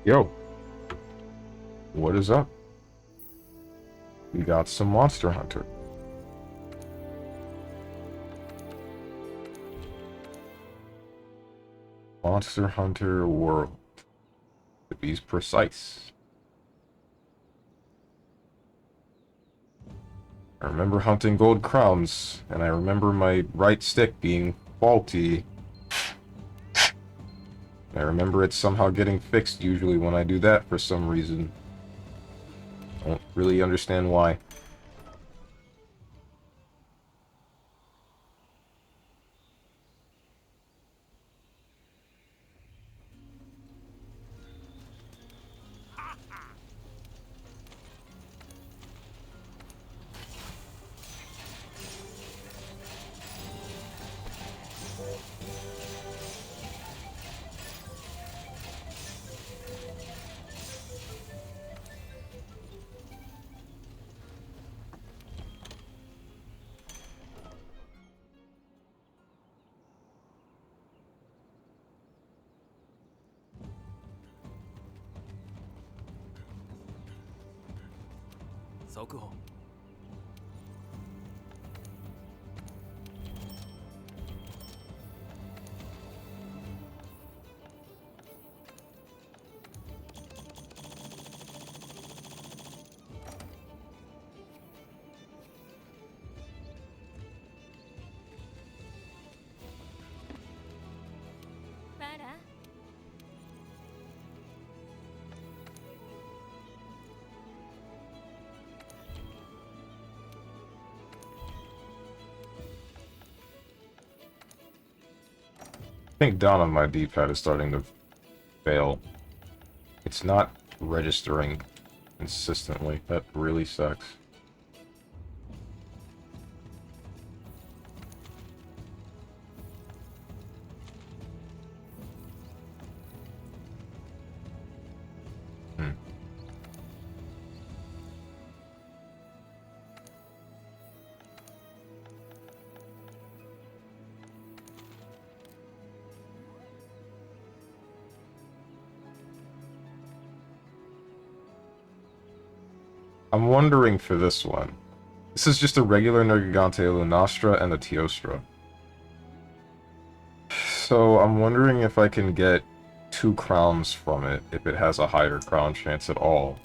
Yo, what is up? We got some Monster Hunter. Monster Hunter World. To be precise. I remember hunting gold crowns, and I remember my right stick being faulty. I remember it somehow getting fixed usually when I do that for some reason. I don't really understand why. I think down on my D-pad is starting to fail. It's not registering consistently. That really sucks. I'm wondering for this one. This is just a regular Nergigante Lunastra and a Teostra. So I'm wondering if I can get 2 crowns from it, if it has a higher crown chance at all.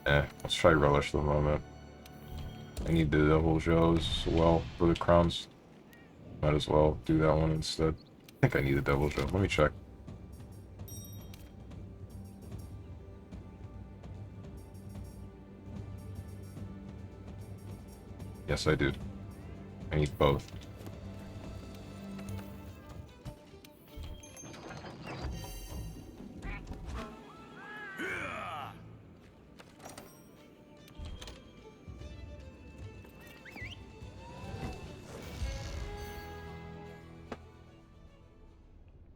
Let's try Relish for the moment. I need the Devil Joes as well for the crowns. Might as well do that one instead. I think I need a Devil Joe. Let me check. Yes, I do. I need both.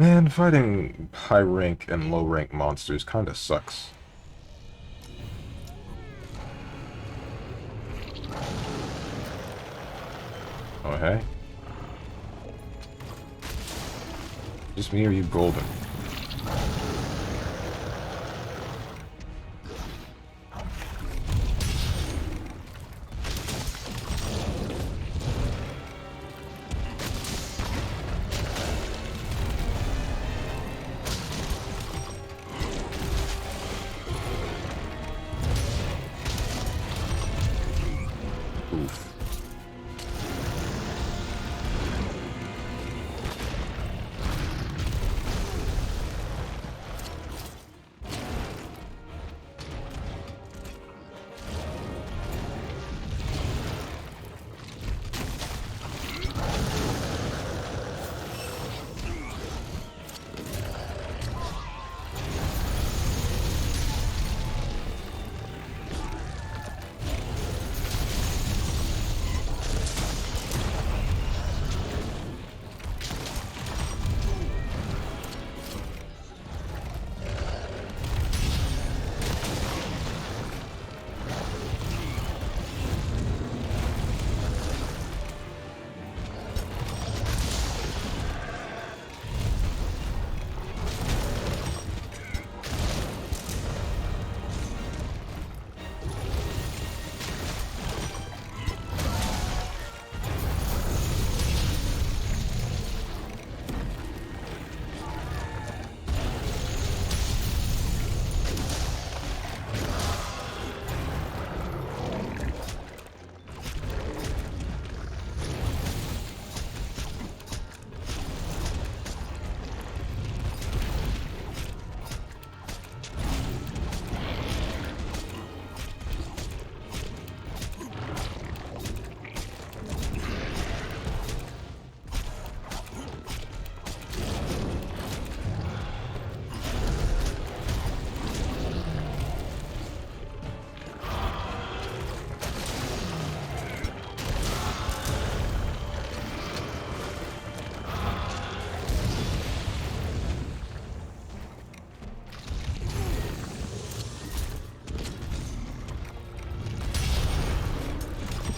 Man, fighting high rank and low rank monsters kinda sucks. Oh, hey. Just me or you golden? Oof.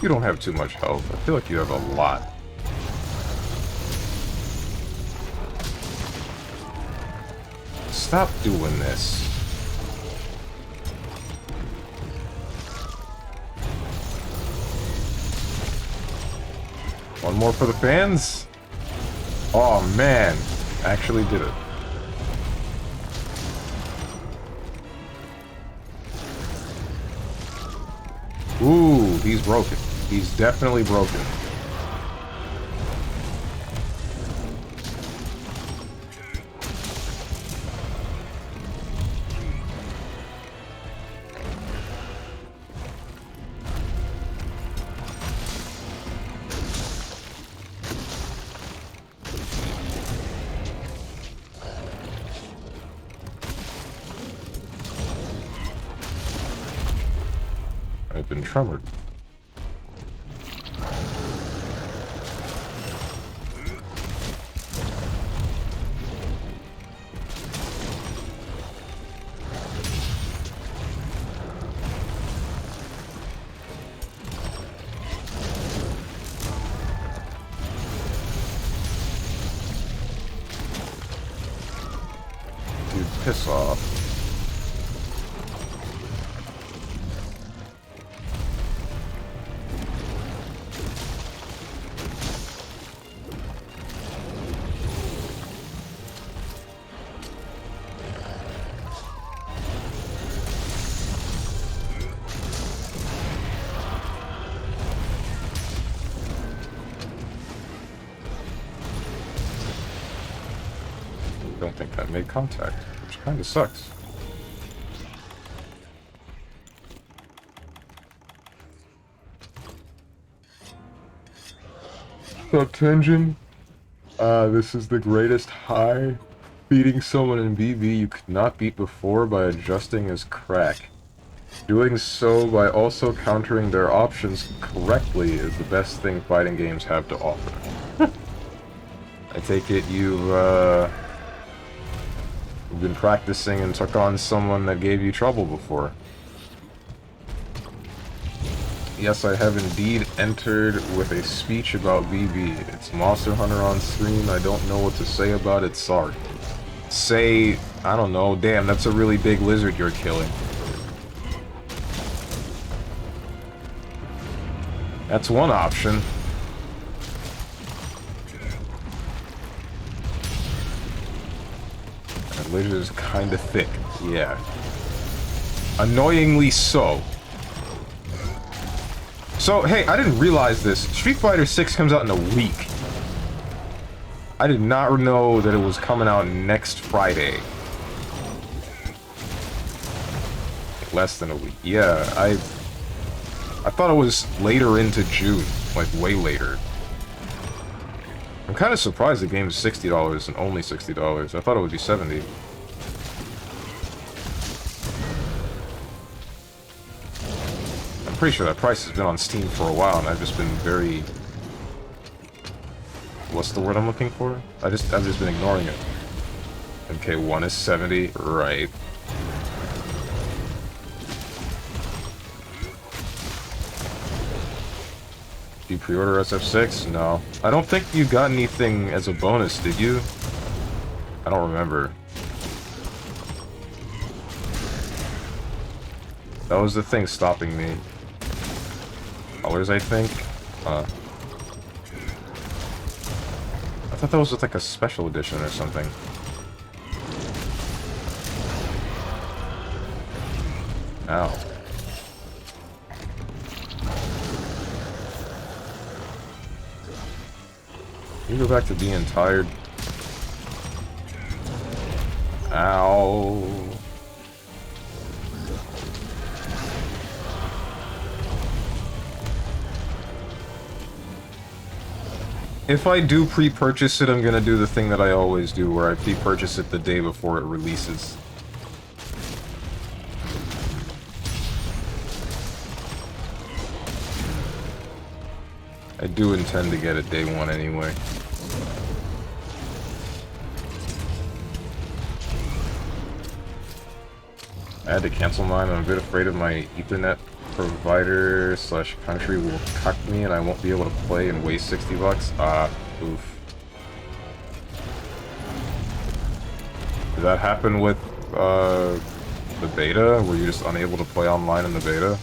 You don't have too much health. I feel like you have a lot. Stop doing this. One more for the fans? Oh man, actually did it. Ooh, he's broken. He's definitely broken. I've been tremored. Dude, piss off. Don't think that made contact, which kind of sucks. So Tenjin, this is the greatest high. Beating someone in BB you could not beat before by adjusting his crack. Doing so by also countering their options correctly is the best thing fighting games have to offer. I take it you've been practicing and took on someone that gave you trouble before. Yes, I have indeed entered with a speech about BB. It's Monster Hunter on stream. I don't know what to say about it. Sorry. Say, I don't know, damn, that's a really big lizard you're killing. That's one option. That lizard is kinda thick, yeah. Annoyingly so. So, hey, I didn't realize this. Street Fighter 6 comes out in a week. I did not know that it was coming out next Friday. Less than a week. Yeah, I thought it was later into June, like way later. I'm kind of surprised the game is $60 and only $60. I thought it would be $70. I'm pretty sure that price has been on Steam for a while, and I've just been very... What's the word I'm looking for? I've just been ignoring it. MK1 is 70, right. Did you pre-order SF6? No. I don't think you got anything as a bonus, did you? I don't remember. That was the thing stopping me. Colors, I think? I thought that was with like a special edition or something. Ow. You go back to being tired. Ow. If I do pre-purchase it, I'm gonna do the thing that I always do, where I pre-purchase it the day before it releases. I do intend to get it day one anyway. I had to cancel mine. I'm a bit afraid of my Ethernet provider slash country will cuck me and I won't be able to play and waste 60 bucks. Oof. Did that happen with, the beta? Were you just unable to play online in the beta?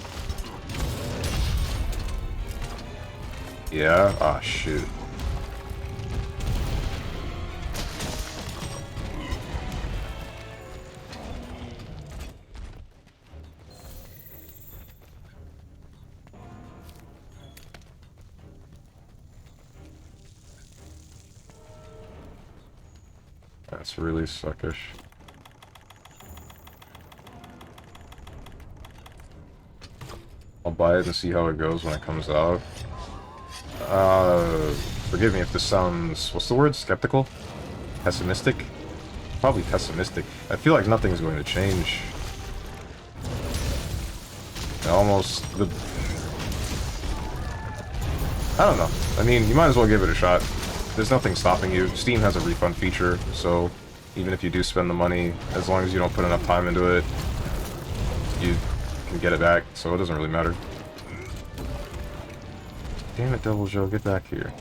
Yeah? Ah, shoot. That's really suckish. I'll buy it and see how it goes when it comes out. Forgive me if this sounds, what's the word? Skeptical? Pessimistic? Probably pessimistic. I feel like nothing's going to change. I don't know. I mean, you might as well give it a shot. There's nothing stopping you. Steam has a refund feature, so even if you do spend the money, as long as you don't put enough time into it, you can get it back, so it doesn't really matter. Damn it, Devil Joe, get back here.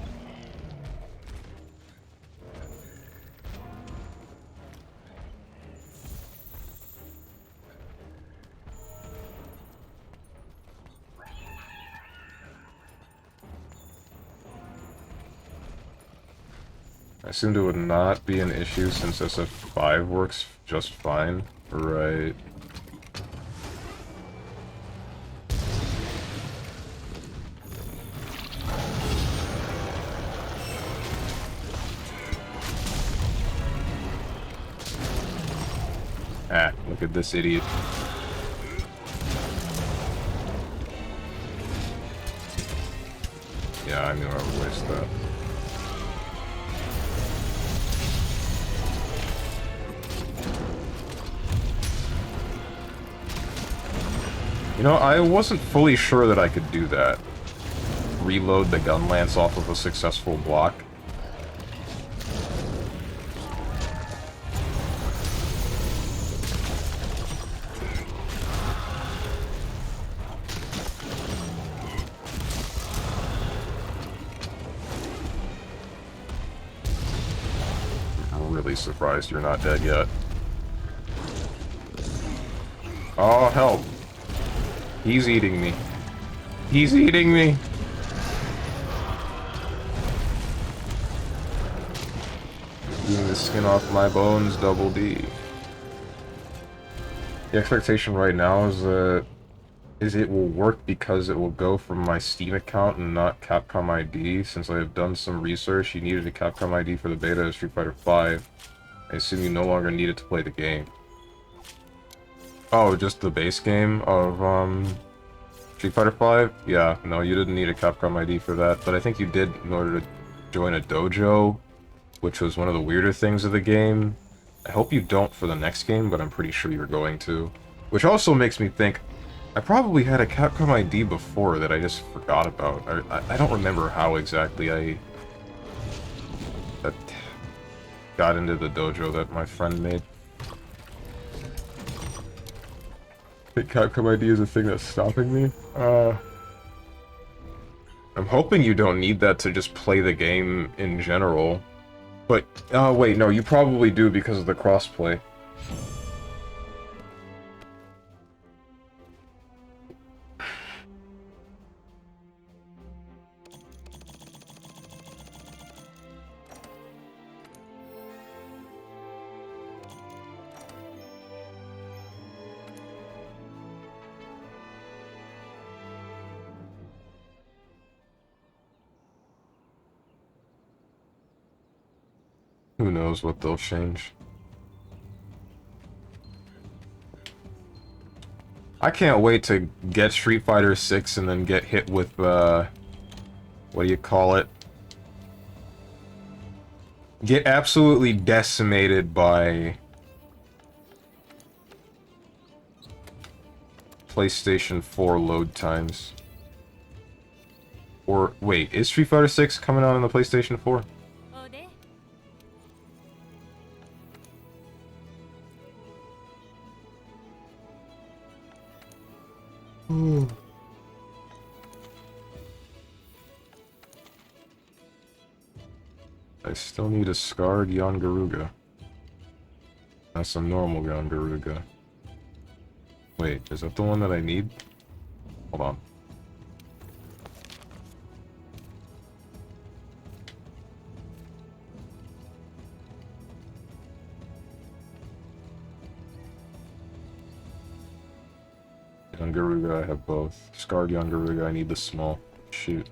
I assumed it would not be an issue since SF5 works just fine. Right. Ah, look at this idiot. Yeah, I knew I would waste that. You know, I wasn't fully sure that I could do that. Reload the gun lance off of a successful block. I'm really surprised you're not dead yet. Oh, help. He's eating me. He's eating me! Eating the skin off my bones, Double D. The expectation right now is that it will work because it will go from my Steam account and not Capcom ID. Since I have done some research, you needed a Capcom ID for the beta of Street Fighter V. I assume you no longer need it to play the game. Oh, just the base game of, Street Fighter V? Yeah, no, you didn't need a Capcom ID for that, but I think you did in order to join a dojo, which was one of the weirder things of the game. I hope you don't for the next game, but I'm pretty sure you're going to. Which also makes me think, I probably had a Capcom ID before that I just forgot about. I don't remember how exactly I got into the dojo that my friend made. I think Capcom ID is a thing that's stopping me. I'm hoping you don't need that to just play the game in general. But, wait, no, you probably do because of the crossplay. Who knows what they'll change. I can't wait to get Street Fighter 6 and then get hit with, what do you call it? Get absolutely decimated by PlayStation 4 load times. Or, wait, is Street Fighter 6 coming out on the PlayStation 4? I still need a scarred Yangaruga. That's a normal Yangaruga. Wait, is that the one that I need? Hold on. Yangaruga, I have both. Scarred Yangaruga, I need the small. Shoot.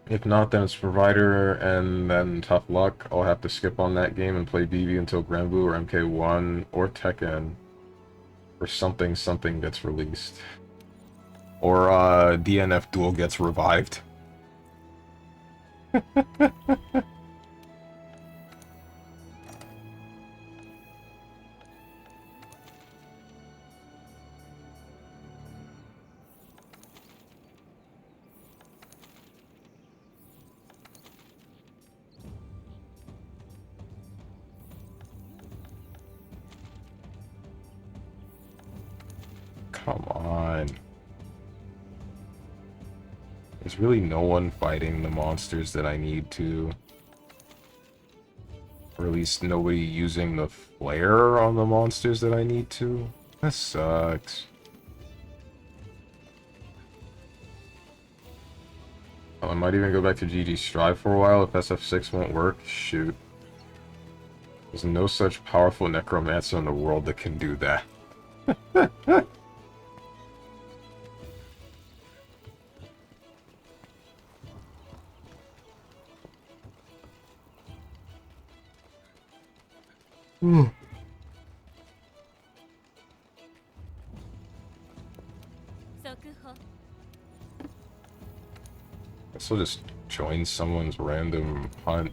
If not, then it's Provider, and then tough luck. I'll have to skip on that game and play BB until Granblue or MK1 or Tekken. Or something gets released. Or DNF Duel gets revived. Come on. There's really no one fighting the monsters that I need to. Or at least nobody using the flare on the monsters that I need to. That sucks. Oh, I might even go back to GG Strive for a while if SF6 won't work. Shoot. There's no such powerful necromancer in the world that can do that. Guess I'll just join someone's random hunt.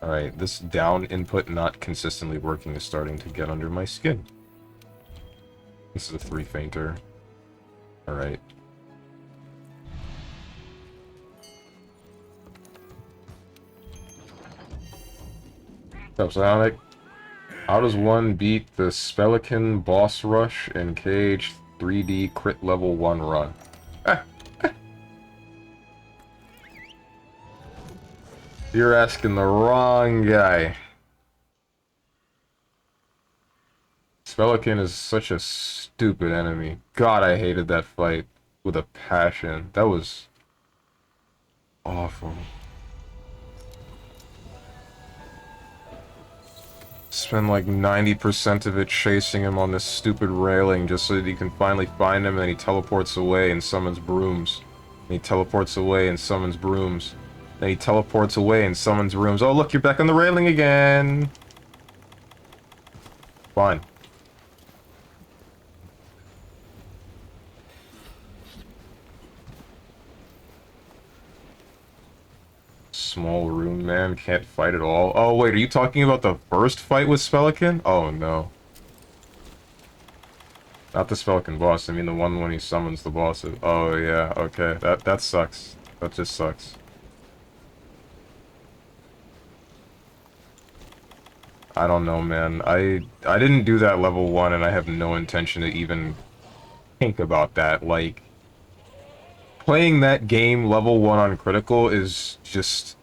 Alright, this down input not consistently working is starting to get under my skin. This is a 3 fainter. Alright. What's up, Sonic? How does one beat the Spelican boss rush in KH 3D crit level 1 run? You're asking the wrong guy. Spelican is such a stupid enemy. God, I hated that fight with a passion. That was awful. Spend like 90% of it chasing him on this stupid railing just so that you can finally find him, and then he teleports away and summons brooms. And he teleports away and summons brooms. Then he teleports away and summons brooms. Oh look, you're back on the railing again! Fine. Small room man, can't fight at all. Oh wait, are you talking about the first fight with Spelican? Oh no. Not the Spelican boss, I mean the one when he summons the bosses. Oh yeah, okay. That sucks. That just sucks. I don't know, man. I didn't do that level 1 and I have no intention to even think about that. Like, playing that game level 1 on critical is just...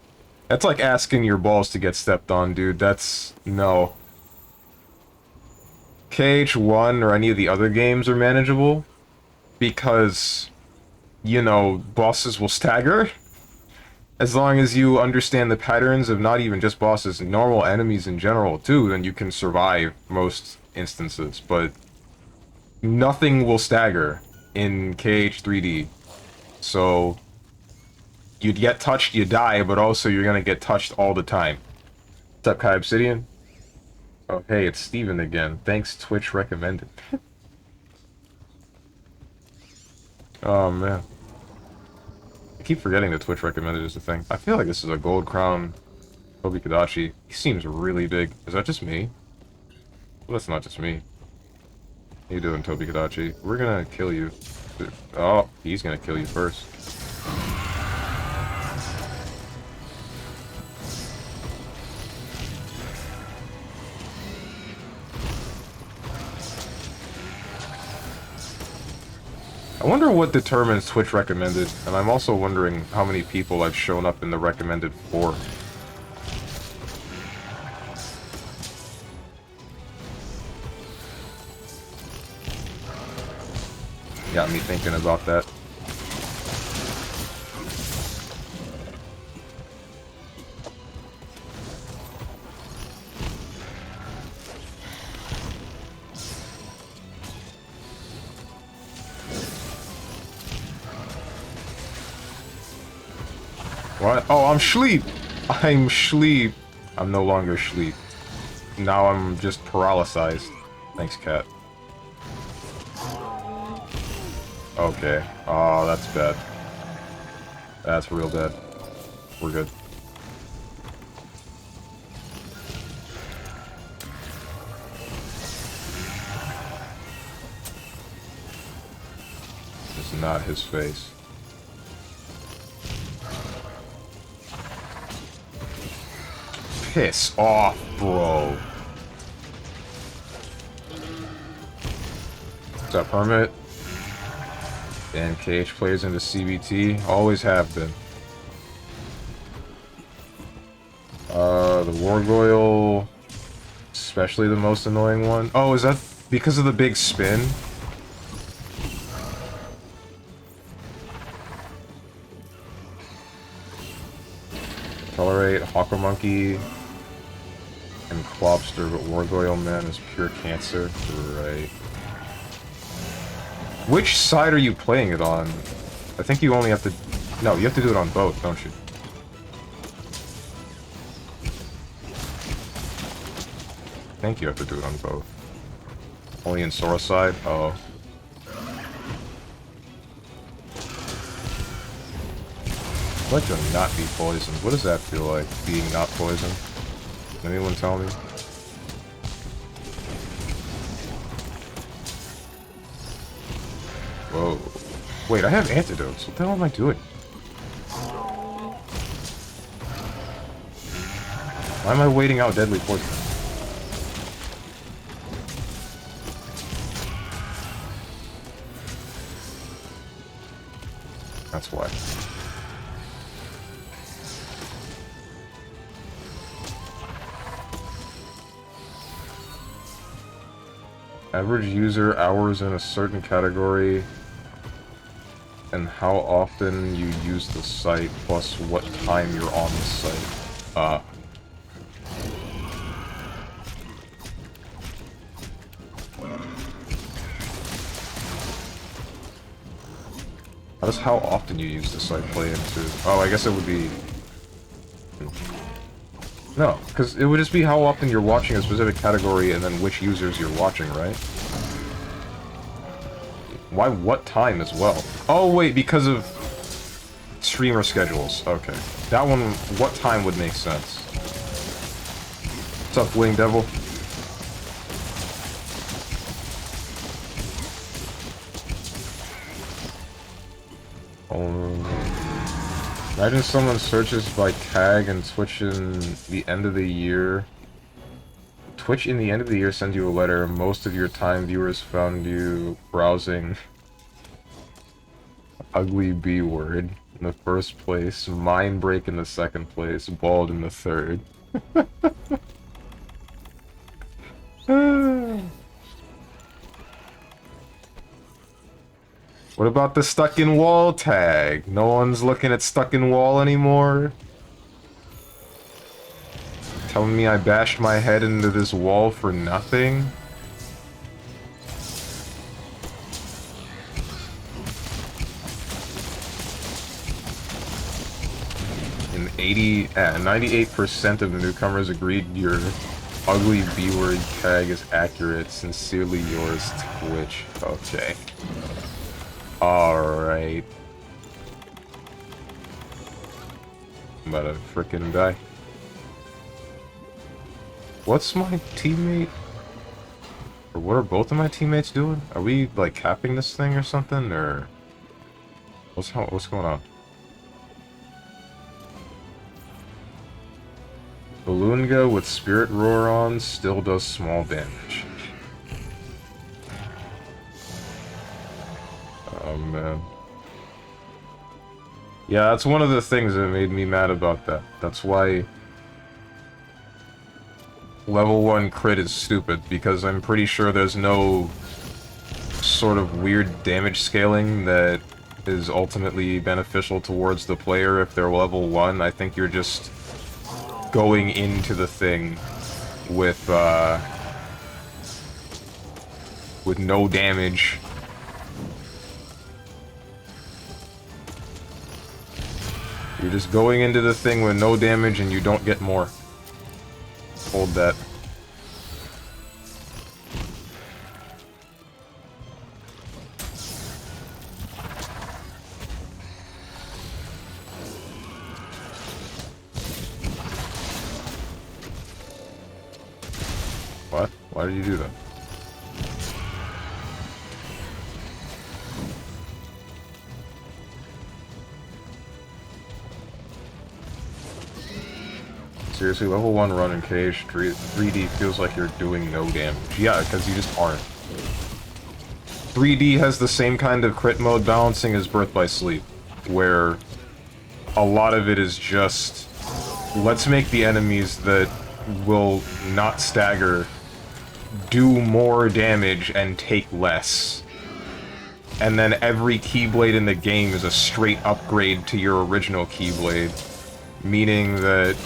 That's like asking your balls to get stepped on, dude. That's... no. KH1 or any of the other games are manageable because, you know, bosses will stagger. As long as you understand the patterns of not even just bosses, normal enemies in general too, then you can survive most instances, but nothing will stagger in KH3D. So, you'd get touched, you die, but also you're gonna get touched all the time. What's up, Kai Obsidian? Oh, hey, it's Steven again. Thanks, Twitch recommended. Oh, man. I keep forgetting that Twitch recommended is a thing. I feel like this is a gold crown Tobi Kadachi. He seems really big. Is that just me? Well, that's not just me. How you doing, Tobi Kadachi? We're gonna kill you. Oh, he's gonna kill you first. I wonder what determines Twitch recommended, and I'm also wondering how many people I've shown up in the recommended for. Got me thinking about that. What? Oh, I'm sleep! I'm sleep! I'm no longer sleep. Now I'm just paralyzed. Thanks, cat. Okay. Oh, that's bad. That's real bad. We're good. It's not his face. Piss off, bro. What's up, Hermit? And KH plays into CBT. Always have been. The Wargoyle, especially the most annoying one. Oh, is that because of the big spin? Tolerate Hawker Monkey and Clobster, but Wargoyle, man, is pure cancer. Right. Which side are you playing it on? I think you only have to... No, you have to do it on both, don't you? I think you have to do it on both. Only in Sora side? Oh. I'd like to not be poisoned. What does that feel like, being not poisoned? Can anyone tell me? Whoa. Wait, I have antidotes. What the hell am I doing? Why am I waiting out deadly poison? That's why. Average user hours in a certain category and how often you use the site plus what time you're on the site. How does how often you use the site play into... Oh, I guess it would be... No, because it would just be how often you're watching a specific category and then which users you're watching, right? Why what time as well? Oh, wait, because of streamer schedules. Okay. That one, what time would make sense? What's up, Wing Devil? Imagine someone searches by tag and Twitch in the end of the year. Twitch in the end of the year sends you a letter. Most of your time viewers found you browsing ugly B word in the first place, mind break in the second place, bald in the third. What about the stuck in wall tag? No one's looking at stuck in wall anymore? Telling me I bashed my head into this wall for nothing? And 98% of the newcomers agreed your ugly B-word tag is accurate. Sincerely yours, Twitch. Okay. Alright. I'm about to frickin' die. What's my teammate? Or what are both of my teammates doing? Are we, like, capping this thing or something? Or... What's going on? Balloonga with Spirit Roar on still does small damage. man. Yeah, that's one of the things that made me mad about that. That's why level 1 crit is stupid, because I'm pretty sure there's no sort of weird damage scaling that is ultimately beneficial towards the player if they're level 1. I think you're just going into the thing with no damage. You're just going into the thing with no damage and you don't get more. Hold that. What? Why did you do that? Seriously, level 1 run in cage 3D feels like you're doing no damage. Yeah, because you just aren't. 3D has the same kind of crit mode balancing as Birth by Sleep, where a lot of it is just, let's make the enemies that will not stagger do more damage and take less. And then every Keyblade in the game is a straight upgrade to your original Keyblade, meaning that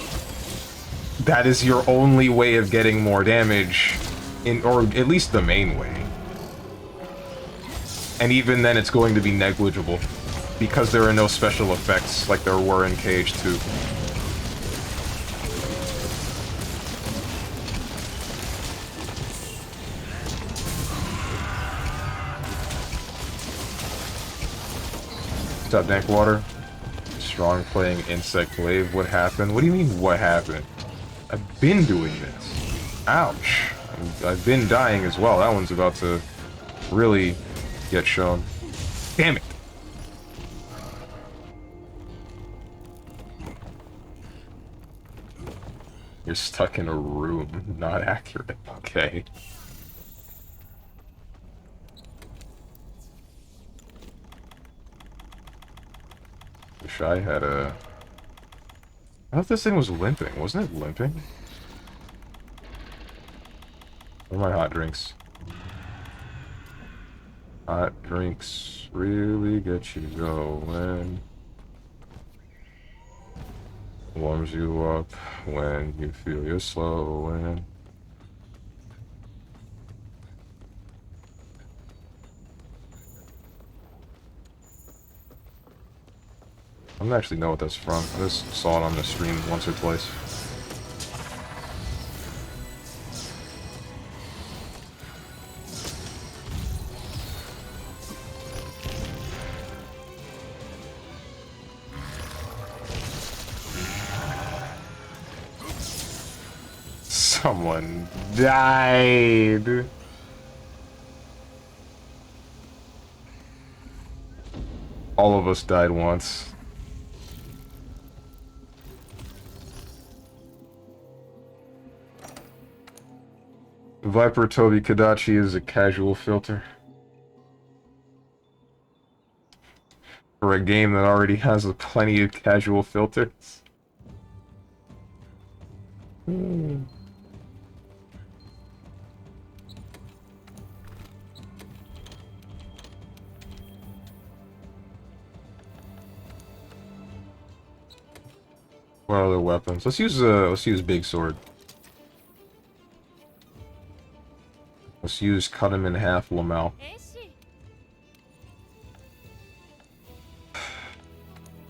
that is your only way of getting more damage, or at least the main way. And even then it's going to be negligible, because there are no special effects like there were in Cage 2. What's up, Dankwater? Strong playing Insect Glaive. What happened? What do you mean, what happened? I've been doing this. Ouch. I've been dying as well. That one's about to really get shown. Damn it. You're stuck in a room. Not accurate. Okay. Wish I had a... I thought this thing was limping. Wasn't it limping? Where are my hot drinks? Hot drinks really get you going. Warms you up when you feel you're slowing. I don't actually know what that's from. I just saw it on the stream once or twice. Someone died. All of us died once. Viper Toby Kadachi is a casual filter. For a game that already has plenty of casual filters. What other weapons? Let's use Big Sword. Let's use Cut Him in Half Lamau.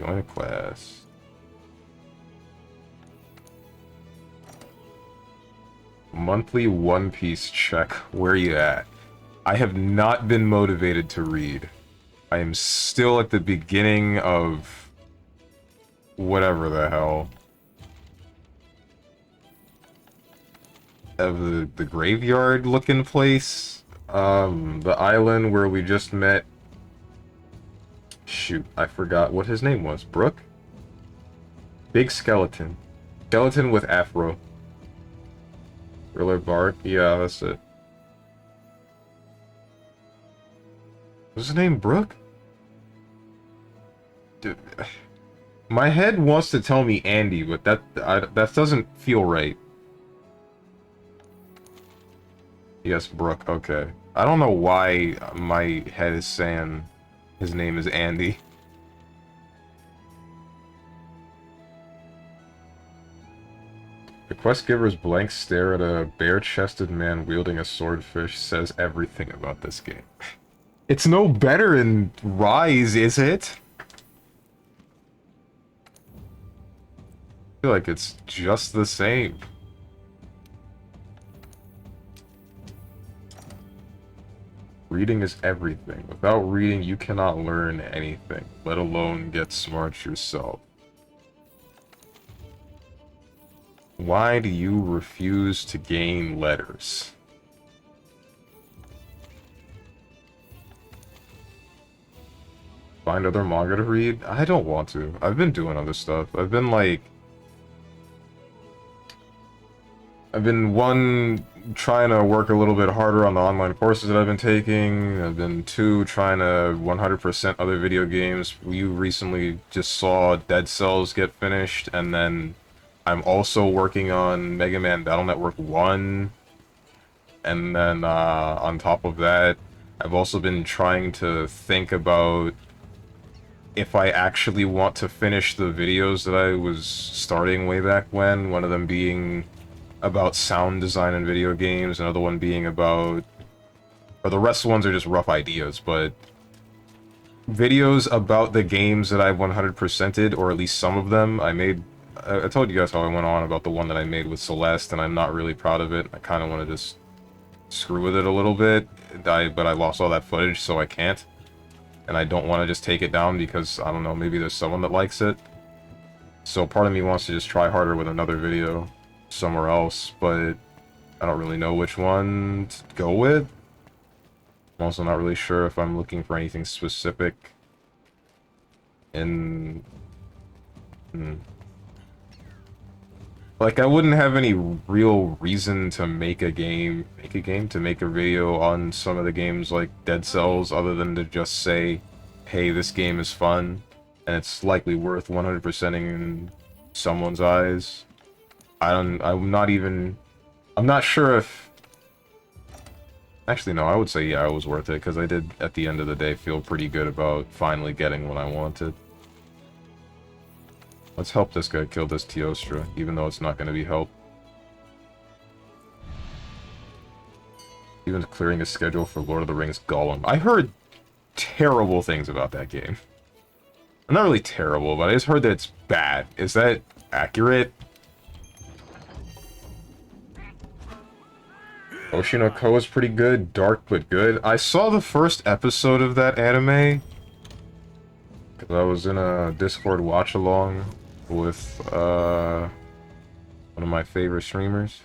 Join a class. Monthly One Piece check. Where you at? I have not been motivated to read. I am still at the beginning of whatever the hell. Of the graveyard looking place. The island where we just met. Shoot, I forgot what his name was. Brooke? Big skeleton. Skeleton with afro. Thriller Bark? Yeah, that's it. Was his name Brooke? My head wants to tell me Andy, but that doesn't feel right. Yes, Brooke, okay. I don't know why my head is saying his name is Andy. The quest giver's blank stare at a bare-chested man wielding a swordfish says everything about this game. It's no better in Rise, is it? I feel like it's just the same. Reading is everything. Without reading, you cannot learn anything, let alone get smart yourself. Why do you refuse to gain letters? Find other manga to read? I don't want to. I've been doing other stuff. I've been trying to work a little bit harder on the online courses that I've been taking. I've been, two, trying to 100% other video games. You recently just saw Dead Cells get finished, and then I'm also working on Mega Man Battle Network 1. And then, on top of that, I've also been trying to think about if I actually want to finish the videos that I was starting way back when, one of them being about sound design in video games, another one being about, or the rest of the ones are just rough ideas, but videos about the games that I 100%ed, or at least some of them. I told you guys how I went on about the one that I made with Celeste, and I'm not really proud of it. I kind of want to just screw with it a little bit, but I lost all that footage, so I can't. And I don't want to just take it down because, I don't know, maybe there's someone that likes it. So part of me wants to just try harder with another video somewhere else, but I don't really know which one to go with. I'm also not really sure if I'm looking for anything specific in... Like, I wouldn't have any real reason to make a video on some of the games like Dead Cells, other than to just say, hey, this game is fun, and it's likely worth 100%ing in someone's eyes. I'm not sure if... Actually, no, I would say, yeah, it was worth it, because I did, at the end of the day, feel pretty good about finally getting what I wanted. Let's help this guy kill this Teostra, even though it's not going to be help. Even clearing a schedule for Lord of the Rings Gollum. I heard terrible things about that game. Not really terrible, but I just heard that it's bad. Is that accurate? Oshinoko is pretty good, dark but good. I saw the first episode of that anime, because I was in a Discord watch-along with one of my favorite streamers.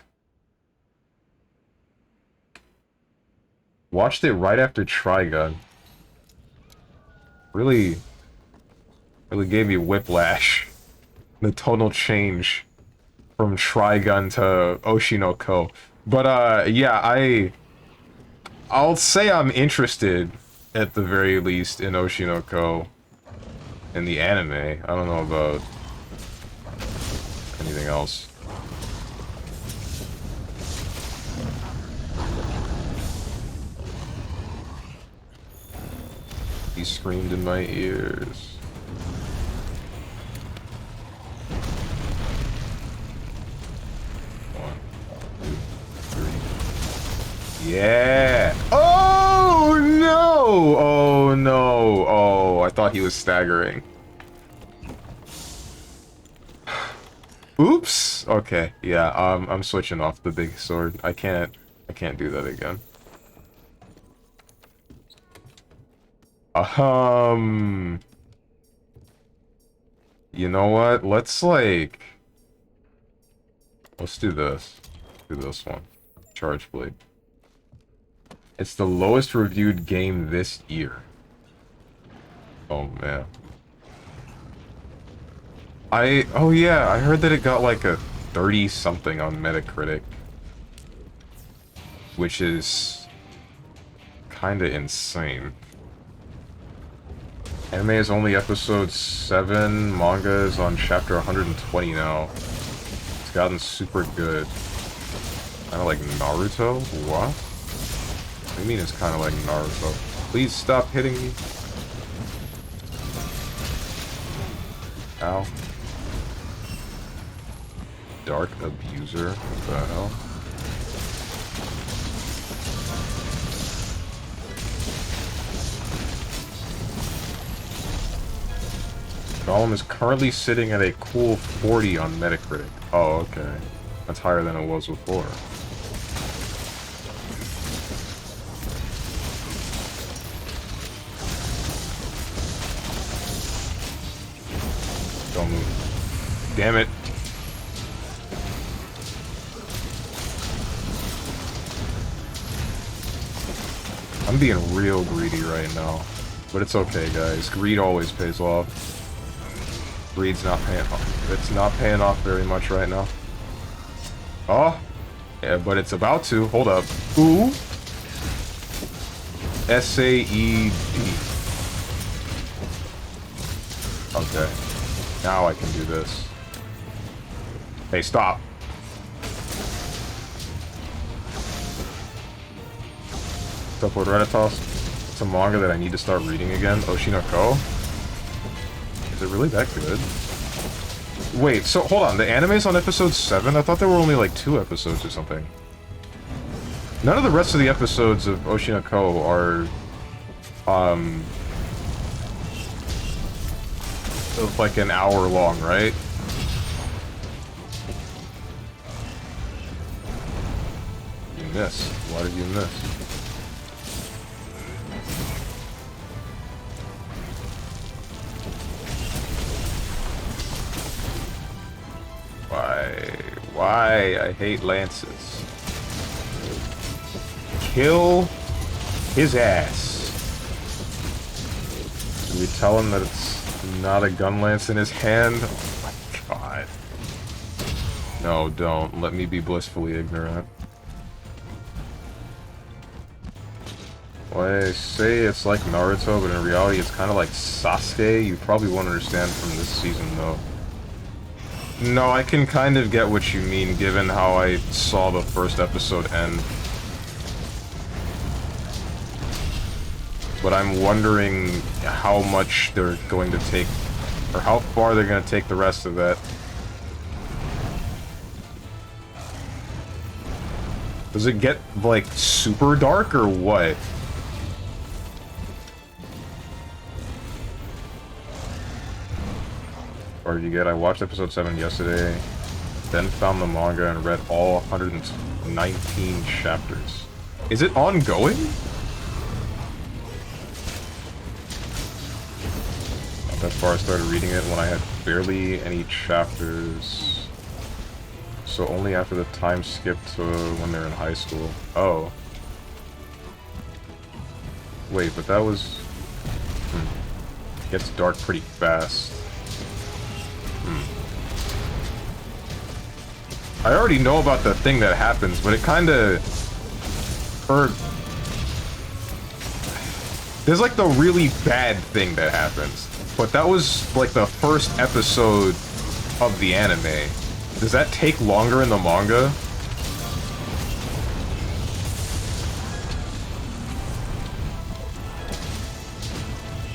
Watched it right after Trigun. Really gave me whiplash. The tonal change from Trigun to Oshinoko. But yeah, I'll say I'm interested, at the very least, in Oshinoko in the anime. I don't know about anything else. He screamed in my ears. Yeah! Oh no! Oh no! Oh, I thought he was staggering. Oops! Okay, yeah, I'm switching off the big sword. I can't do that again. You know what? Let's do this. Do this one. Charge Blade. It's the lowest reviewed game this year. Oh, man. Oh yeah, I heard that it got like a 30-something on Metacritic. Which is kinda insane. Anime is only episode 7, manga is on chapter 120 now. It's gotten super good. Kinda like Naruto? What? What do you mean it's kinda like Naruto? Please stop hitting me. Ow. Dark abuser? What the hell? Gollum is currently sitting at a cool 40 on Metacritic. Oh, okay. That's higher than it was before. Don't move. Damn it. I'm being real greedy right now. But it's okay, guys. Greed always pays off. Greed's not paying off. It's not paying off very much right now. Oh! Yeah, but it's about to. Hold up. Ooh! S-A-E-D. Okay. Now I can do this. Hey, stop. What's up with Redditos? It's a manga that I need to start reading again. Oshinoko? Is it really that good? Wait, so hold on, the anime's on episode 7? I thought there were only like 2 episodes or something. None of the rest of the episodes of Oshinoko are, like an hour long, right? You missed. Why did you miss? Why? I hate lances. Kill his ass. Should we tell him that it's not a gun lance in his hand? Oh my god. No, don't. Let me be blissfully ignorant. Well, I say it's like Naruto, but in reality it's kind of like Sasuke. You probably won't understand from this season, though. No, I can kind of get what you mean, given how I saw the first episode end. But I'm wondering how much they're going to take, or how far they're going to take the rest of that. Does it get, like, super dark, or what? Or you get, I watched episode 7 yesterday, then found the manga and read all 119 chapters. Is it ongoing? Not that far. I started reading it when I had barely any chapters. So only after the time skip to when they're in high school. Oh. Wait, but that was... It gets dark pretty fast. I already know about the thing that happens, but it kinda... There's like the really bad thing that happens. But that was like the first episode of the anime. Does that take longer in the manga?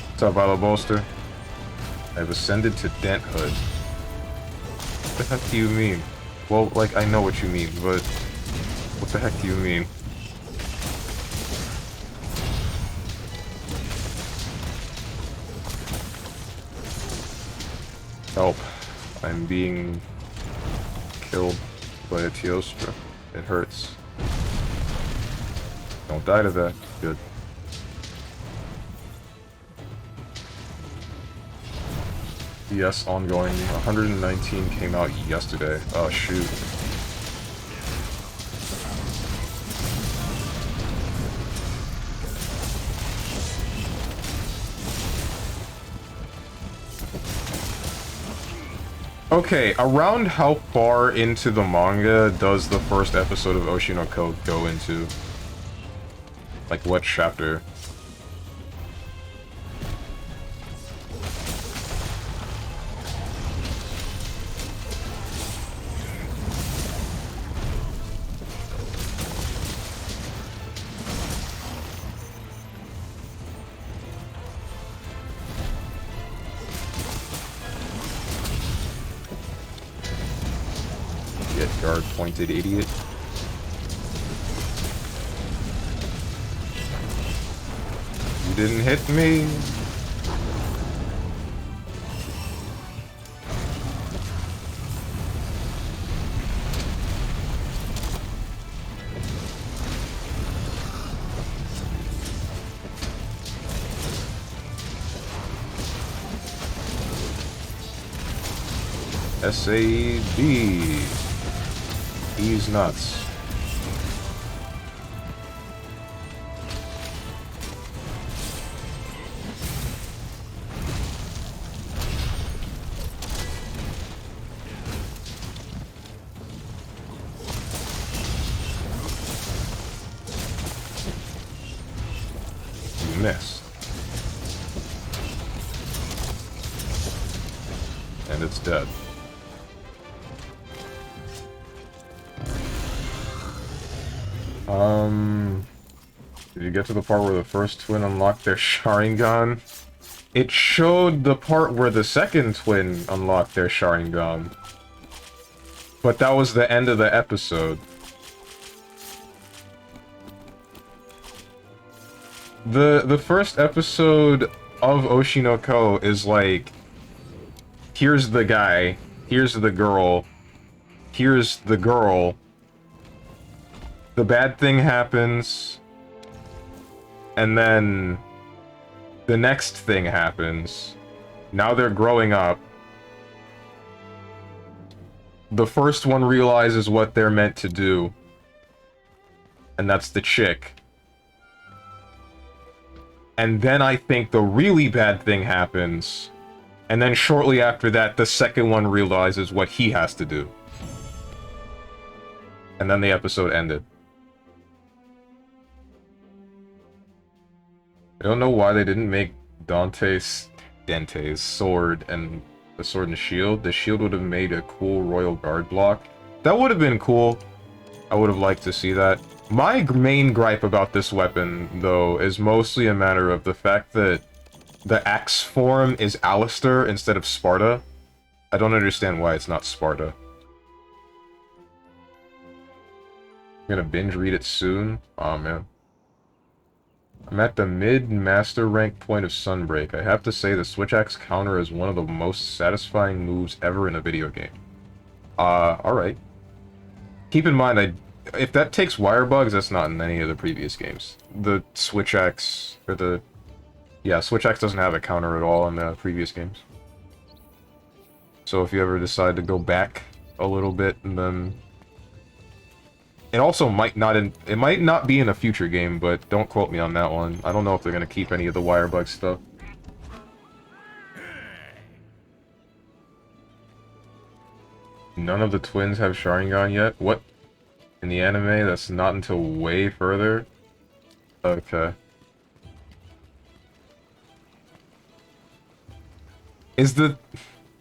What's up, Vilo Bolster? I've ascended to Denthood. What the heck do you mean? Well, like, I know what you mean, but... What the heck do you mean? Help. I'm being... killed by a Teostra. It hurts. Don't die to that. Good. Yes, ongoing. 119 came out yesterday. Oh, shoot. Okay, around how far into the manga does the first episode of Oshinoko go into? Like, what chapter? Get guard pointed, idiot. You didn't hit me. S.A.D. He's nuts. You missed. And it's dead. Did you get to the part where the first twin unlocked their Sharingan? It showed the part where the second twin unlocked their Sharingan. But that was the end of the episode. The first episode of Oshinoko is like, here's the guy, here's the girl, here's the girl. The bad thing happens, and then the next thing happens. Now they're growing up. The first one realizes what they're meant to do, and that's the chick. And then I think the really bad thing happens, and then shortly after that, the second one realizes what he has to do. And then the episode ended. I don't know why they didn't make Dante's sword and the sword and shield. The shield would have made a cool Royal Guard block. That would have been cool. I would have liked to see that. My main gripe about this weapon, though, is mostly a matter of the fact that the axe form is Alistair instead of Sparta. I don't understand why it's not Sparta. I'm gonna binge read it soon. Aw, man. I'm at the mid-master rank point of Sunbreak. I have to say the Switch Axe counter is one of the most satisfying moves ever in a video game. Alright. Keep in mind, if that takes wire bugs, that's not in any of the previous games. The Switch Axe, or the... Yeah, Switch Axe doesn't have a counter at all in the previous games. So if you ever decide to go back a little bit, and then... It also might not it might not be in a future game, but don't quote me on that one. I don't know if they're gonna keep any of the wire bug stuff. None of the twins have Sharingan yet? What? In the anime, that's not until way further? Okay.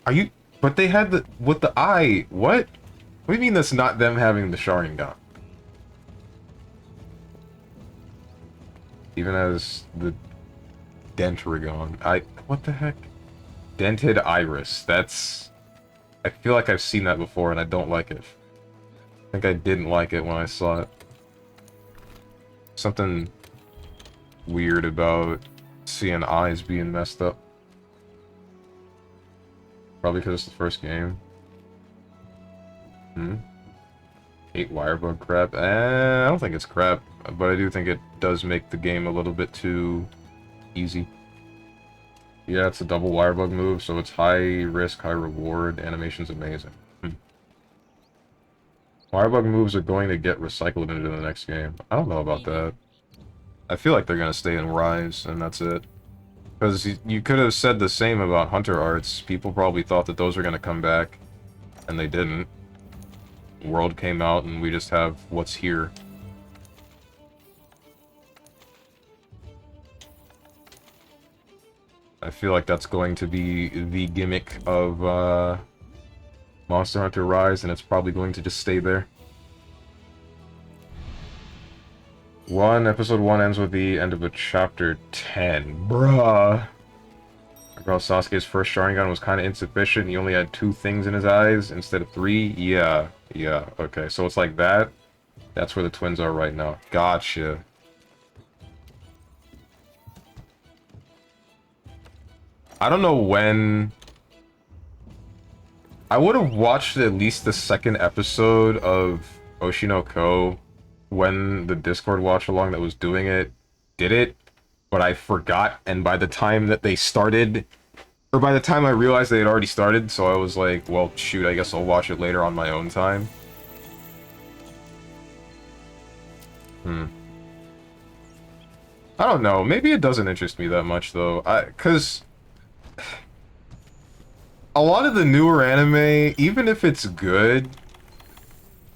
Are you... But they had the... With the eye... What? What do you mean that's not them having the Sharingan? Even as the Dentragon. What the heck? Dented Iris. That's... I feel like I've seen that before and I don't like it. I think I didn't like it when I saw it. Something weird about seeing eyes being messed up. Probably because it's the first game. 8 wire bug crap. I don't think it's crap, but I do think it does make the game a little bit too easy. Yeah, it's a double wire bug move, so it's high risk, high reward. Animation's amazing. Wire bug moves are going to get recycled into the next game. I don't know about that. I feel like they're going to stay in Rise, and that's it. Because you could have said the same about Hunter Arts. People probably thought that those were going to come back, and they didn't. World came out, and we just have what's here. I feel like that's going to be the gimmick of Monster Hunter Rise, and it's probably going to just stay there. Episode 1 ends with the end of a chapter 10. Bruh. About Sasuke's first Sharingan was kind of insufficient. He only had 2 things in his eyes instead of 3. Yeah, yeah. Okay, so it's like that. That's where the twins are right now. Gotcha. I don't know when... I would have watched at least the 2nd episode of Oshinoko when the Discord watch-along that was doing it did it, but I forgot, and by the time that they started, or by the time I realized they had already started, so I was like, well, shoot, I guess I'll watch it later on my own time. I don't know, maybe it doesn't interest me that much, though, because a lot of the newer anime, even if it's good,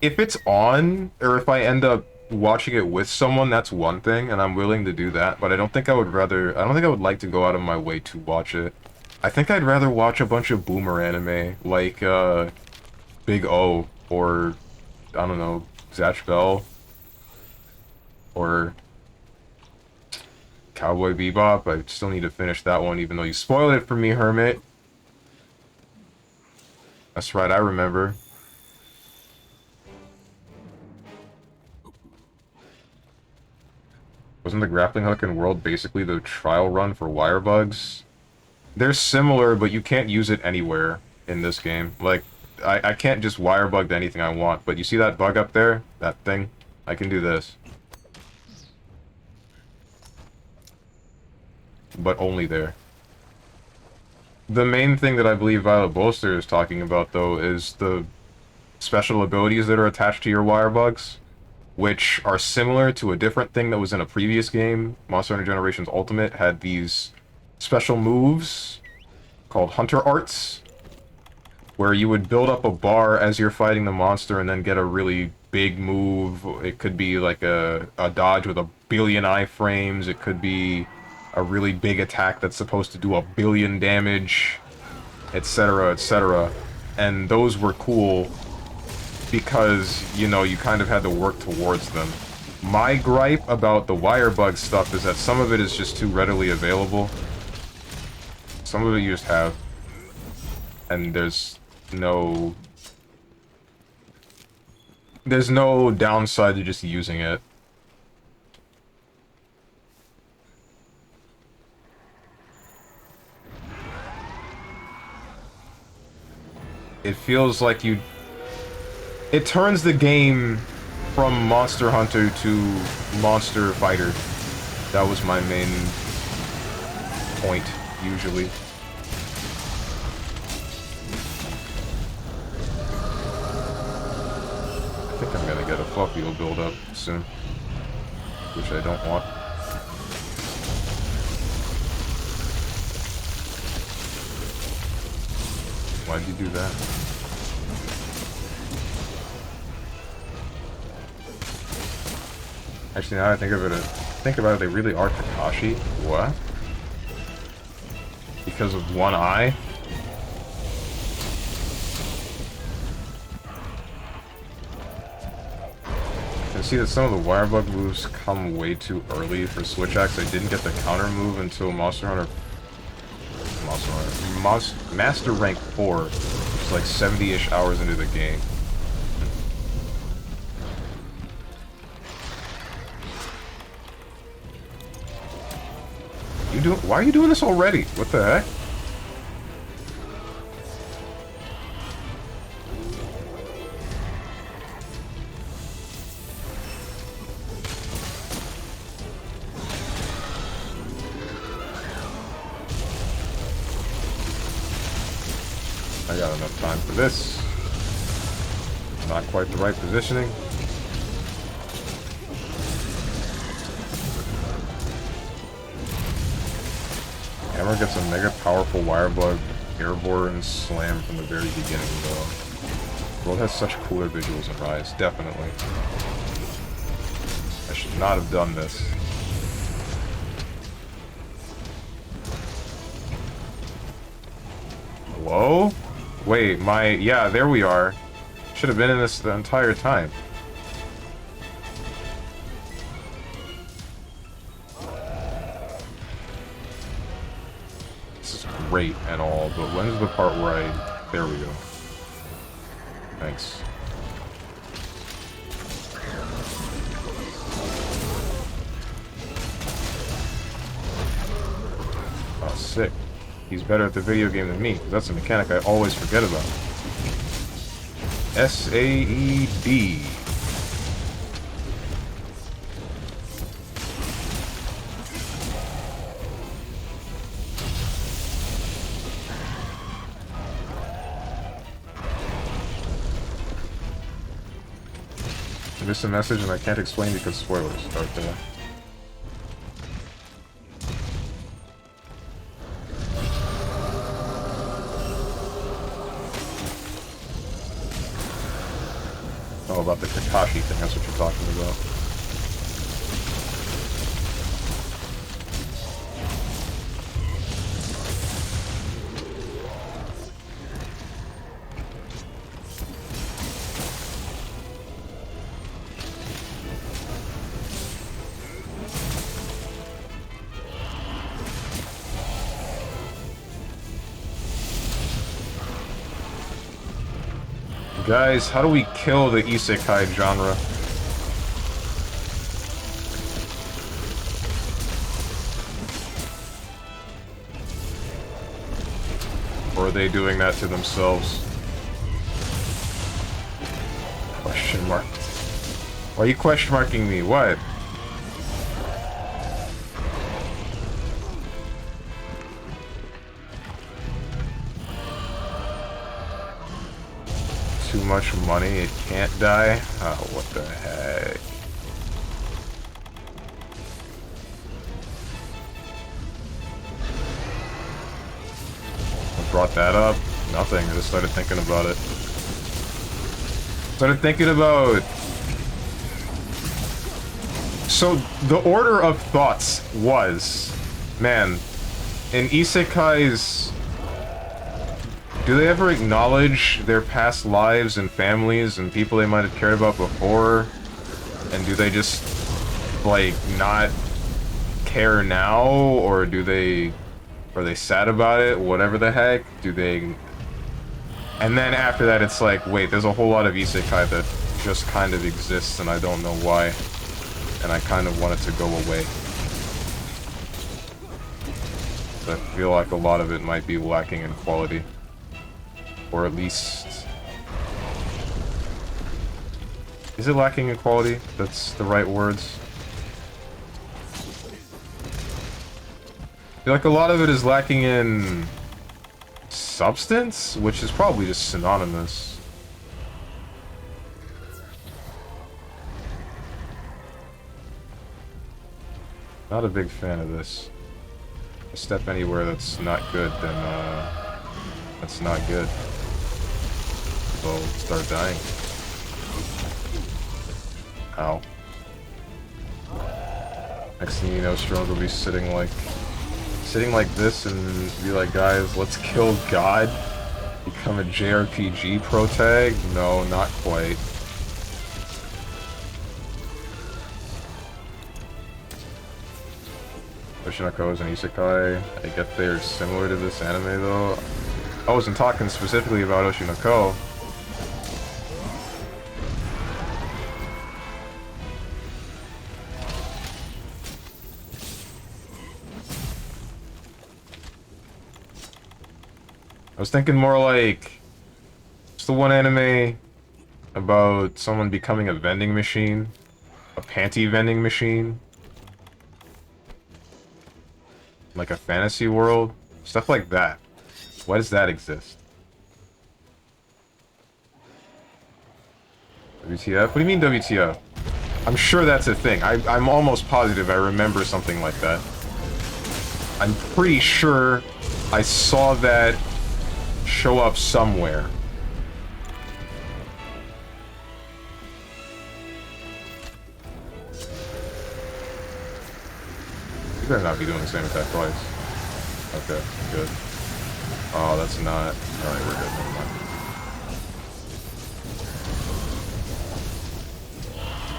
if it's on, or if I end up watching it with someone, that's one thing, and I'm willing to do that, but I don't think I would like to go out of my way to watch it. I think I'd rather watch a bunch of boomer anime, like, Big O, or, I don't know, Zatch Bell, or Cowboy Bebop. I still need to finish that one, even though you spoiled it for me, Hermit. That's right, I remember. Wasn't the grappling hook in World basically the trial run for wire bugs? They're similar, but you can't use it anywhere in this game. Like, I can't just wire bug to anything I want, but you see that bug up there? That thing? I can do this. But only there. The main thing that I believe Violet Bolster is talking about, though, is the special abilities that are attached to your wire bugs, which are similar to a different thing that was in a previous game. Monster Hunter Generations Ultimate had these special moves called Hunter Arts, where you would build up a bar as you're fighting the monster and then get a really big move. It could be like a dodge with a billion iframes. It could be a really big attack that's supposed to do a billion damage, etc., etc. And those were cool because, you know, you kind of had to work towards them. My gripe about the wire bug stuff is that some of it is just too readily available. Some of it you just have. And there's no downside to just using it. It feels like it turns the game from Monster Hunter to Monster Fighter. That was my main point, usually. I think I'm gonna get a Fluffio build up soon, which I don't want. Why'd you do that? Actually, now I think about it, they really are Kakashi. What? Because of one eye? I see that some of the wire bug moves come way too early for Switch Axe. I didn't get the counter move until Master Rank 4, which is like 70-ish hours into the game. Why are you doing this already? What the heck? I got enough time for this. Not quite the right positioning. Hammer gets a mega powerful wire bug airborne slam from the very beginning, though. World has such cooler visuals in Rise, definitely. I should not have done this. Hello? Wait, yeah, there we are. Should have been in this the entire time. This is great and all, but when's the part where I... There we go. Thanks. Oh, sick. He's better at the video game than me, because that's a mechanic I always forget about. S-A-E-D. I missed a message and I can't explain because spoilers. Okay. Oh, about the Kakashi thing, that's what you're talking about. Guys, how do we kill the isekai genre? Or are they doing that to themselves? Question mark. Why are you question marking me? What? Too much money, it can't die? Oh, what the heck? What brought that up? Nothing, I just started thinking about it. Started thinking about... So, the order of thoughts was... Man, in isekais... Do they ever acknowledge their past lives and families and people they might have cared about before? And do they just, like, not care now? Or do they... Are they sad about it? Whatever the heck? Do they... And then after that it's like, wait, there's a whole lot of isekai that just kind of exists and I don't know why. And I kind of want it to go away. But I feel like a lot of it might be lacking in quality. Or at least... Is it lacking in quality? That's the right words. I feel like a lot of it is lacking in... substance? Which is probably just synonymous. Not a big fan of this. If I step anywhere that's not good, then, that's not good. So, start dying. Ow. Next thing you know, Strong will be sitting like this and be like, guys, let's kill God. Become a JRPG protag? No, not quite. Oshinoko is an isekai. I get they're similar to this anime though. I wasn't talking specifically about Oshinoko. I was thinking more like... It's the one anime about someone becoming a vending machine. A panty vending machine. Like a fantasy world. Stuff like that. Why does that exist? WTF? What do you mean WTF? I'm sure that's a thing. I'm almost positive I remember something like that. I'm pretty sure I saw that show up somewhere. You better not be doing the same attack twice. Okay, good. Oh, that's not... Alright, we're good. Never mind.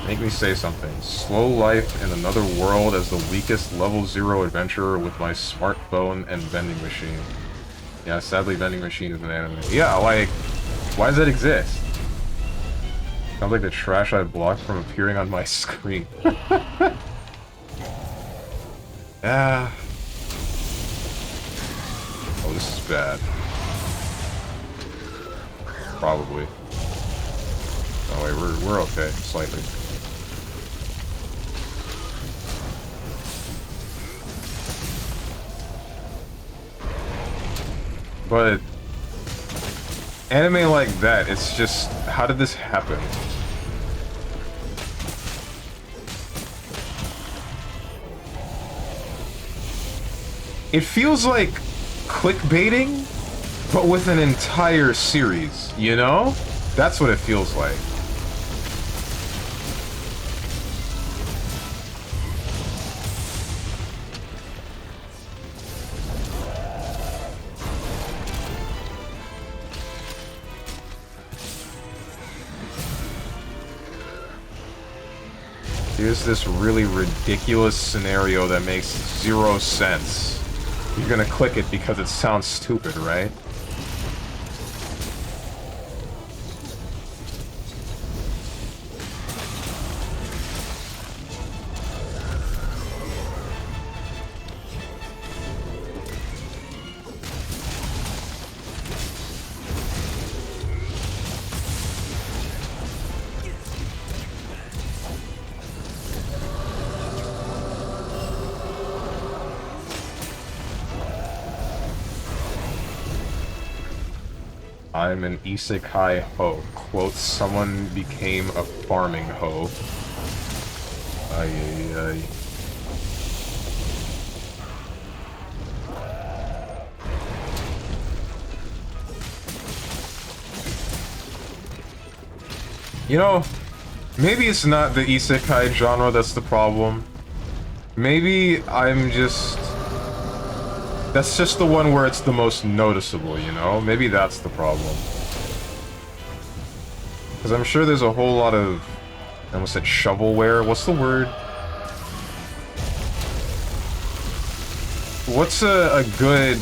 Make me say something. Slow life in another world as the weakest level 0 adventurer with my smartphone and vending machine. Yeah, sadly, vending machine is an anime. Yeah, like, why does that exist? Sounds like the trash I blocked from appearing on my screen. Yeah. Oh, this is bad. Probably. Oh wait, we're okay, slightly. But anime like that, it's just, how did this happen? It feels like clickbaiting, but with an entire series, you know? That's what it feels like. Here's this really ridiculous scenario that makes zero sense. You're gonna click it because it sounds stupid, right? I'm an isekai hoe. Quote, someone became a farming hoe. Ay, ay, ay. You know, maybe it's not the isekai genre that's the problem. Maybe I'm just... That's just the one where it's the most noticeable, you know? Maybe that's the problem. Because I'm sure there's a whole lot of... I almost said shovelware. What's the word? What's a good...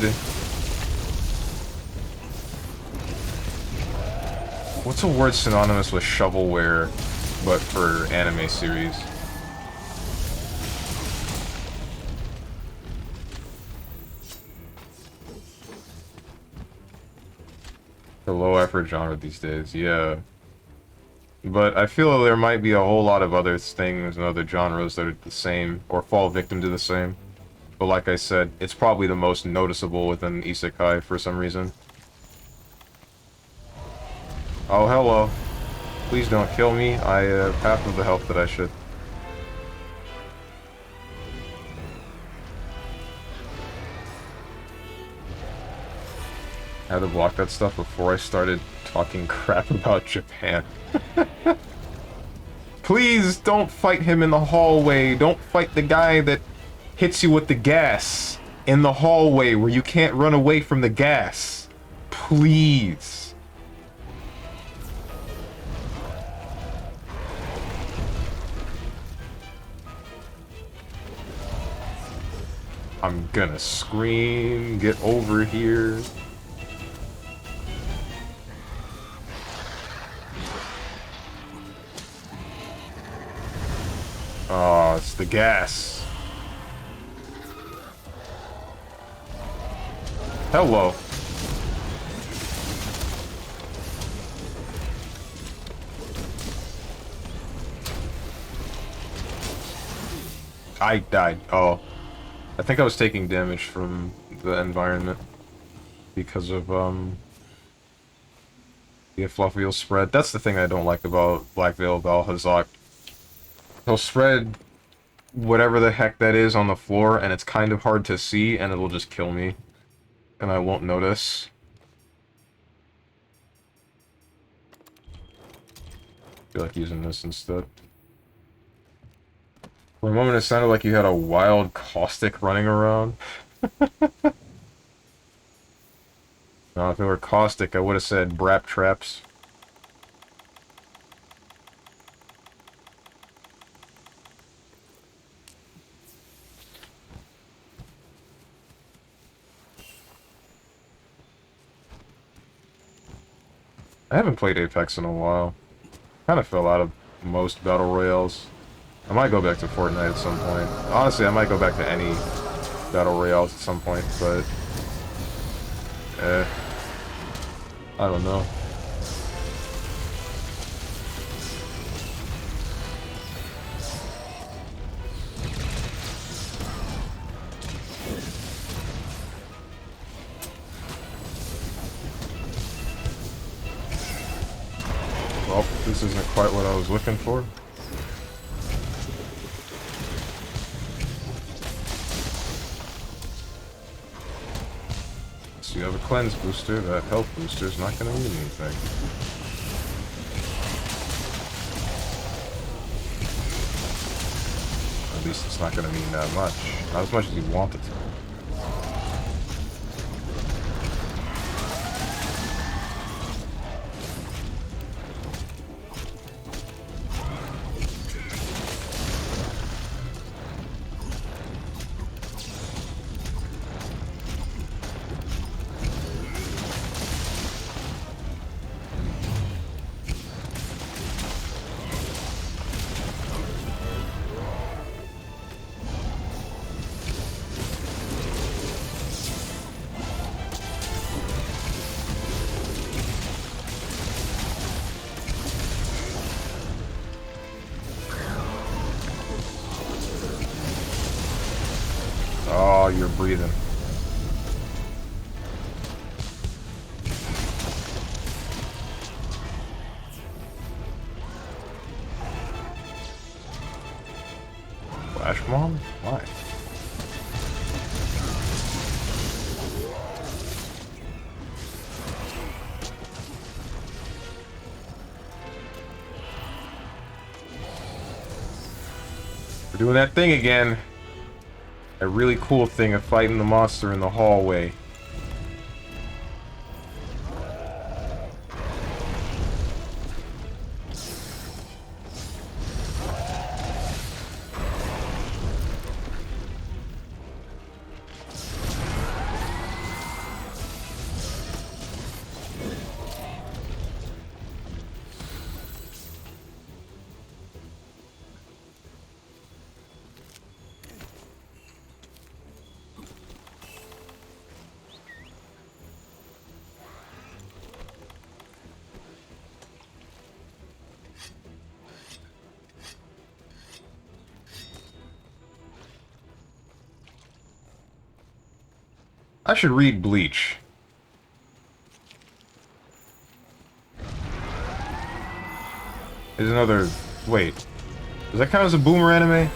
What's a word synonymous with shovelware, but for anime series? The low effort genre these days, yeah. But I feel there might be a whole lot of other things and other genres that are the same, or fall victim to the same. But like I said, it's probably the most noticeable within isekai for some reason. Oh, hello. Please don't kill me. I have half of the health that I should. I had to block that stuff before I started talking crap about Japan. Please don't fight him in the hallway. Don't fight the guy that hits you with the gas in the hallway where you can't run away from the gas. Please. I'm gonna scream. Get over here. Oh, it's the gas. Hello. I died. Oh. I think I was taking damage from the environment because of, the fluffy will spread. That's the thing I don't like about Black Veil Balhazak. He'll spread whatever the heck that is on the floor, and it's kind of hard to see, and it'll just kill me. And I won't notice. I feel like using this instead. For a moment it sounded like you had a wild caustic running around. No, if it were caustic, I would have said brap traps. I haven't played Apex in a while. Kind of fell out of most battle royales. I might go back to Fortnite at some point. Honestly, I might go back to any battle royales at some point, but I don't know. Well, this isn't quite what I was looking for. So you have a cleanse booster, that health booster is not going to mean anything. At least it's not going to mean that much. Not as much as you want it to. Oh, you're breathing. Flash bomb? Why? We're doing that thing again. A really cool thing of fighting the monster in the hallway. I should read Bleach. There's another... Wait. Does that count as a boomer anime?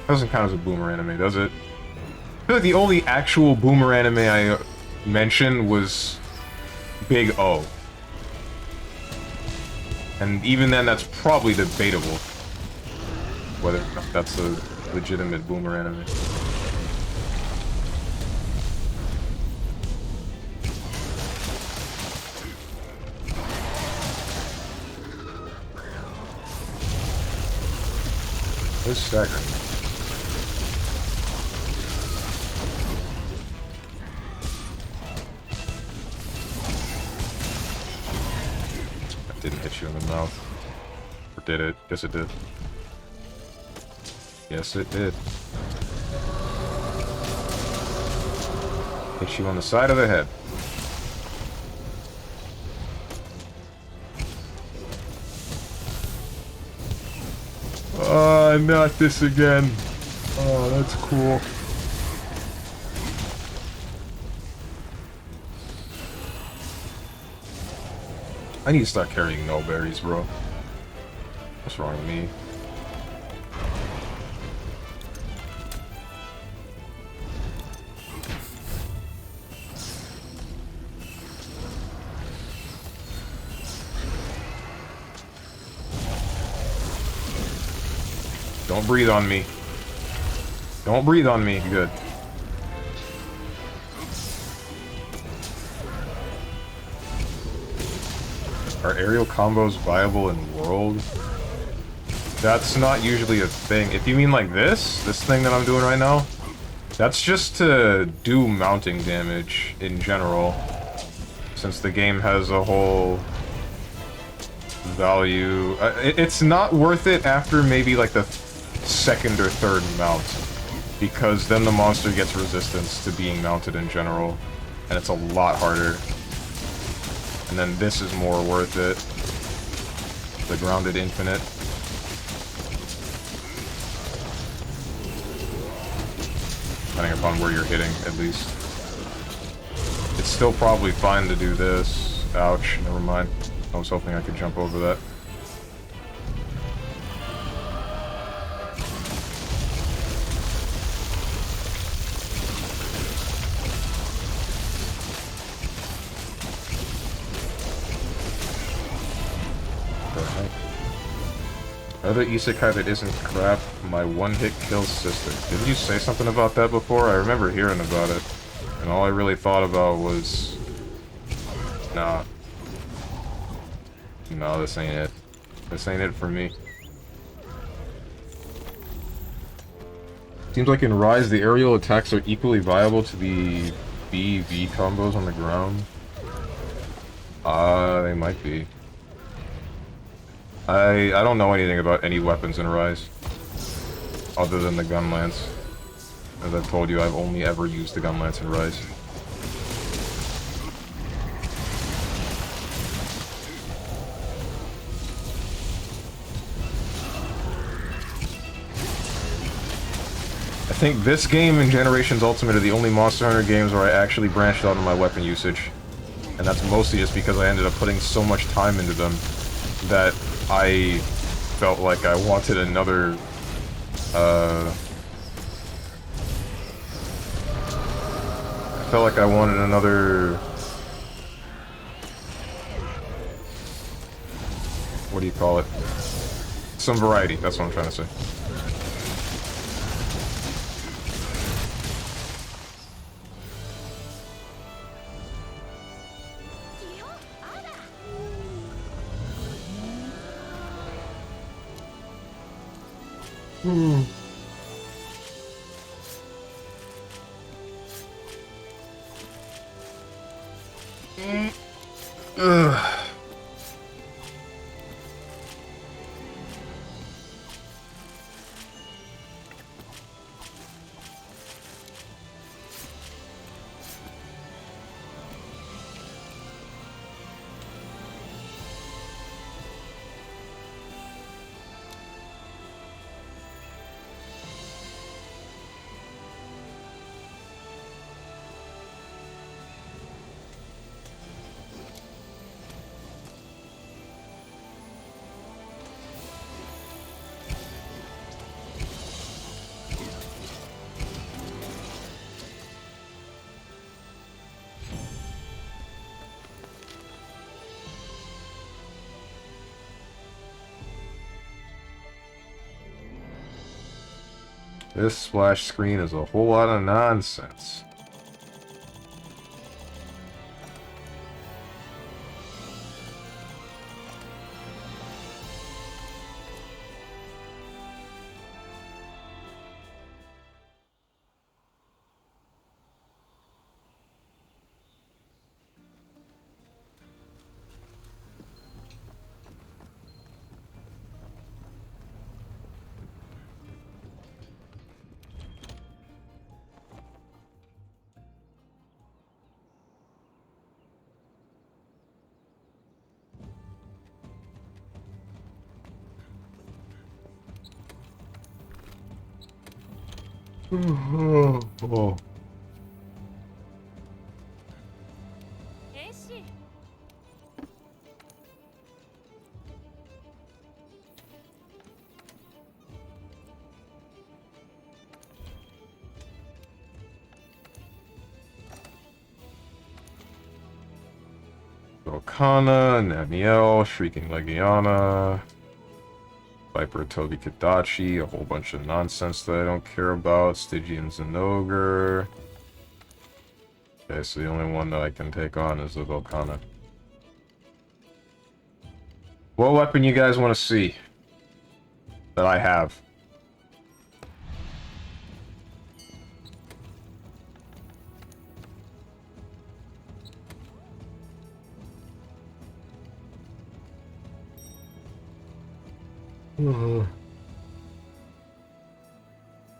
Doesn't count as a boomer anime, does it? I feel like the only actual boomer anime I mentioned was Big O. And even then, that's probably debatable. Whether that's a legitimate boomer anime. This staggering. That didn't hit you in the mouth. Or did it? Yes, it did. Yes, it did. Hit you on the side of the head. Not this again. Oh, that's cool. I need to start carrying no berries, bro. What's wrong with me? Don't breathe on me. Don't breathe on me. Good. Are aerial combos viable in World? That's not usually a thing. If you mean like this thing that I'm doing right now, that's just to do mounting damage in general. Since the game has a whole value. It's not worth it after maybe like the second or third mount, because then the monster gets resistance to being mounted in general, and it's a lot harder. And then this is more worth it. The grounded infinite. Depending upon where you're hitting, at least. It's still probably fine to do this. Ouch, never mind. I was hoping I could jump over that. Another isekai that isn't crap, my one-hit kill sister. Didn't you say something about that before? I remember hearing about it. And all I really thought about was... Nah. No, this ain't it. This ain't it for me. Seems like in Rise, the aerial attacks are equally viable to the B-V combos on the ground. They might be. I don't know anything about any weapons in Rise, other than the gun lance. As I've told you, I've only ever used the gun lance in Rise. I think this game and Generations Ultimate are the only Monster Hunter games where I actually branched out on my weapon usage. And that's mostly just because I ended up putting so much time into them that I felt like I wanted another, I felt like I wanted another... What do you call it? Some variety, that's what I'm trying to say. This splash screen is a whole lot of nonsense. Oh. Volcana, Naniel, Shrieking Legiana, Viper Toby Kadachi, a whole bunch of nonsense that I don't care about, Stygian Zenogre. Okay, so the only one that I can take on is the Volcana. What weapon you guys want to see that I have?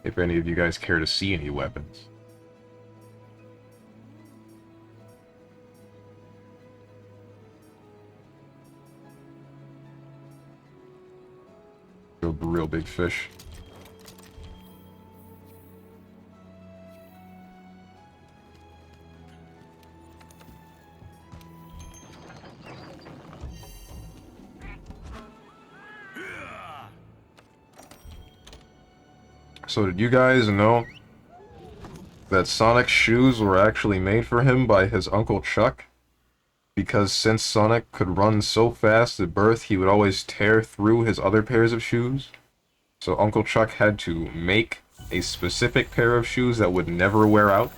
If any of you guys care to see any weapons. Real big fish. So did you guys know that Sonic's shoes were actually made for him by his Uncle Chuck? Because since Sonic could run so fast at birth, he would always tear through his other pairs of shoes. So Uncle Chuck had to make a specific pair of shoes that would never wear out.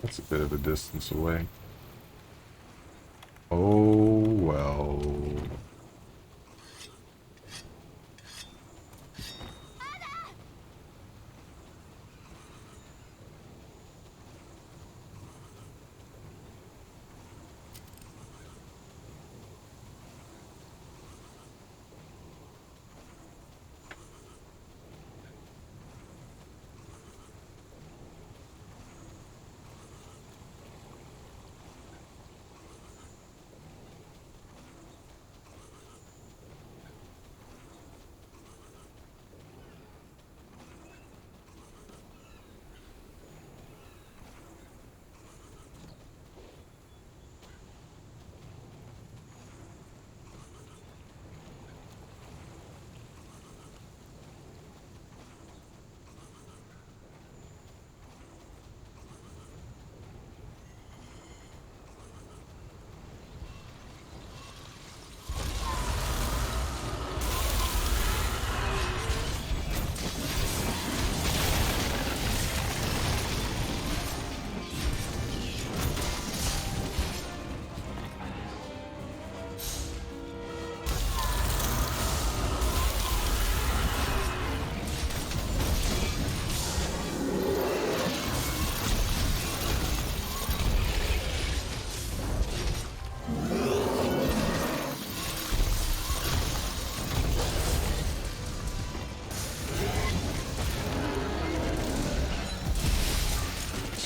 That's a bit of a distance away. Oh, well.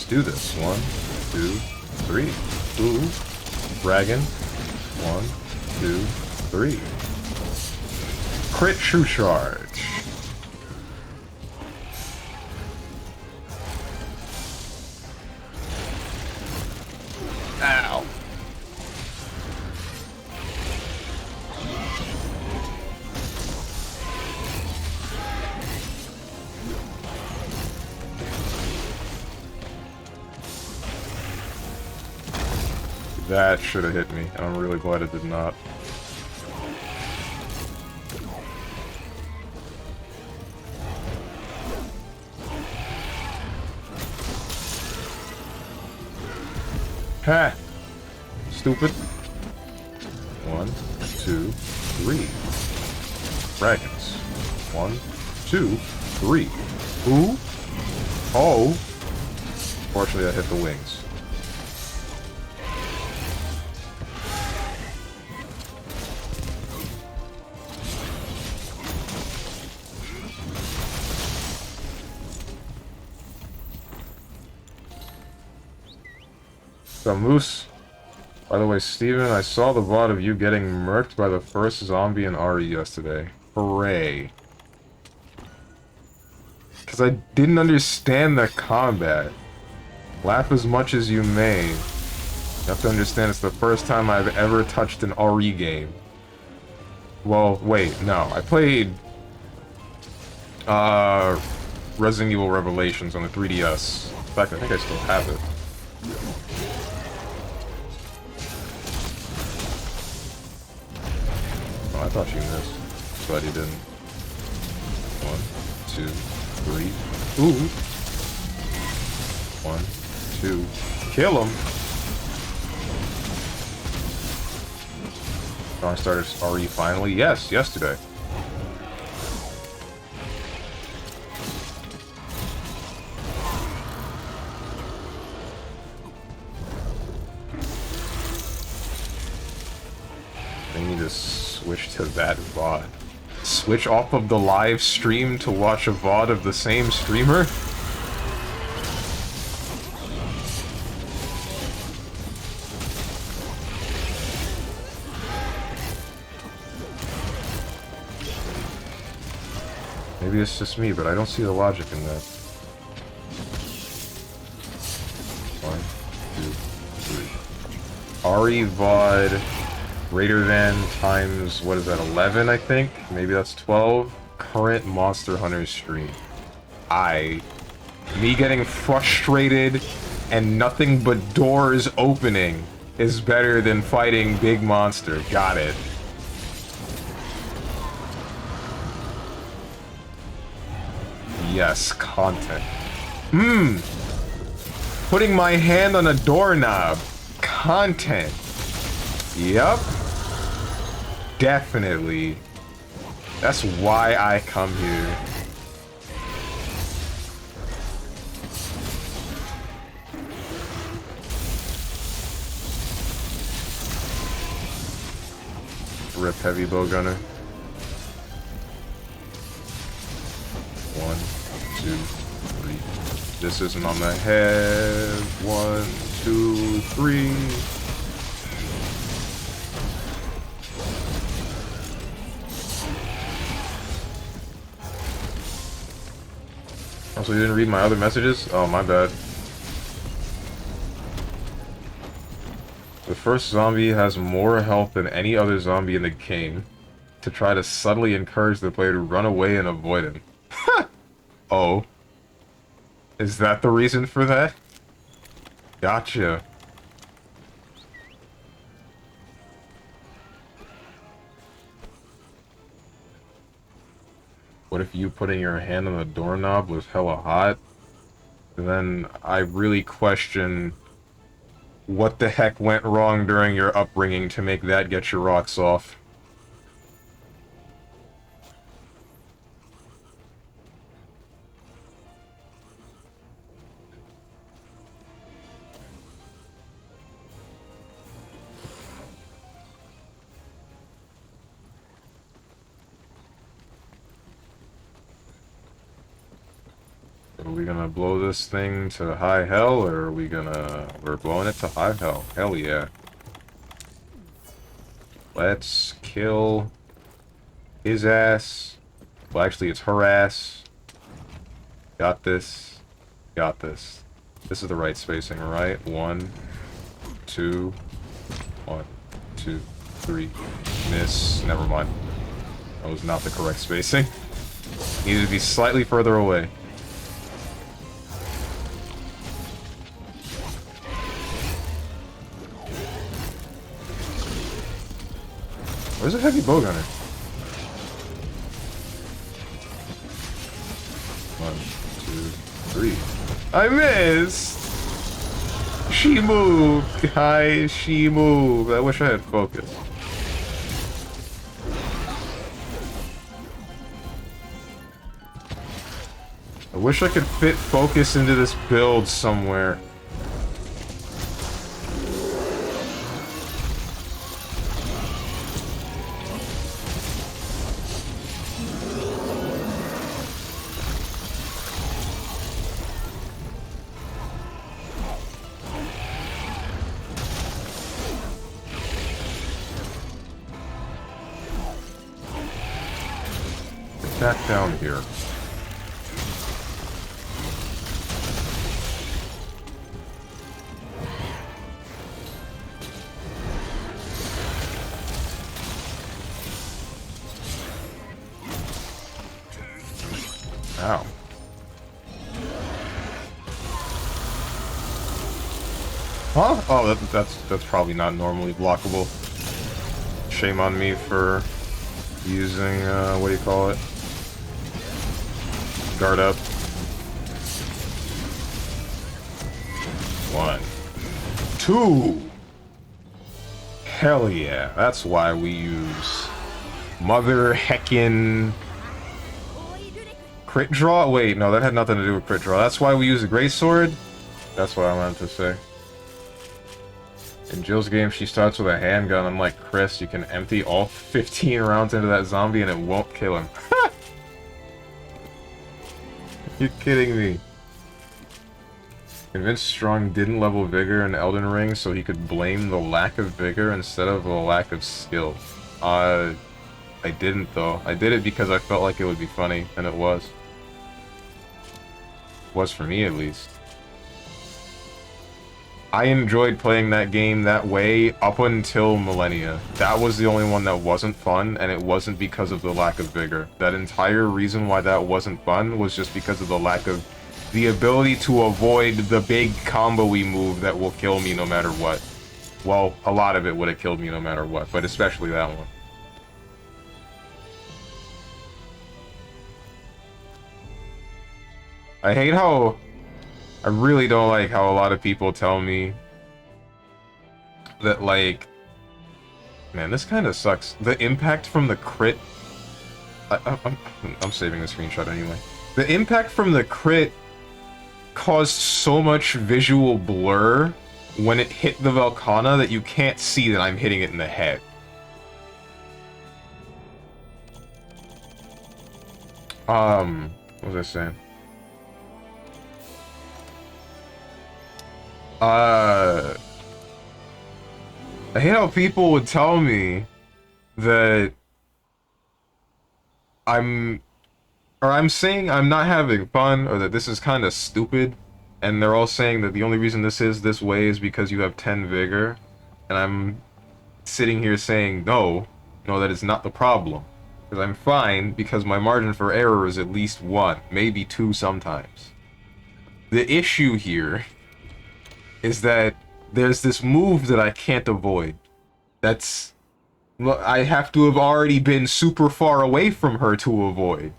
Do this. 1, 2, 3. Ooh. Dragon. 1, 2, 3. Crit true charge. Ow. That should have hit me, and I'm really glad it did not. Ha! Stupid. 1, 2, 3. Dragons. 1, 2, 3. Ooh. Oh. Fortunately, I hit the wings. So, Moose, by the way, Steven, I saw the VOD of you getting murked by the first zombie in RE yesterday. Hooray. Because I didn't understand the combat. Laugh as much as you may. You have to understand it's the first time I've ever touched an RE game. Well, wait, no. I played... Resident Evil Revelations on the 3DS. In fact, I think I still have it. Oh, I thought you missed, but he didn't. 1, 2, 3. Ooh. 1, 2. Kill him. Strong started RE finally. Yes, yesterday. They need to switch to that VOD. Switch off of the live stream to watch a VOD of the same streamer? Maybe it's just me, but I don't see the logic in that. 1, 2, 3. RE VOD greater than times, what is that, 11, I think? Maybe that's 12. Current Monster Hunter stream. Me getting frustrated and nothing but doors opening is better than fighting big monster. Got it. Yes, content. Putting my hand on a doorknob. Content. Yep. Definitely. That's why I come here. Rip heavy bowgunner. 1, 2, 3. This isn't on the head. 1, 2, 3. Also, you didn't read my other messages? Oh, my bad. The first zombie has more health than any other zombie in the game to try to subtly encourage the player to run away and avoid him. Oh. Is that the reason for that? Gotcha. What if you putting your hand on the doorknob was hella hot? Then I really question what the heck went wrong during your upbringing to make that get your rocks off. Are we gonna blow this thing to high hell, or are we gonna... We're blowing it to high hell. Hell yeah. Let's kill his ass. Well, actually, it's her ass. Got this. Got this. This is the right spacing, right? 1, 2. 1, 2, 3. Miss. Never mind. That was not the correct spacing. Needed to be slightly further away. Where's a heavy bowgunner? 1, 2, 3. I missed! She moved! Guys, she moved. I wish I had focus. I wish I could fit focus into this build somewhere. Back down here. Ow. Huh? Oh, that's probably not normally blockable. Shame on me for using, what do you call it? Guard up. 1, 2. Hell yeah, that's why we use mother heckin' crit draw? Wait, no, that had nothing to do with crit draw. That's why we use a greatsword? That's what I wanted to say. In Jill's game, she starts with a handgun. I'm like, Chris, you can empty all 15 rounds into that zombie and it won't kill him. You're kidding me. Convinced Strong didn't level Vigor in Elden Ring so he could blame the lack of Vigor instead of the lack of skill. I didn't, though. I did it because I felt like it would be funny, and it was. It was for me, at least. I enjoyed playing that game that way up until Millennia. That was the only one that wasn't fun, and it wasn't because of the lack of Vigor. That entire reason why that wasn't fun was just because of the lack of the ability to avoid the big combo-y move that will kill me no matter what. Well, a lot of it would have killed me no matter what, but especially that one. I hate how... I really don't like how a lot of people tell me that, like... Man, this kind of sucks. The impact from the crit... I'm saving the screenshot anyway. The impact from the crit caused so much visual blur when it hit the Velkhana that you can't see that I'm hitting it in the head. What was I saying? I hate how people would tell me that I'm saying I'm not having fun, or that this is kind of stupid, and they're all saying that the only reason this is this way is because you have 10 vigor, and I'm sitting here saying no, that is not the problem, because I'm fine because my margin for error is at least 1, maybe 2 sometimes. The issue here is that there's this move that I can't avoid. I have to have already been super far away from her to avoid.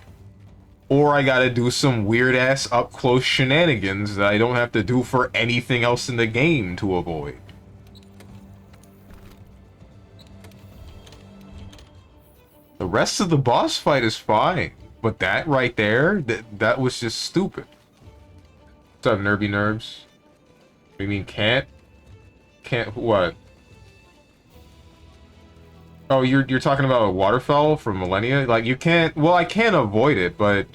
Or I gotta do some weird-ass up-close shenanigans that I don't have to do for anything else in the game to avoid. The rest of the boss fight is fine, but that right there, that was just stupid. What's up, Nerby Nerbs? You mean can't? Can't what? Oh, you're talking about Waterfell from Millennia? Like, you can't... Well, I can't avoid it, but...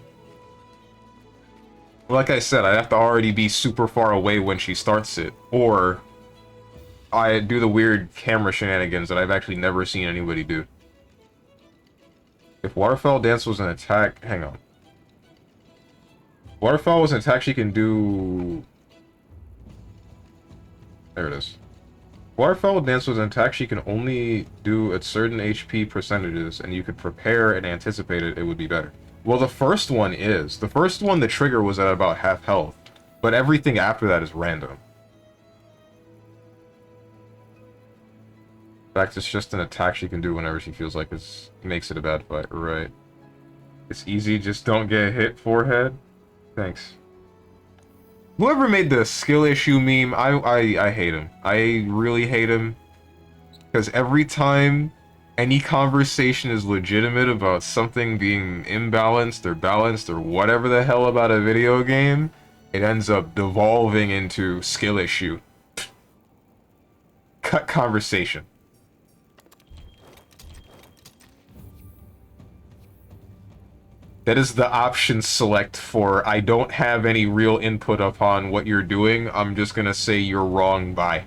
Like I said, I have to already be super far away when she starts it. Or... I do the weird camera shenanigans that I've actually never seen anybody do. If Waterfell Dance was an attack... Hang on. Waterfell was an attack she can do... There it is. Waterfell Dance was an attack she can only do at certain HP percentages, and you could prepare and anticipate it, it would be better. Well, the first one is. The first one, the trigger was at about half health, but everything after that is random. In fact, it's just an attack she can do whenever she feels like it makes it a bad fight. Right. It's easy, just don't get hit, forehead. Thanks. Whoever made the skill issue meme, I hate him. I really hate him. Because every time any conversation is legitimate about something being imbalanced or balanced or whatever the hell about a video game, it ends up devolving into skill issue. Cut conversation. That is the option select for I don't have any real input upon what you're doing. I'm just gonna say you're wrong, bye.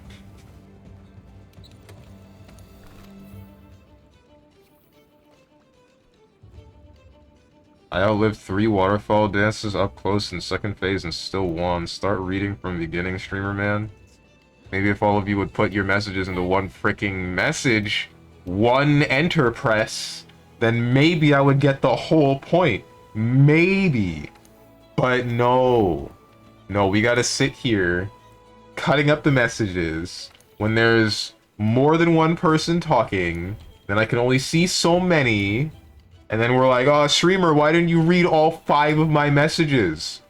I outlived 3 waterfall dances up close in second phase and still won. Start reading from beginning, streamer man. Maybe if all of you would put your messages into one freaking message, one enter press, then maybe I would get the whole point. Maybe. But no. No, we gotta sit here cutting up the messages when there's more than one person talking, then I can only see so many, and then we're like, oh, streamer, why didn't you read all 5 of my messages?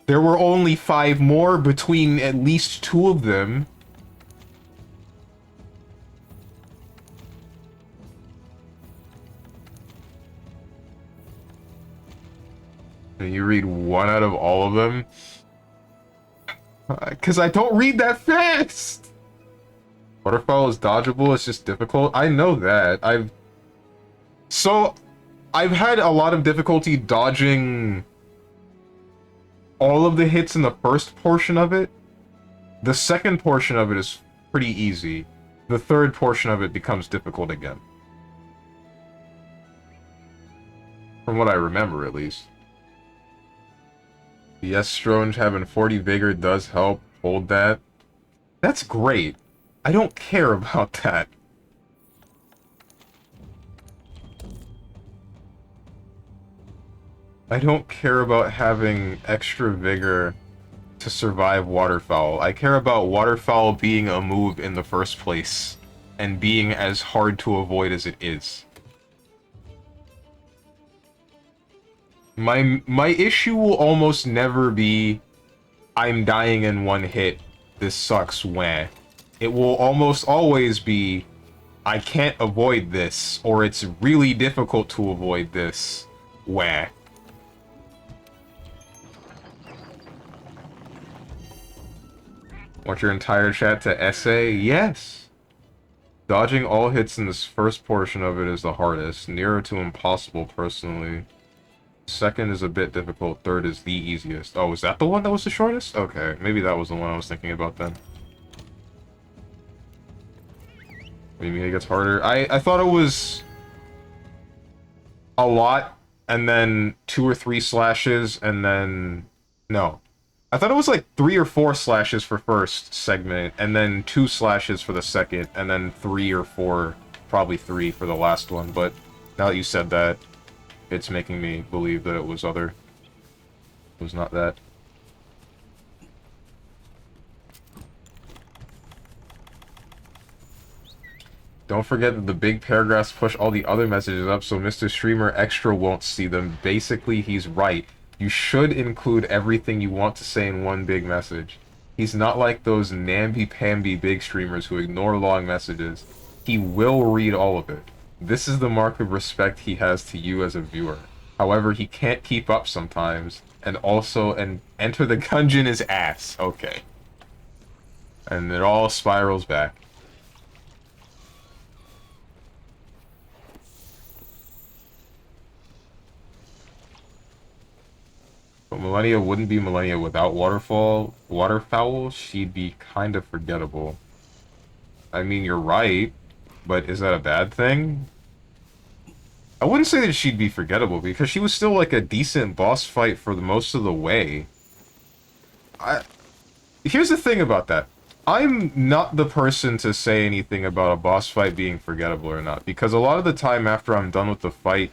There were only 5 more between at least 2 of them. And you read 1 out of all of them? Because I don't read that fast! Waterfowl is dodgeable, it's just difficult. I know that. I've had a lot of difficulty dodging all of the hits in the first portion of it. The second portion of it is pretty easy. The third portion of it becomes difficult again. From what I remember, at least. Yes, Stronge, having 40 Vigor does help. Hold that. That's great. I don't care about that. I don't care about having extra Vigor to survive Waterfowl. I care about Waterfowl being a move in the first place, and being as hard to avoid as it is. My issue will almost never be, I'm dying in 1 hit, this sucks, wah. It will almost always be, I can't avoid this, or it's really difficult to avoid this, wah. Want your entire chat to essay? Yes! Dodging all hits in this first portion of it is the hardest, nearer to impossible personally. Second is a bit difficult, third is the easiest. Oh, is that the one that was the shortest? Okay, maybe that was the one I was thinking about then. What do you mean it gets harder? I thought it was a lot, and then 2 or 3 slashes, and then... No. I thought it was like 3 or 4 slashes for first segment, and then 2 slashes for the second, and then 3 or 4, probably 3 for the last one, but now that you said that, it's making me believe that it was other. It was not that. Don't forget that the big paragraphs push all the other messages up, so Mr. Streamer Extra won't see them. Basically, he's right. You should include everything you want to say in one big message. He's not like those namby-pamby big streamers who ignore long messages. He will read all of it. This is the mark of respect he has to you as a viewer. However, he can't keep up sometimes, and enter the gungeon is ass. Okay. And it all spirals back. But Millennia wouldn't be Millennia without Waterfowl, she'd be kind of forgettable. I mean, you're right, but is that a bad thing? I wouldn't say that she'd be forgettable, because she was still like a decent boss fight for the most of the way. Here's the thing about that. I'm not the person to say anything about a boss fight being forgettable or not, because a lot of the time after I'm done with the fight,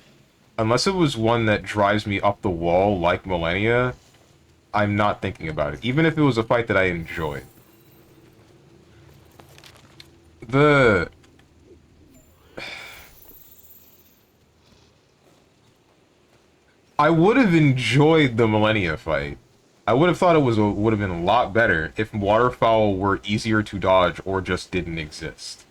unless it was one that drives me up the wall like Millennia, I'm not thinking about it, even if it was a fight that I enjoyed. I would have enjoyed the Millennia fight. I would have thought it would have been a lot better if Waterfowl were easier to dodge or just didn't exist.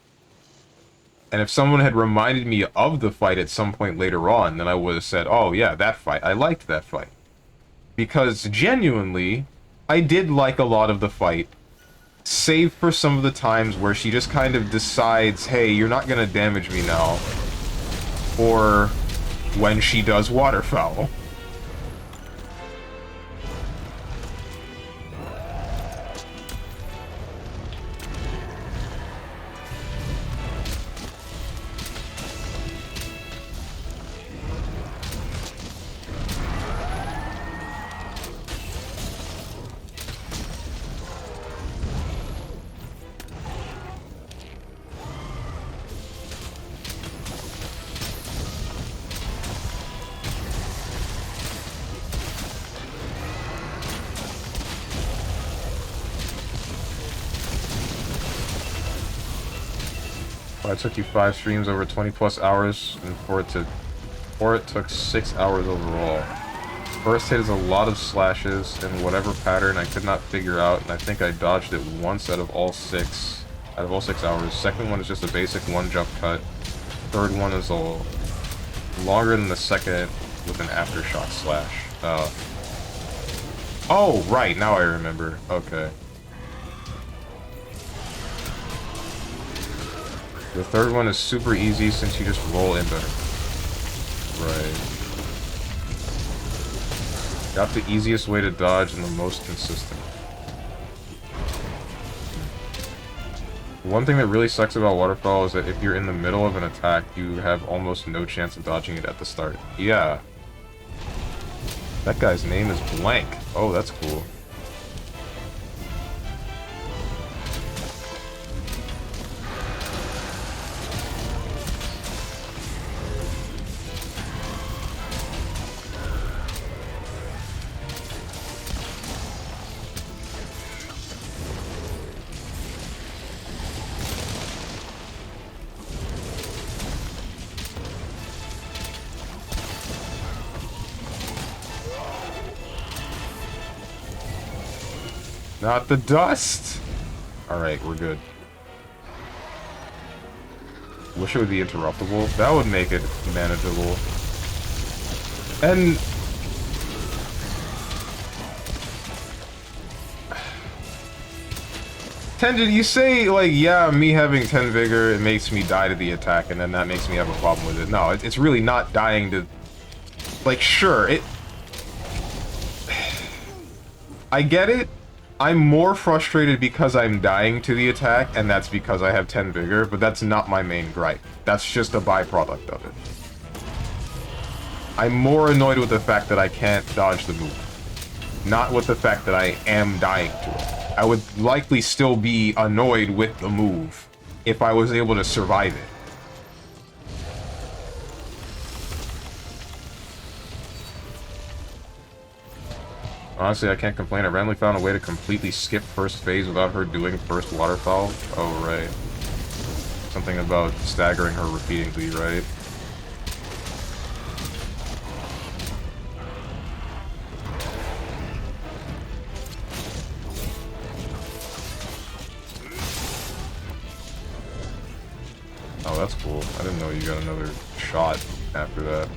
And if someone had reminded me of the fight at some point later on, then I would have said, oh yeah, that fight. I liked that fight. Because genuinely, I did like a lot of the fight, save for some of the times where she just kind of decides, hey, you're not gonna damage me now. Or when she does Waterfowl. It took you 5 streams over 20 plus hours, and for it took 6 hours overall. First hit is a lot of slashes in whatever pattern I could not figure out, and I think I dodged it once out of all 6 hours. Second one is just a basic one jump cut. Third one is a longer than the second with an aftershock slash. Oh, right, now I remember. Okay. The third one is super easy since you just roll into her. Right. Got the easiest way to dodge and the most consistent. One thing that really sucks about Waterfall is that if you're in the middle of an attack, you have almost no chance of dodging it at the start. Yeah. That guy's name is Blank. Oh, that's cool. Not the dust! Alright, we're good. Wish it would be interruptible. That would make it manageable. And... Tenjin, you say, like, yeah, me having 10 vigor, it makes me die to the attack, and then that makes me have a problem with it. No, it's really not dying to... Like, sure, I get it. I'm more frustrated because I'm dying to the attack, and that's because I have 10 vigor, but that's not my main gripe. That's just a byproduct of it. I'm more annoyed with the fact that I can't dodge the move, not with the fact that I am dying to it. I would likely still be annoyed with the move if I was able to survive it. Honestly, I can't complain. I randomly found a way to completely skip first phase without her doing first waterfowl. Oh, right. Something about staggering her repeatedly, right? Oh, that's cool. I didn't know you got another shot after that.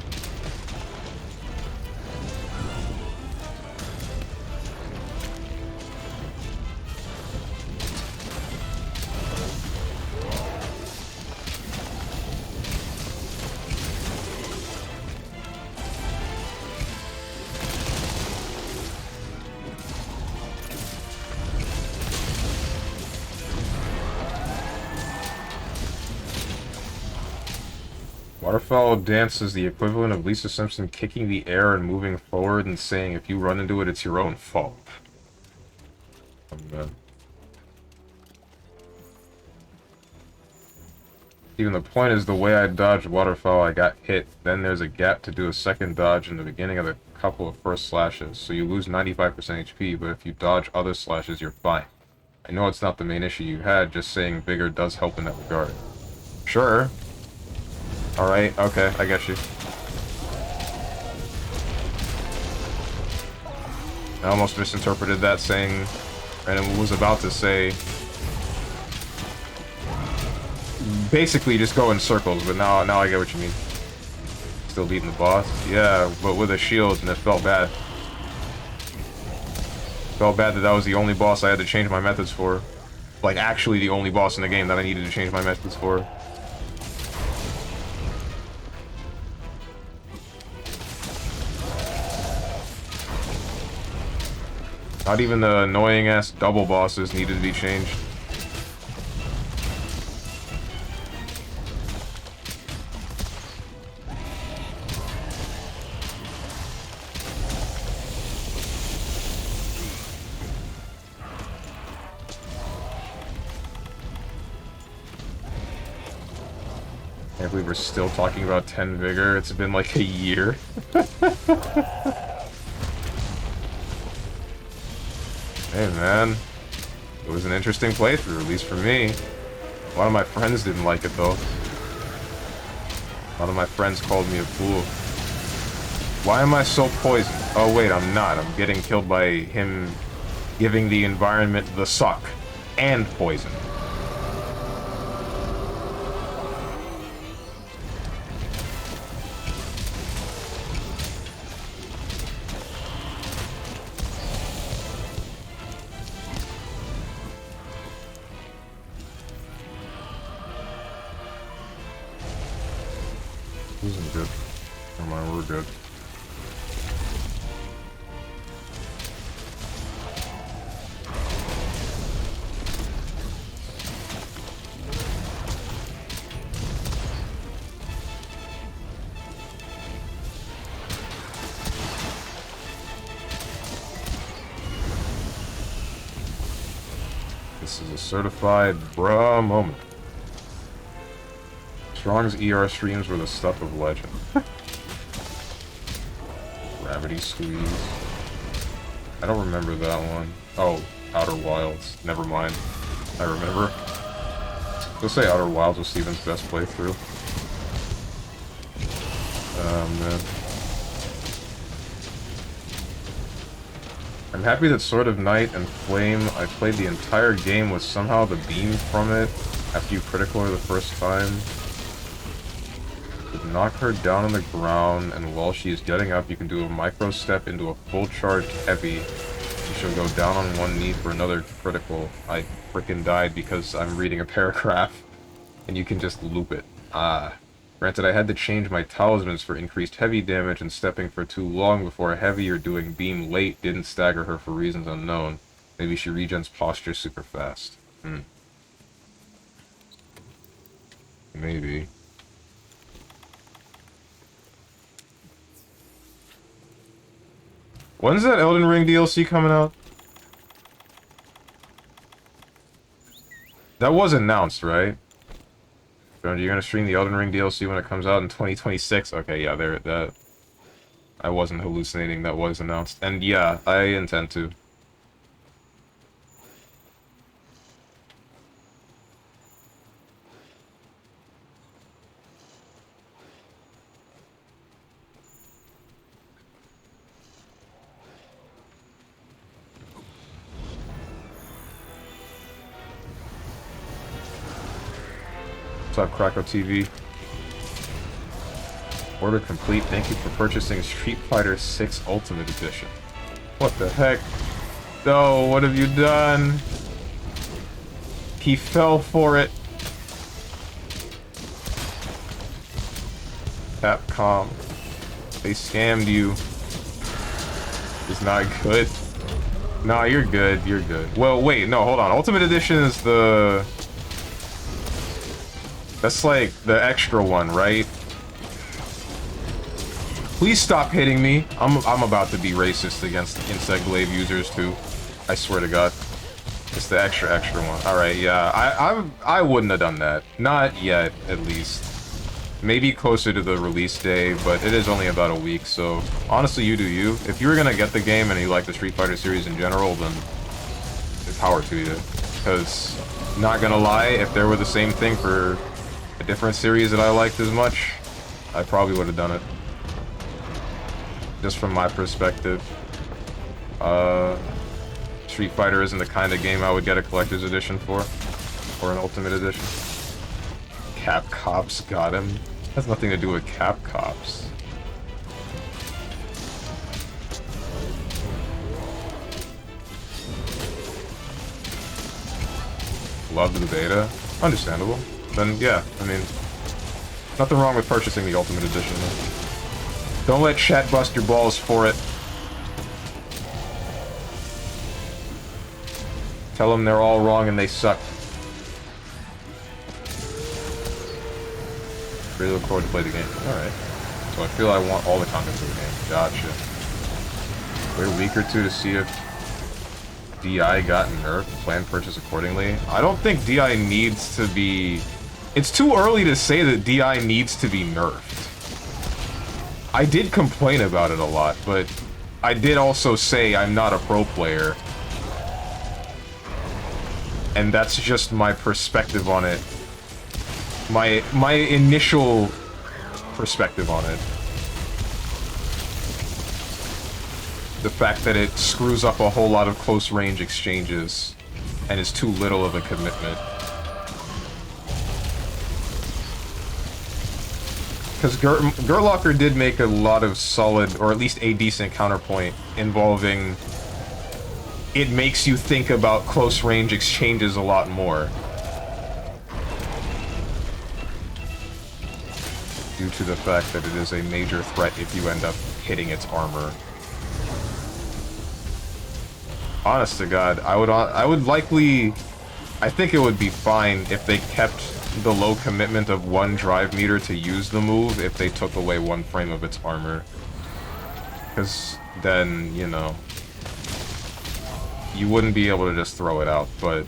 Waterfowl dance is the equivalent of Lisa Simpson kicking the air and moving forward and saying, if you run into it, it's your own fault. Even the point is, the way I dodged Waterfowl, I got hit. Then there's a gap to do a second dodge in the beginning of a couple of first slashes. So you lose 95% HP, but if you dodge other slashes, you're fine. I know it's not the main issue you had, just saying vigor does help in that regard. Sure. Alright, okay, I get you. I almost misinterpreted that saying, and was about to say... Basically, just go in circles, but now I get what you mean. Still beating the boss? Yeah, but with a shield, and it felt bad. Felt bad that that was the only boss I had to change my methods for. Like, actually the only boss in the game that I needed to change my methods for. Not even the annoying-ass double bosses needed to be changed. Can't believe we're still talking about 10 vigor. It's been like a year. Hey man, it was an interesting playthrough, at least for me. A lot of my friends didn't like it, though. A lot of my friends called me a fool. Why am I so poisoned? Oh, wait, I'm not. I'm getting killed by him giving the environment the suck. And poison. This isn't good. Never mind, we're good. This is a certified bruh moment. Strong's ER streams were the stuff of legend. Gravity Squeeze. I don't remember that one. Oh, Outer Wilds. Never mind. I remember. Let's say Outer Wilds was Steven's best playthrough. Oh, man. I'm happy that Sword of Night and Flame, I played the entire game with somehow the beam from it after you critical her the first time. You knock her down on the ground, and while she is getting up, you can do a micro step into a full charged heavy. You shall go down on one knee for another critical. I frickin' died because I'm reading a paragraph, and you can just loop it. Ah. Granted, I had to change my talismans for increased heavy damage, and stepping for too long before a heavy or doing beam late didn't stagger her for reasons unknown. Maybe she regens posture super fast. Maybe. When's that Elden Ring DLC coming out? That was announced, right? You're gonna stream the Elden Ring DLC when it comes out in 2026? Okay, yeah, that... I wasn't hallucinating, that was announced. And yeah, I intend to. What's up, Krakow TV? Order complete. Thank you for purchasing Street Fighter 6 Ultimate Edition. What the heck? No, what have you done? He fell for it. Capcom. They scammed you. It's not good. Nah, you're good. You're good. Well, wait. No, hold on. Ultimate Edition is the... That's like the extra one, right? Please stop hitting me. I'm about to be racist against Insect Glaive users too. I swear to God. It's the extra one. Alright, yeah. I wouldn't have done that. Not yet, at least. Maybe closer to the release day, but it is only about a week, so honestly, you do you. If you were gonna get the game and you like the Street Fighter series in general, then power to you. Because, not gonna lie, if there were the same thing for a different series that I liked as much, I probably would have done it. Just from my perspective. Street Fighter isn't the kind of game I would get a collector's edition for. Or an ultimate edition. Cap Cops got him. Has nothing to do with Cap Cops. Loved the beta. Understandable. Then, yeah, I mean, nothing wrong with purchasing the Ultimate Edition, though. Don't let chat bust your balls for it. Tell them they're all wrong and they suck. Really look forward to play the game. Alright. So I feel I want all the content of the game. Gotcha. Wait a week or two to see if DI got nerfed. Plan purchase accordingly. I don't think DI needs to be... It's too early to say that DI needs to be nerfed. I did complain about it a lot, but I did also say I'm not a pro player. And that's just my perspective on it my initial perspective on it. The fact that it screws up a whole lot of close-range exchanges and is too little of a commitment. Because Gurlocker did make a lot of solid, or at least a decent counterpoint involving it makes you think about close-range exchanges a lot more. Due to the fact that it is a major threat if you end up hitting its armor. Honest to God, I would likely... I think it would be fine if they kept the low commitment of 1 drive meter to use the move if they took away 1 frame of its armor. Because then, you know, you wouldn't be able to just throw it out, but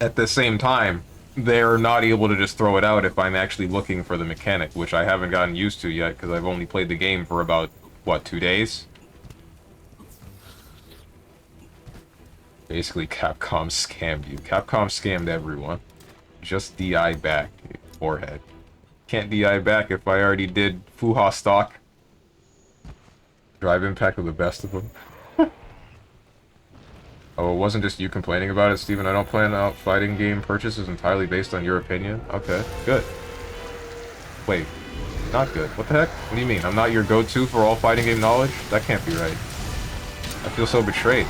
at the same time, they're not able to just throw it out if I'm actually looking for the mechanic, which I haven't gotten used to yet because I've only played the game for about, what, 2 days? Basically, Capcom scammed you. Capcom scammed everyone. Just DI back, forehead. Can't DI back if I already did Fuha stock. Drive impact of the best of them. Oh, it wasn't just you complaining about it, Steven. I don't plan out fighting game purchases entirely based on your opinion. Okay, good. Wait, not good. What the heck? What do you mean? I'm not your go-to for all fighting game knowledge? That can't be right. I feel so betrayed.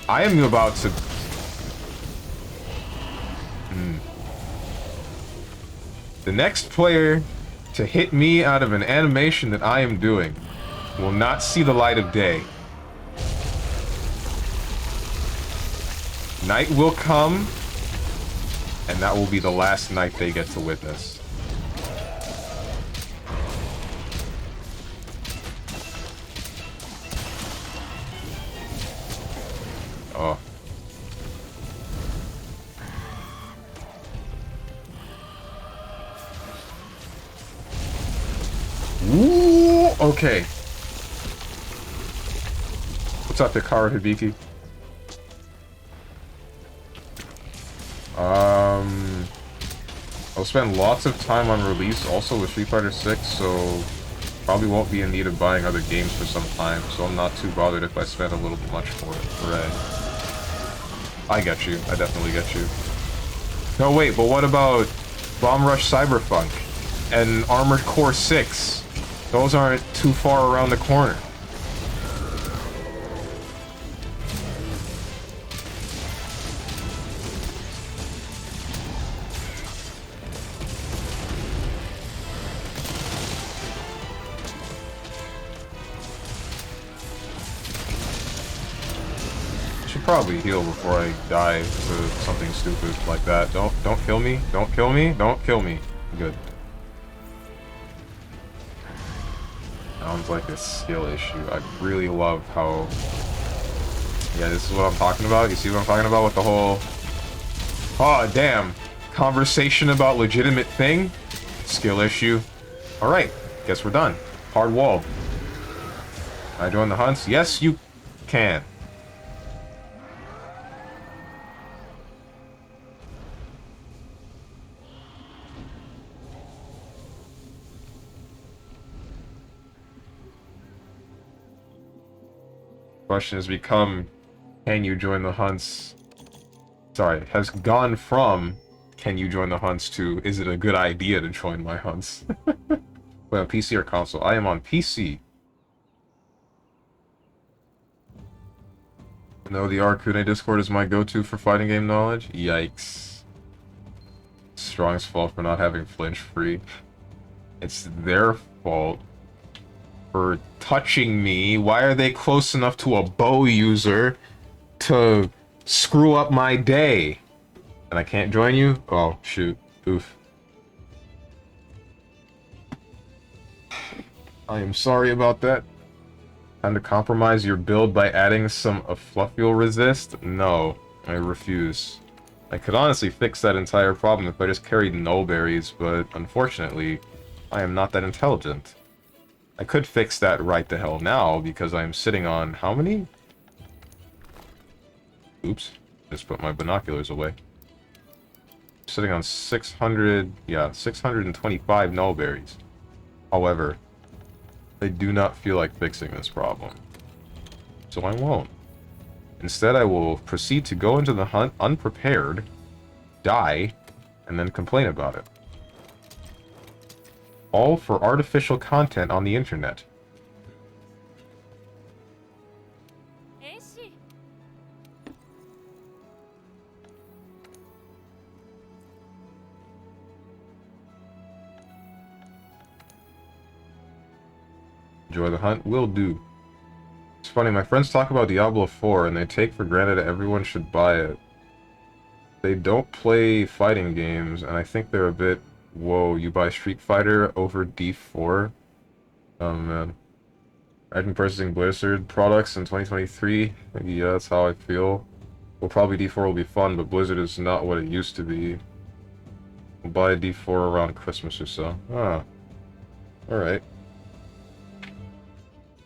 I am about to... The next player to hit me out of an animation that I am doing will not see the light of day. Night will come, and that will be the last night they get to witness. Oh. Ooh, okay. What's up, Hikaru Hibiki? I'll spend lots of time on release also with Street Fighter 6, so probably won't be in need of buying other games for some time, so I'm not too bothered if I spend a little bit much for it. Hooray. I get you. I definitely get you. No, wait, but what about Bomb Rush Cyberpunk and Armored Core 6? Those aren't too far around the corner. Probably heal before I die to something stupid like that. Don't kill me. Don't kill me. Don't kill me. Good. Sounds like a skill issue. I really love how... Yeah, this is what I'm talking about. You see what I'm talking about with the whole... Oh, damn. Conversation about legitimate thing? Skill issue. Alright. Guess we're done. Hard walled. Can I join the hunts? Yes, you can. Question has become, can you join the hunts? Sorry, has gone from, can you join the hunts to, is it a good idea to join my hunts? Wait, on PC or console? I am on PC. No, the Arcune Discord is my go-to for fighting game knowledge? Yikes. Strong's fault for not having flinch free. It's their fault for touching me. Why are they close enough to a bow user to screw up my day? And I can't join you? Oh, shoot. Oof. I am sorry about that. Time to compromise your build by adding some fluffial resist? No, I refuse. I could honestly fix that entire problem if I just carried null berries, but unfortunately, I am not that intelligent. I could fix that right the hell now, because I'm sitting on how many? Oops. Just put my binoculars away. sitting on 600, yeah, 625 nullberries. However, I do not feel like fixing this problem, so I won't. Instead, I will proceed to go into the hunt unprepared, die, and then complain about it. All for artificial content on the internet. Enjoy the hunt? Will do. It's funny, my friends talk about Diablo 4 and they take for granted that everyone should buy it. They don't play fighting games, and I think they're a bit, whoa, you buy Street Fighter over D4? Oh man. Imagine purchasing Blizzard products in 2023. Yeah, that's how I feel. Well, probably D4 will be fun, but Blizzard is not what it used to be. We'll buy a D4 around Christmas or so. Ah. Alright.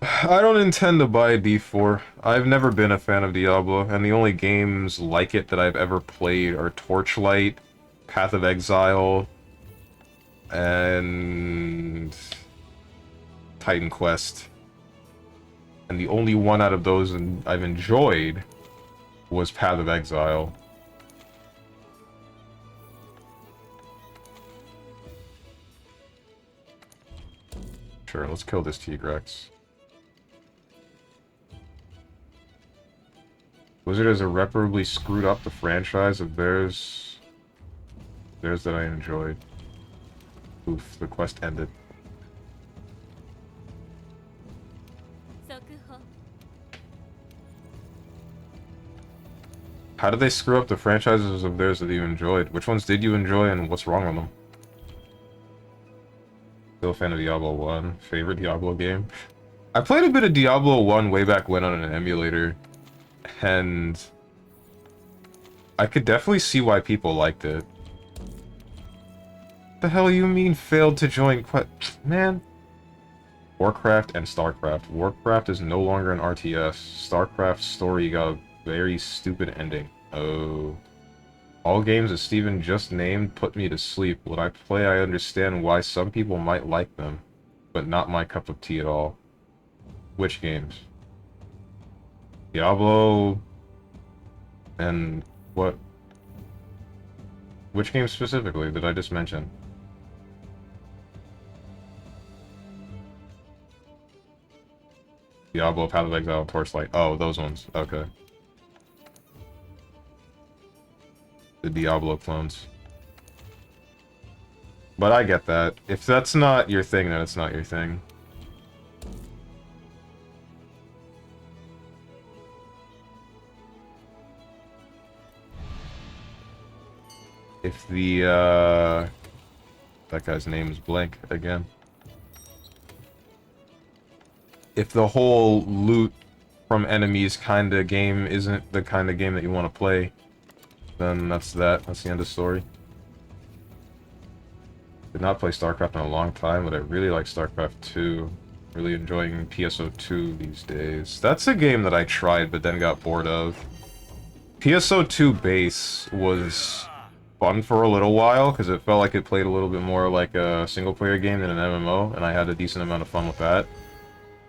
I don't intend to buy a D4. I've never been a fan of Diablo, and the only games like it that I've ever played are Torchlight, Path of Exile, and Titan Quest. And the only one out of those I've enjoyed was Path of Exile. Sure, let's kill this Tigrex. Blizzard has irreparably screwed up the franchise of theirs that I enjoyed. Oof, the quest ended. How did they screw up the franchises of theirs that you enjoyed? Which ones did you enjoy and what's wrong with them? Still a fan of Diablo 1. Favorite Diablo game? I played a bit of Diablo 1 way back when on an emulator. And I could definitely see why people liked it. The hell you mean failed to join man? Warcraft and StarCraft. Warcraft is no longer an RTS. StarCraft's story got a very stupid ending. Oh. All games that Steven just named put me to sleep. When I play, I understand why some people might like them, but not my cup of tea at all. Which games? Diablo... and what? Which game specifically did I just mention? Diablo, Path of Exile, Torchlight. Oh, those ones. Okay. The Diablo clones. But I get that. If that's not your thing, then it's not your thing. If the, that guy's name is blank again. If the whole loot from enemies kind of game isn't the kind of game that you want to play, then that's that. That's the end of story. Did not play StarCraft in a long time, but I really like StarCraft 2. Really enjoying PSO2 these days. That's a game that I tried but then got bored of. PSO2 base was fun for a little while because it felt like it played a little bit more like a single-player game than an MMO, and I had a decent amount of fun with that.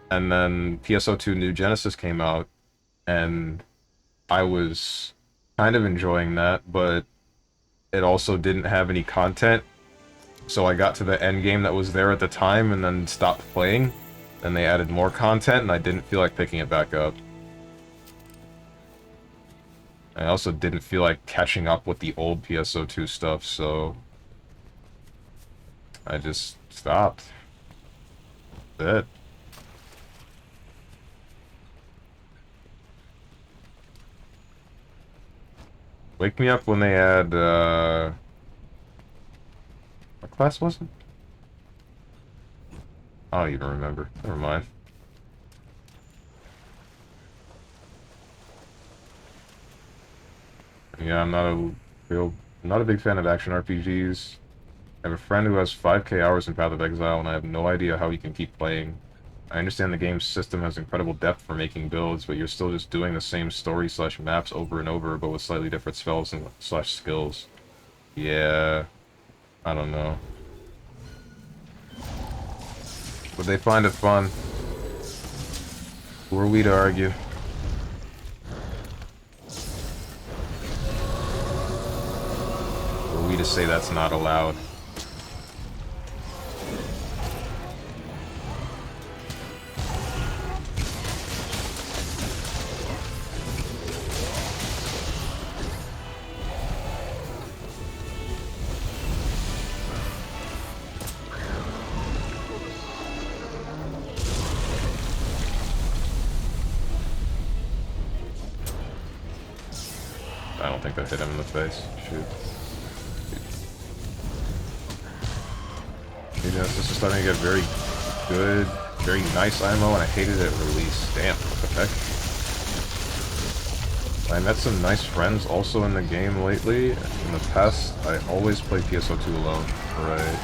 And then PSO2 New Genesis came out, and I was kind of enjoying that, but it also didn't have any content. So I got to the end game that was there at the time and then stopped playing. And they added more content, and I didn't feel like picking it back up. I also didn't feel like catching up with the old PSO2 stuff, so I just stopped. That's it. Wake me up when they add, what class was it? I don't even remember. Never mind. Yeah, I'm not a big fan of action RPGs. I have a friend who has 5k hours in Path of Exile, and I have no idea how he can keep playing. I understand the game's system has incredible depth for making builds, but you're still just doing the same story/maps over and over, but with slightly different spells and /skills. Yeah, I don't know. But they find it fun. Who are we to argue? Who are we to say that's not allowed? I don't think that hit him in the face. Shoot. This is starting to get very good, very nice ammo, and I hated it release. Damn, what the heck? I met some nice friends also in the game lately. In the past, I always play PSO2 alone. Right.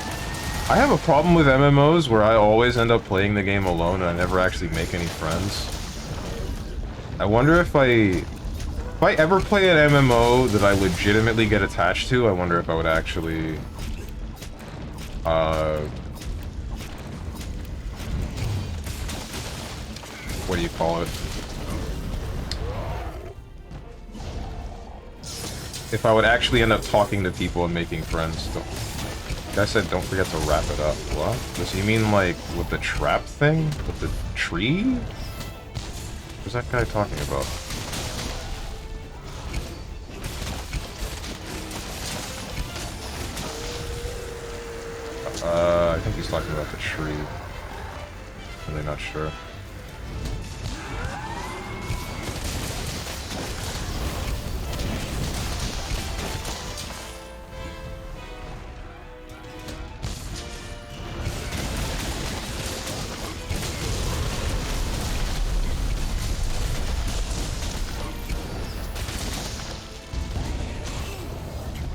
I have a problem with MMOs where I always end up playing the game alone and I never actually make any friends. I wonder if I ever play an MMO that I legitimately get attached to, I wonder if I would actually, what do you call it? If I would actually end up talking to people and making friends. Guy said don't forget to wrap it up. What? Does he mean like with the trap thing? With the tree? What's that guy talking about? I think he's talking about the tree. I'm really not sure.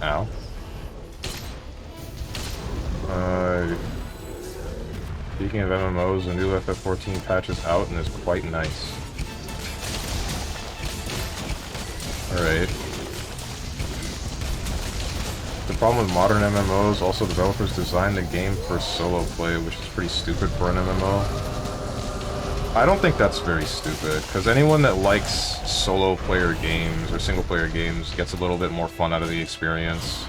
Ow. Speaking of MMOs, the new FF14 patch is out and is quite nice. Alright. The problem with modern MMOs, also developers designed the game for solo play, which is pretty stupid for an MMO. I don't think that's very stupid, because anyone that likes solo player games or single player games gets a little bit more fun out of the experience.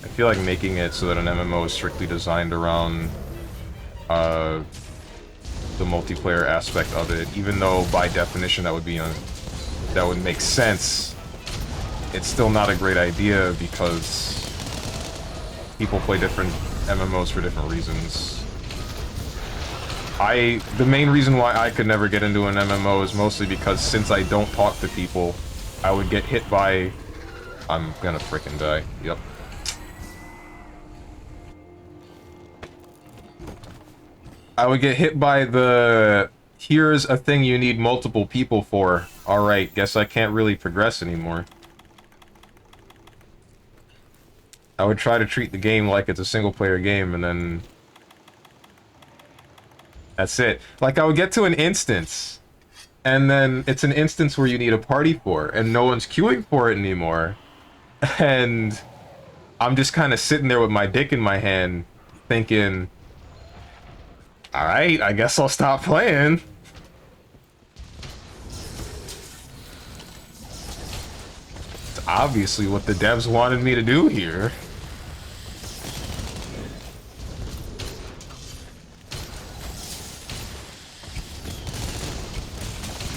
I feel like making it so that an MMO is strictly designed around the multiplayer aspect of it, even though by definition that would make sense, it's still not a great idea because people play different MMOs for different reasons. The main reason why I could never get into an MMO is mostly because since I don't talk to people, I would get hit by... I'm gonna frickin' die. Yep. I would get hit by the... Here's a thing you need multiple people for. Alright, guess I can't really progress anymore. I would try to treat the game like it's a single-player game, and then... That's it. Like, I would get to an instance, and then it's an instance where you need a party for, and no one's queuing for it anymore. And I'm just kind of sitting there with my dick in my hand, thinking, alright, I guess I'll stop playing. It's obviously what the devs wanted me to do here.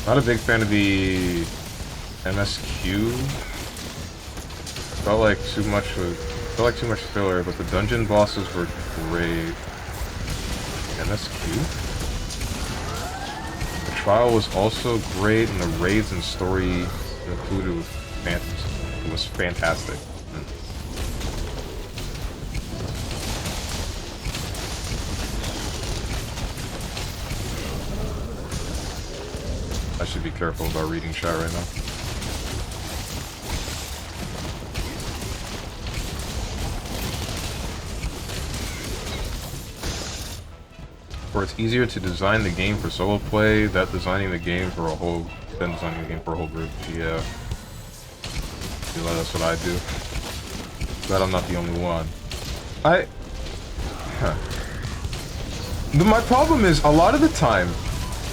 Not a big fan of the MSQ. Felt like too much filler, but the dungeon bosses were great. MSQ? The trial was also great, and the raids and story included was fantastic. I should be careful about reading chat right now. For it's easier to design the game for solo play than designing the game for a whole group. Yeah. That's what I do. Glad I'm not the only one. My problem is, a lot of the time,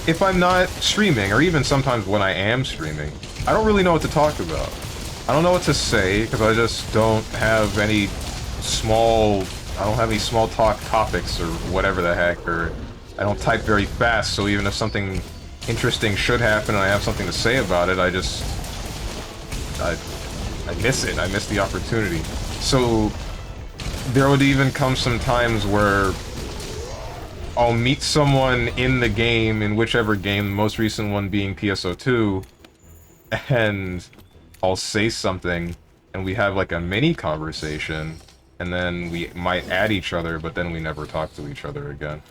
if I'm not streaming, or even sometimes when I am streaming, I don't really know what to talk about. I don't know what to say, because I just don't have any small talk topics, or whatever the heck, or I don't type very fast, so even if something interesting should happen and I have something to say about it, I miss it. I miss the opportunity. So, there would even come some times where I'll meet someone in the game, in whichever game, the most recent one being PSO2, and I'll say something, and we have like a mini conversation, and then we might add each other, but then we never talk to each other again.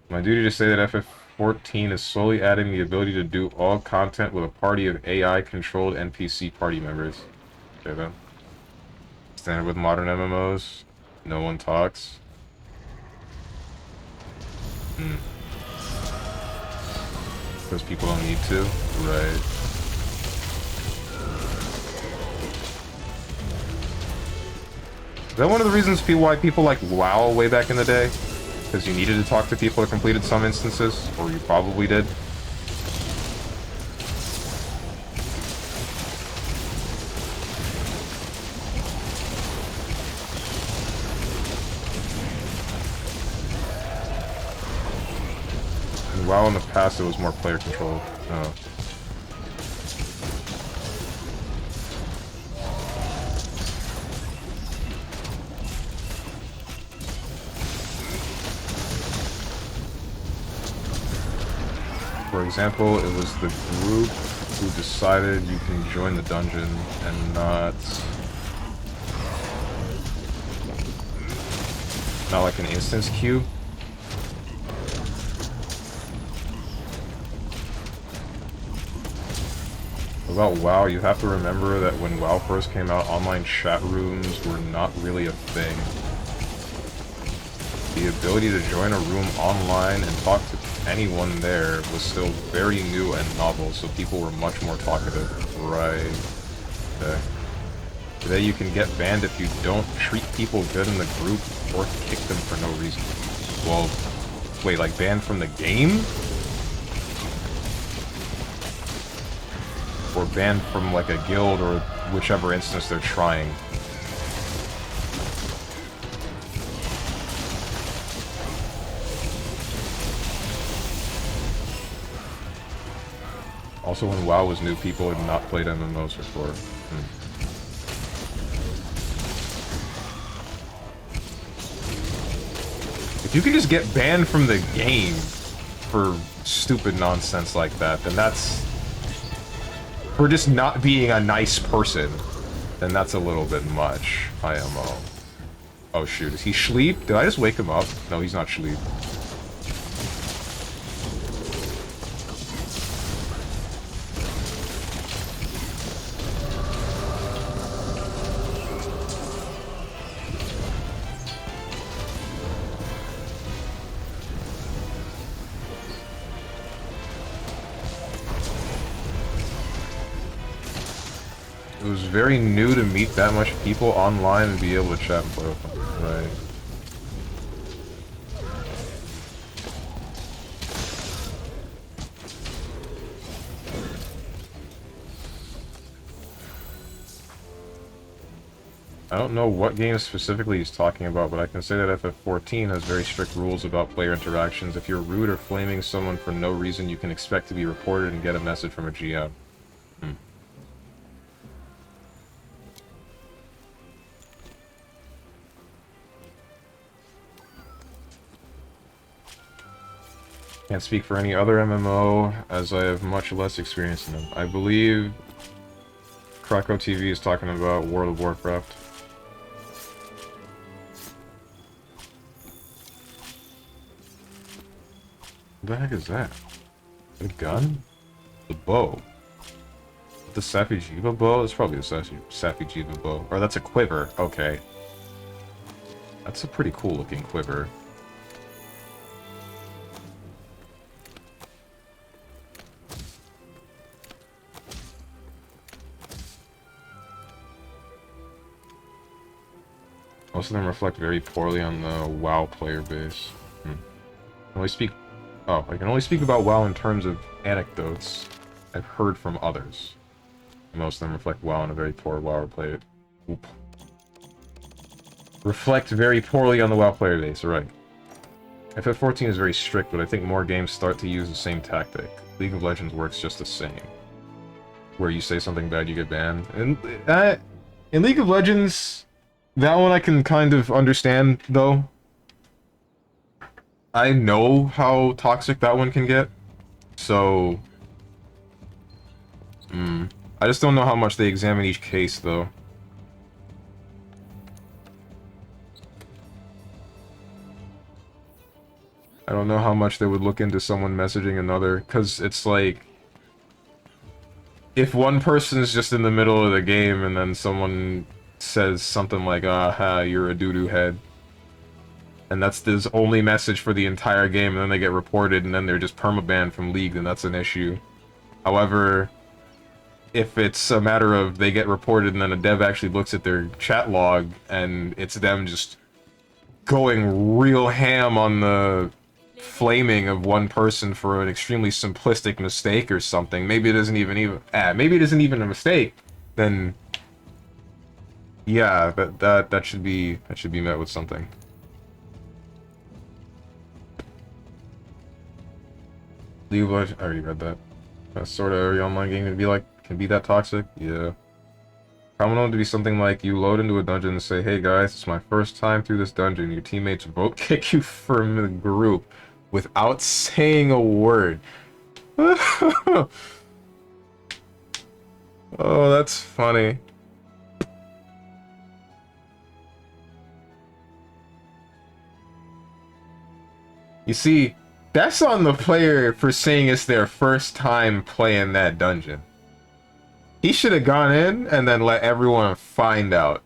My duty to say that FF14 is slowly adding the ability to do all content with a party of AI-controlled NPC party members. Okay then. Standard with modern MMOs. No one talks. Because people don't need to. Right. Is that one of the reasons why people like WoW way back in the day? Because you needed to talk to people that completed some instances? Or you probably did? And WoW in the past, it was more player controlled. Oh. For example, it was the group who decided you can join the dungeon and not like an instance queue. About WoW, you have to remember that when WoW first came out, online chat rooms were not really a thing. The ability to join a room online and talk to anyone there was still very new and novel, so people were much more talkative. Right. Okay. Today you can get banned if you don't treat people good in the group or kick them for no reason. Well, wait, like banned from the game? Or banned from like a guild or whichever instance they're trying. Also, when WoW was new, people had not played MMOs before. If you can just get banned from the game for stupid nonsense like that, then that's... For just not being a nice person, then that's a little bit much, IMO. Oh shoot, is he asleep? Did I just wake him up? No, he's not asleep. It was very new to meet that much people online and be able to chat and play with them. Right. I don't know what game specifically he's talking about, but I can say that FF14 has very strict rules about player interactions. If you're rude or flaming someone for no reason, you can expect to be reported and get a message from a GM. Can't speak for any other MMO, as I have much less experience in them. I believe Krakow TV is talking about World of Warcraft. What the heck is that? A gun? The bow. The Safijiva bow? That's probably a Safijiva bow. Or that's a quiver. Okay. That's a pretty cool looking quiver. Most of them reflect very poorly on the WoW player base. Only speak... Oh, I can only speak about WoW in terms of anecdotes I've heard from others. Most of them reflect WoW on a very poor WoW player... Oop. Reflect very poorly on the WoW player base, right. FF14 is very strict, but I think more games start to use the same tactic. League of Legends works just the same. Where you say something bad, you get banned. And in League of Legends, that one I can kind of understand, though. I know how toxic that one can get, so... I just don't know how much they examine each case, though. I don't know how much they would look into someone messaging another, because it's like... If one person's just in the middle of the game and then someone says something like, "Aha, you're a doo-doo head," and that's his only message for the entire game, and then they get reported and then they're just permabanned from League, then that's an issue. However, if it's a matter of they get reported and then a dev actually looks at their chat log and it's them just going real ham on the flaming of one person for an extremely simplistic mistake or something, maybe it isn't even maybe it isn't even a mistake, then yeah, that should be met with something. League of Legends, I already read that. Sort of every online game can be that toxic. Yeah. Common known to be something like you load into a dungeon and say, "Hey guys, it's my first time through this dungeon." Your teammates vote kick you from the group without saying a word. Oh, that's funny. You see, that's on the player for saying it's their first time playing that dungeon. He should have gone in and then let everyone find out.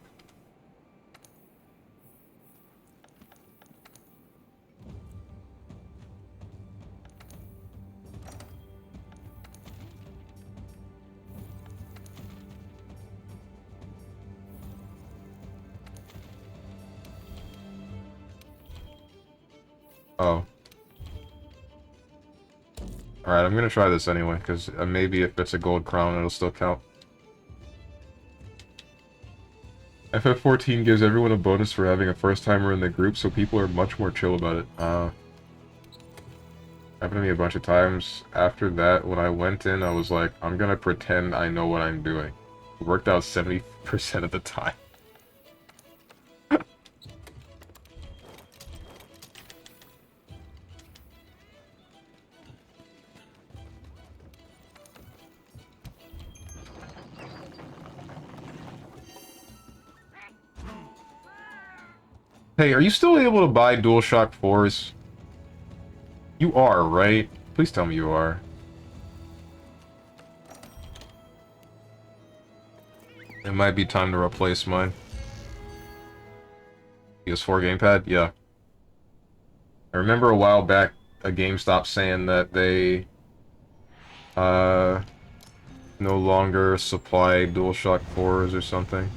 Oh. Alright, I'm gonna try this anyway, because maybe if it's a gold crown, it'll still count. FF14 gives everyone a bonus for having a first-timer in the group, so people are much more chill about it. Happened to me a bunch of times. After that, when I went in, I was like, I'm gonna pretend I know what I'm doing. It worked out 70% of the time. Hey, are you still able to buy DualShock 4s? You are, right? Please tell me you are. It might be time to replace mine. PS4 gamepad? Yeah. I remember a while back a GameStop saying that they no longer supply DualShock 4s or something.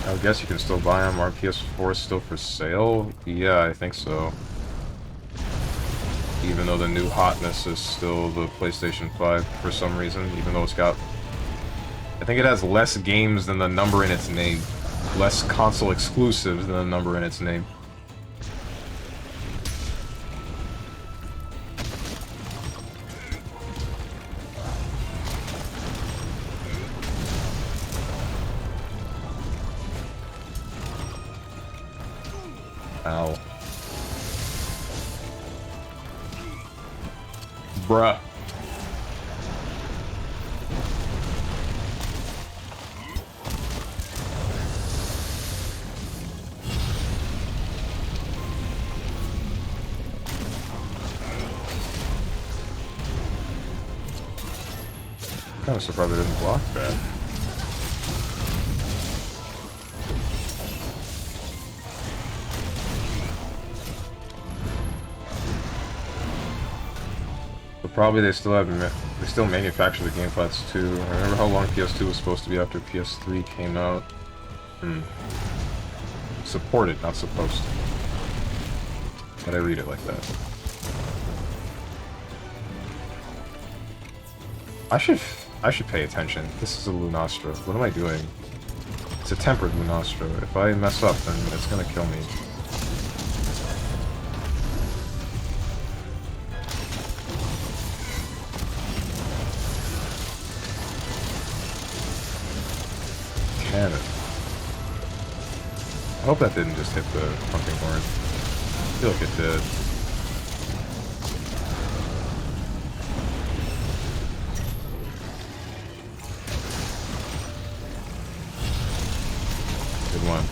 I guess you can still buy them. Are PS4 still for sale? Yeah, I think so. Even though the new hotness is still the PlayStation 5 for some reason, even though it's got... I think it has less games than the number in its name. Less console exclusives than the number in its name. Ow. Bruh. Kind of surprised I didn't block that. Probably they still manufacture the gamepads too. I remember how long PS2 was supposed to be after PS3 came out. Supported, not supposed to. But I read it like that. I should pay attention. This is a Lunastra. What am I doing? It's a tempered Lunastra. If I mess up, then it's gonna kill me. Cannon. I hope that didn't just hit the pumping horn. I feel like it did. Good one.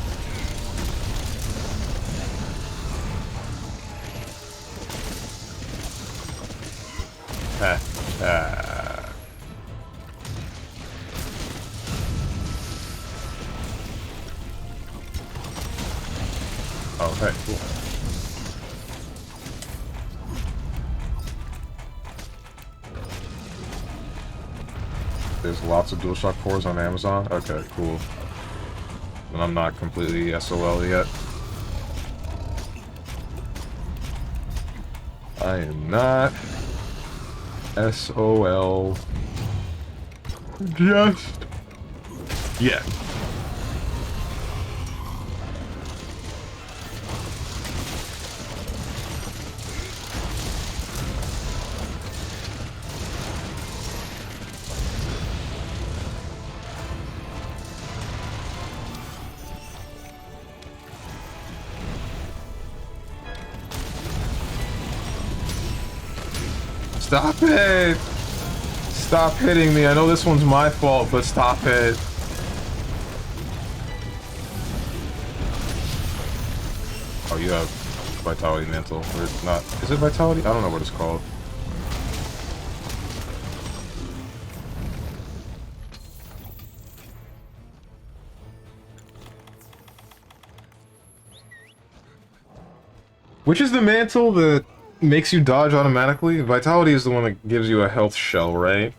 Okay, cool. There's lots of DualShock 4s on Amazon? Okay, cool. And I'm not completely SOL yet. I am not SOL just yet. Stop it! Stop hitting me. I know this one's my fault, but stop it. Oh, you have Vitality Mantle. Or it's not. Is it Vitality? I don't know what it's called. Which is the mantle that makes you dodge automatically? Vitality is the one that gives you a health shell, right?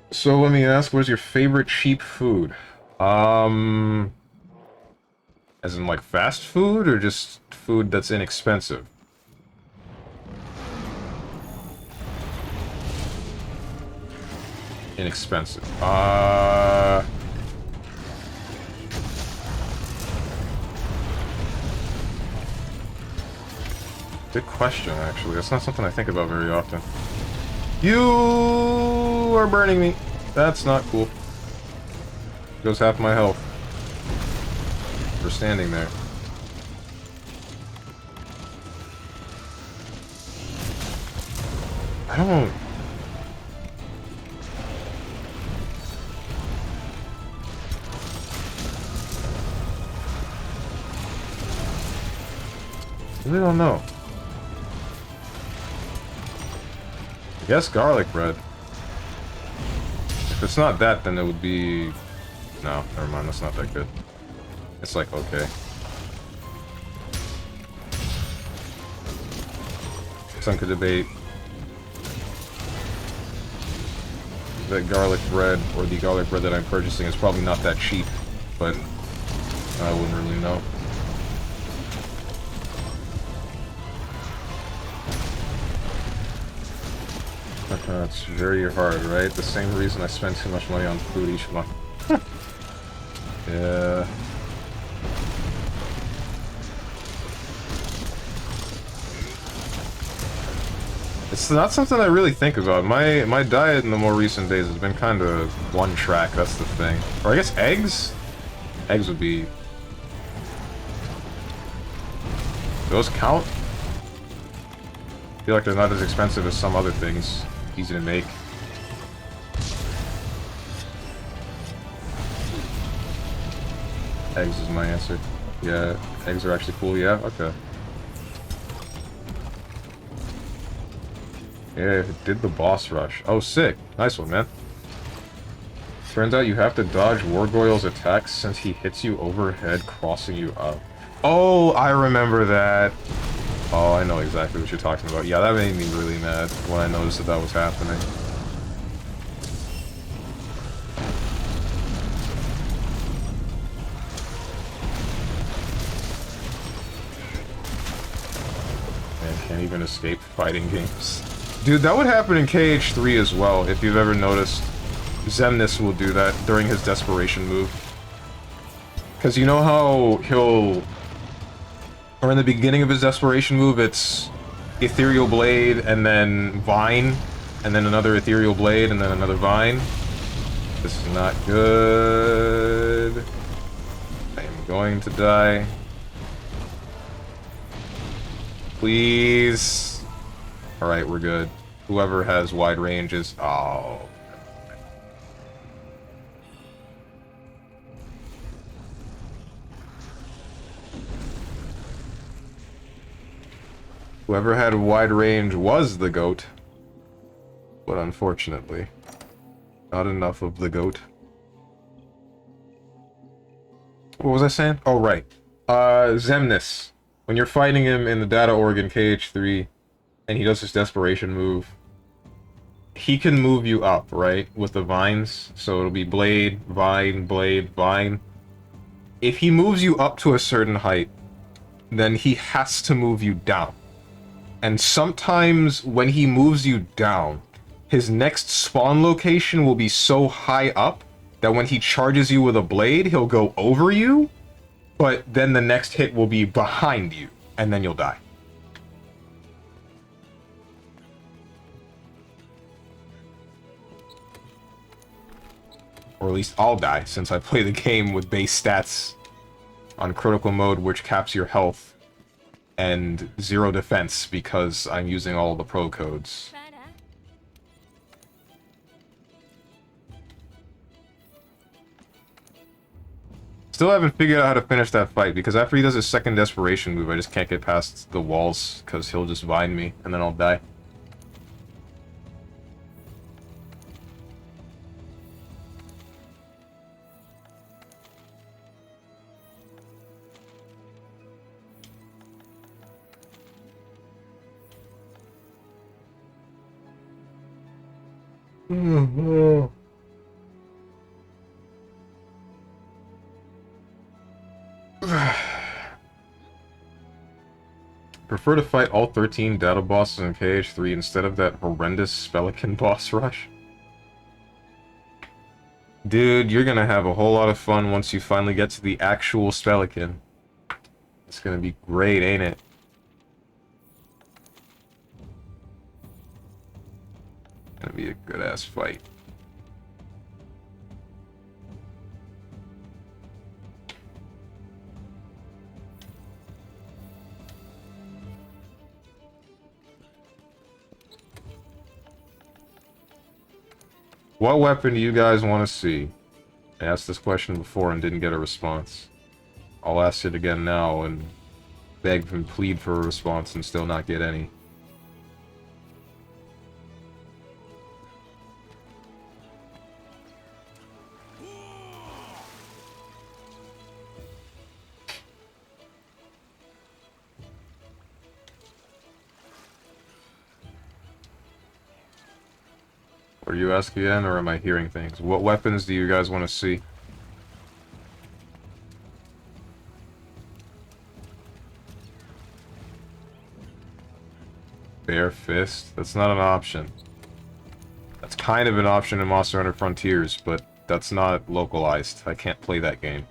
So let me ask, what is your favorite cheap food? As in like fast food or just food that's inexpensive? Inexpensive. Good question, actually. That's not something I think about very often. You are burning me. That's not cool. Goes half my health for standing there. I don't... I really don't know. I guess garlic bread. If it's not that, then it would be... No, never mind, that's not that good. It's like, okay. Some could debate that garlic bread, or the garlic bread that I'm purchasing, is probably not that cheap, but I wouldn't really know. It's very hard, right? The same reason I spend too much money on food each month. Yeah. It's not something I really think about. My diet in the more recent days has been kind of one track, that's the thing. Or I guess eggs? Eggs would be... Those count? I feel like they're not as expensive as some other things. Easy to make. Eggs is my answer. Yeah, eggs are actually cool, yeah? Okay. Yeah, it did the boss rush. Oh, sick. Nice one, man. Turns out you have to dodge Wargoyle's attacks since he hits you overhead, crossing you up. Oh, I remember that. Oh, I know exactly what you're talking about. Yeah, that made me really mad when I noticed that that was happening. Man, can't even escape fighting games. Dude, that would happen in KH3 as well, if you've ever noticed. Xemnas will do that during his desperation move. Because you know how he'll... Or in the beginning of his desperation move, it's Ethereal Blade, and then Vine, and then another Ethereal Blade, and then another Vine. This is not good. I am going to die. Please. Alright, we're good. Whoever has wide range is... Oh. Whoever had wide range was the GOAT. But unfortunately, not enough of the GOAT. What was I saying? Oh, right. Xemnas. When you're fighting him in the Data Organ KH3, and he does his desperation move, he can move you up, right? With the vines. So it'll be Blade, Vine, Blade, Vine. If he moves you up to a certain height, then he has to move you down. And sometimes when he moves you down, his next spawn location will be so high up that when he charges you with a blade, he'll go over you, but then the next hit will be behind you, and then you'll die. Or at least I'll die, since I play the game with base stats on critical mode, which caps your health, and 0 defense, because I'm using all the pro codes. Still haven't figured out how to finish that fight, because after he does his second desperation move, I just can't get past the walls, because he'll just vine me, and then I'll die. Prefer to fight all 13 data bosses in KH3 instead of that horrendous Spelican boss rush? Dude, you're gonna have a whole lot of fun once you finally get to the actual Spelican. It's gonna be great, ain't it? Gonna be a good-ass fight. What weapon do you guys want to see? I asked this question before and didn't get a response. I'll ask it again now and beg and plead for a response and still not get any. Are you asking again, or am I hearing things? What weapons do you guys want to see? Bare fist? That's not an option. That's kind of an option in Monster Hunter Frontiers, but that's not localized. I can't play that game.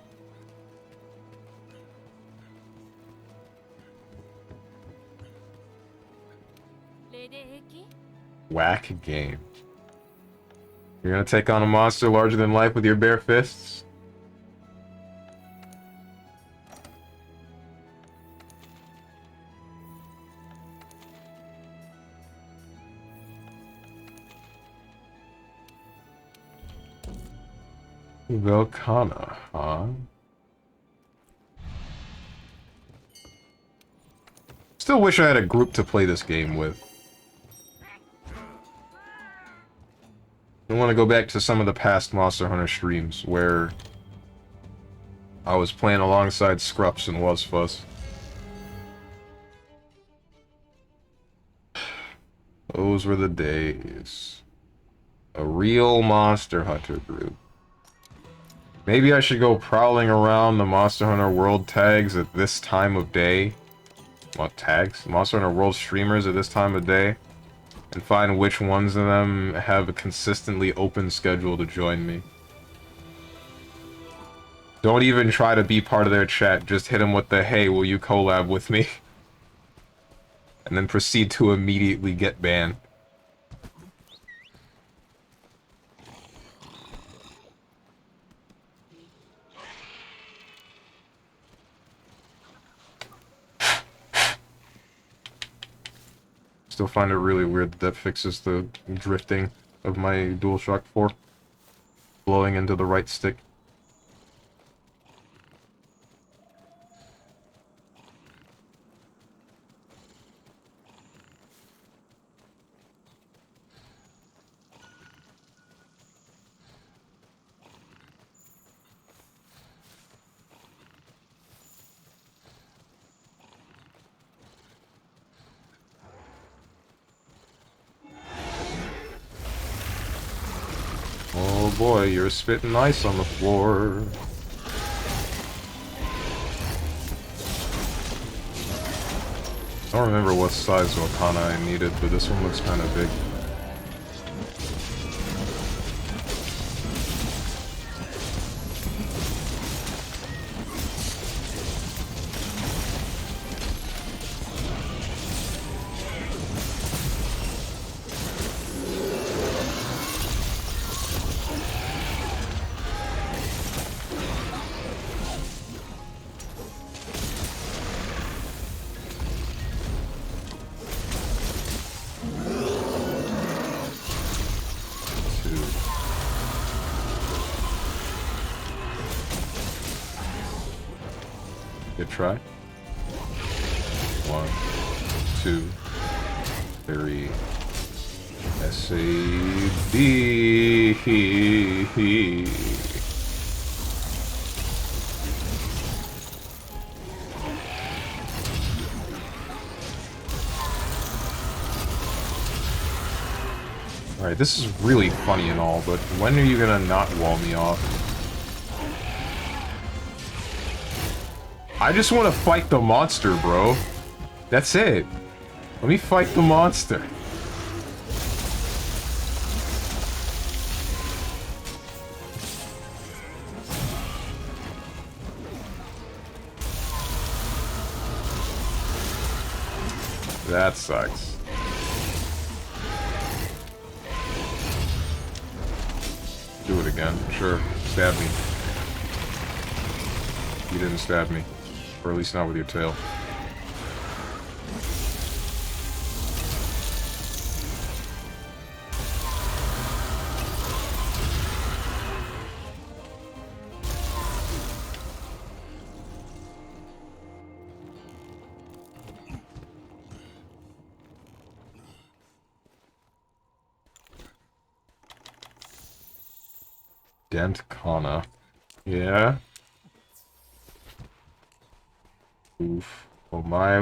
Whack game. You're gonna take on a monster larger than life with your bare fists? Velkana, huh? Still wish I had a group to play this game with. I want to go back to some of the past Monster Hunter streams where I was playing alongside Scrups and Was Fuzz. Those were the days. A real Monster Hunter group. Maybe I should go prowling around the Monster Hunter World tags at this time of day. What tags? Monster Hunter World streamers at this time of day. And find which ones of them have a consistently open schedule to join me. Don't even try to be part of their chat. Just hit them with the, hey, will you collab with me? And then proceed to immediately get banned. Still find it really weird that fixes the drifting of my DualShock 4. Blowing into the right stick. Oh boy, you're spitting ice on the floor. I don't remember what size Wakana I needed, but this one looks kind of big. Good try. 1, 2, 3. S-A-D. Alright, this is really funny and all, but when are you gonna not wall me off? I just want to fight the monster, bro. That's it. Let me fight the monster. That sucks. Do it again. Sure. Stab me. You didn't stab me. Or at least not with your tail. Dent Kana. Yeah? Oof. Omae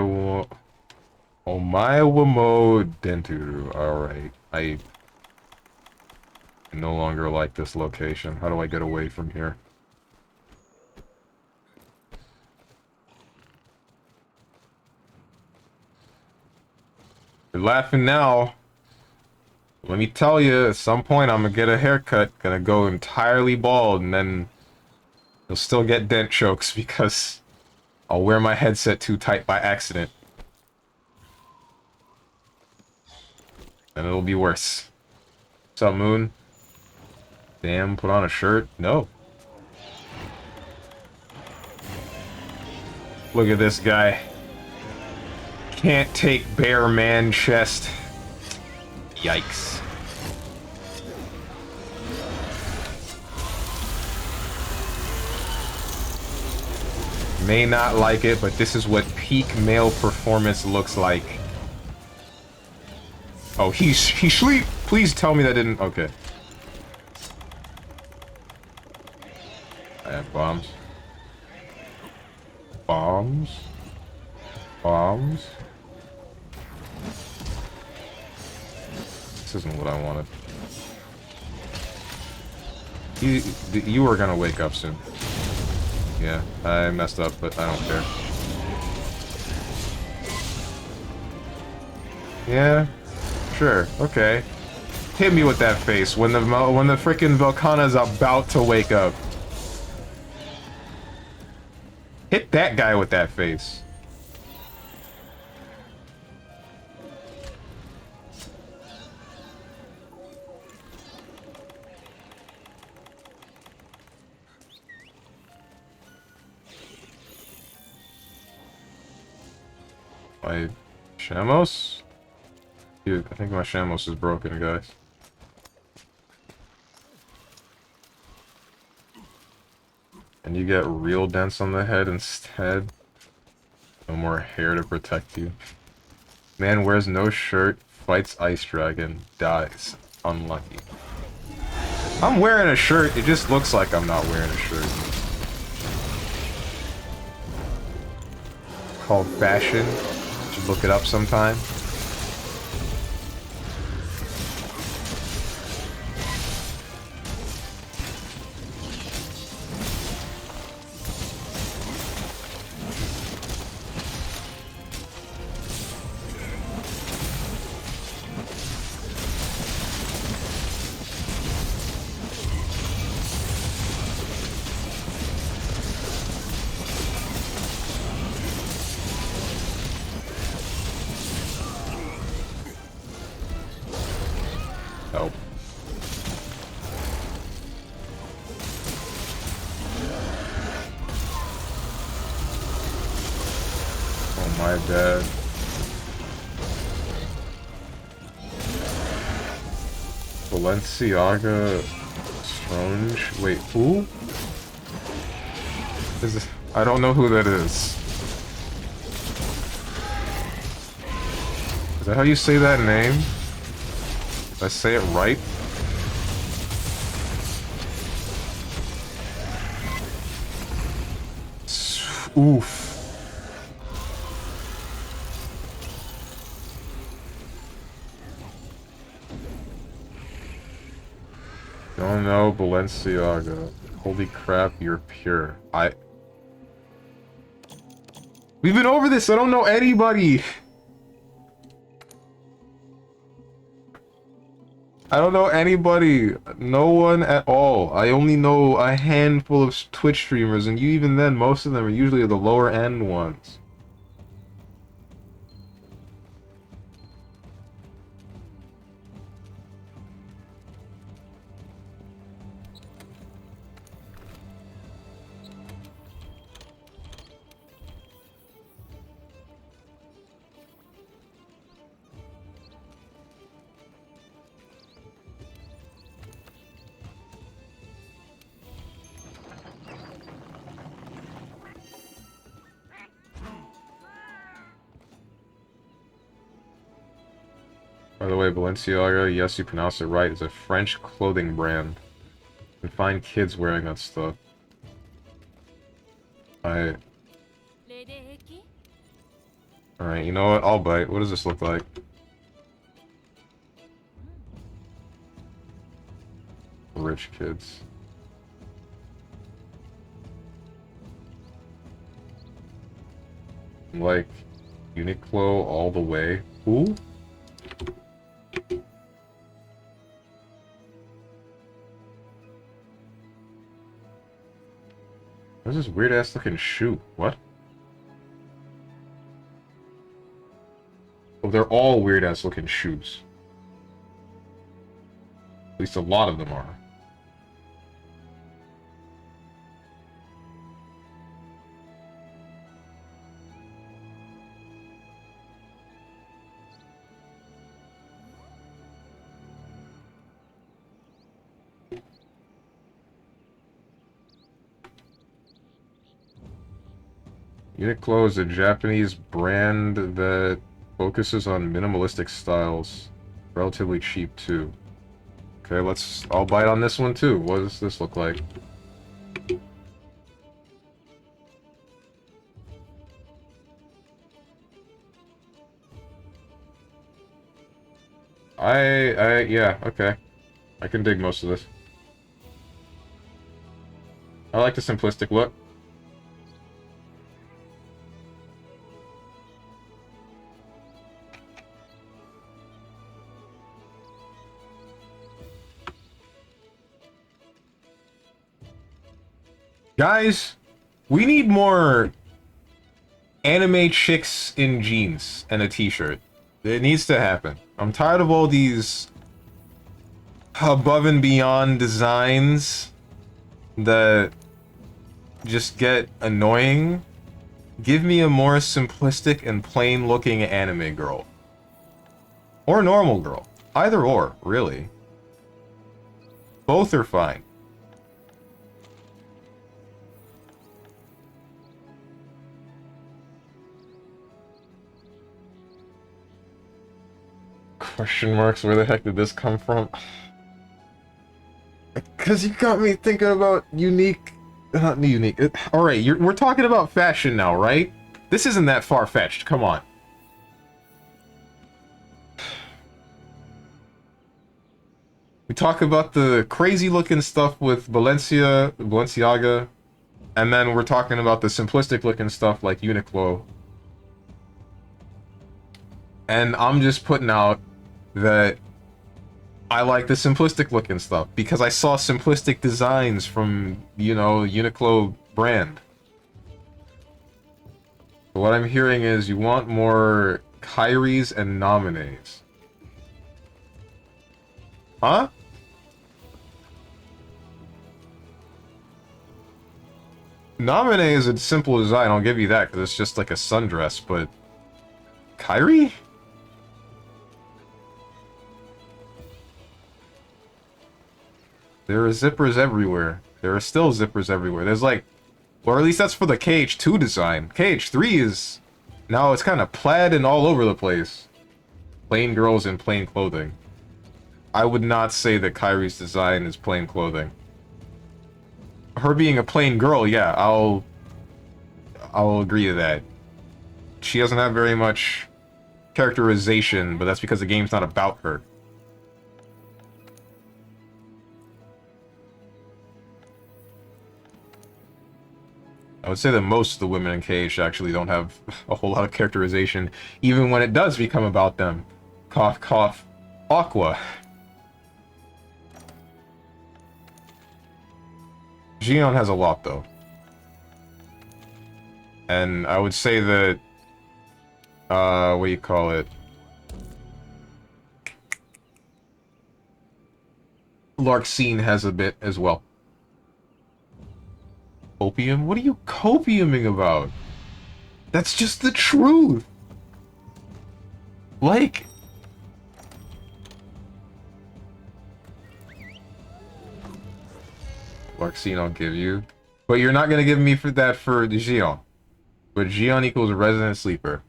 mo Denturu. Alright. I no longer like this location. How do I get away from here? You're laughing now. Let me tell you, at some point I'm gonna get a haircut, gonna go entirely bald, and then you'll still get dent chokes because I'll wear my headset too tight by accident. And it'll be worse. What's up, Moon? Damn, put on a shirt? No. Look at this guy. Can't take bare man chest. Yikes. May not like it, but this is what peak male performance looks like. Oh, he sleep. Please tell me that didn't. Okay. I have bombs. Bombs. Bombs. This isn't what I wanted. You are gonna wake up soon. Yeah, I messed up, but I don't care. Yeah, sure, okay. Hit me with that face when the frickin' Velkhana's about to wake up. Hit that guy with that face. My Shamos? Dude, I think my Shamos is broken, guys. And you get real dents on the head instead. No more hair to protect you. Man wears no shirt, fights Ice Dragon, dies. Unlucky. I'm wearing a shirt, it just looks like I'm not wearing a shirt. Called fashion. Should look it up sometime. Nope. Oh my dad. Balenciaga Strange. Wait, who? Is this? I don't know who that is. Is that how you say that name? Did I say it right? Oof. Don't know Balenciaga. Holy crap, you're pure. We've been over this, I don't know anybody! I don't know anybody. No one at all. I only know a handful of Twitch streamers, and even then, most of them are usually the lower end ones. By the way, Balenciaga, yes, you pronounced it right, is a French clothing brand. You can find kids wearing that stuff. Alright, you know what? I'll bite. What does this look like? Rich kids. Like, Uniqlo all the way. Who? What's this weird ass looking shoe? What? Oh, they're all weird ass looking shoes. At least a lot of them are. Uniqlo is a Japanese brand that focuses on minimalistic styles. Relatively cheap, too. Okay, I'll bite on this one, too. What does this look like? Yeah, okay. I can dig most of this. I like the simplistic look. Guys, we need more anime chicks in jeans and a t-shirt. It needs to happen. I'm tired of all these above and beyond designs that just get annoying. Give me a more simplistic and plain looking anime girl. Or normal girl. Either or, really. Both are fine. Question marks, where the heck did this come from? Because you got me thinking about unique... Not unique. Alright, we're talking about fashion now, right? This isn't that far-fetched, come on. We talk about the crazy-looking stuff with Balenciaga, and then we're talking about the simplistic-looking stuff like Uniqlo. And I'm just putting out that I like the simplistic looking stuff because I saw simplistic designs from, you know, Uniqlo brand. But what I'm hearing is you want more Kairis and Nominees. Huh? Nominee is a simple design, I'll give you that, because it's just like a sundress, but... Kairi? There are zippers everywhere. There are still zippers everywhere. There's like... Or at least that's for the KH2 design. KH3 is... Now it's kind of plaid and all over the place. Plain girls in plain clothing. I would not say that Kairi's design is plain clothing. Her being a plain girl, yeah, I'll agree to that. She doesn't have very much characterization, but that's because the game's not about her. I would say that most of the women in KH actually don't have a whole lot of characterization, even when it does become about them. Cough, cough. Aqua. Gion has a lot, though. And I would say that... what do you call it? Larxene has a bit as well. Copium? What are you copiuming about? That's just the truth! Like... Larxene I'll give you. But you're not gonna give me for that for Gion. But Gion equals Resident Sleeper.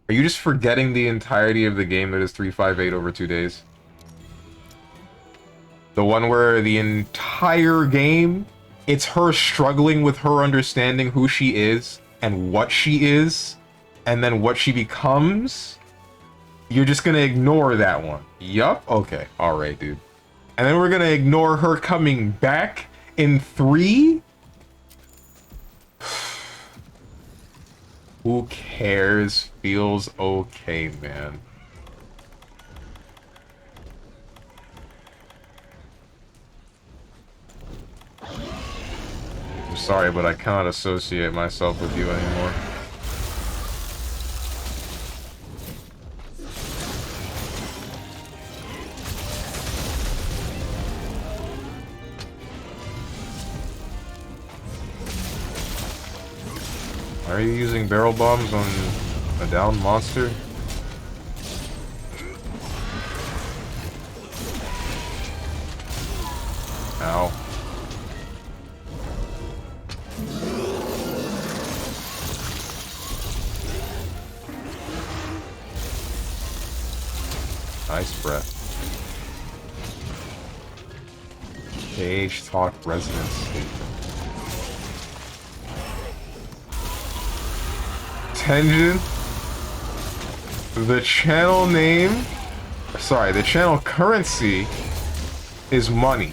Are you just forgetting the entirety of the game that is 358 over 2 days? The one where the entire game, it's her struggling with her understanding who she is, and what she is, and then what she becomes? You're just gonna ignore that one. Yup? Okay. Alright, dude. And then we're gonna ignore her coming back in 3? Who cares? Feels okay, man. I'm sorry, but I cannot associate myself with you anymore. Are you using barrel bombs on a downed monster? Ow. Nice breath. KH Talk Resident Sleeper. Tenjin, the channel name Sorry, the channel currency is money.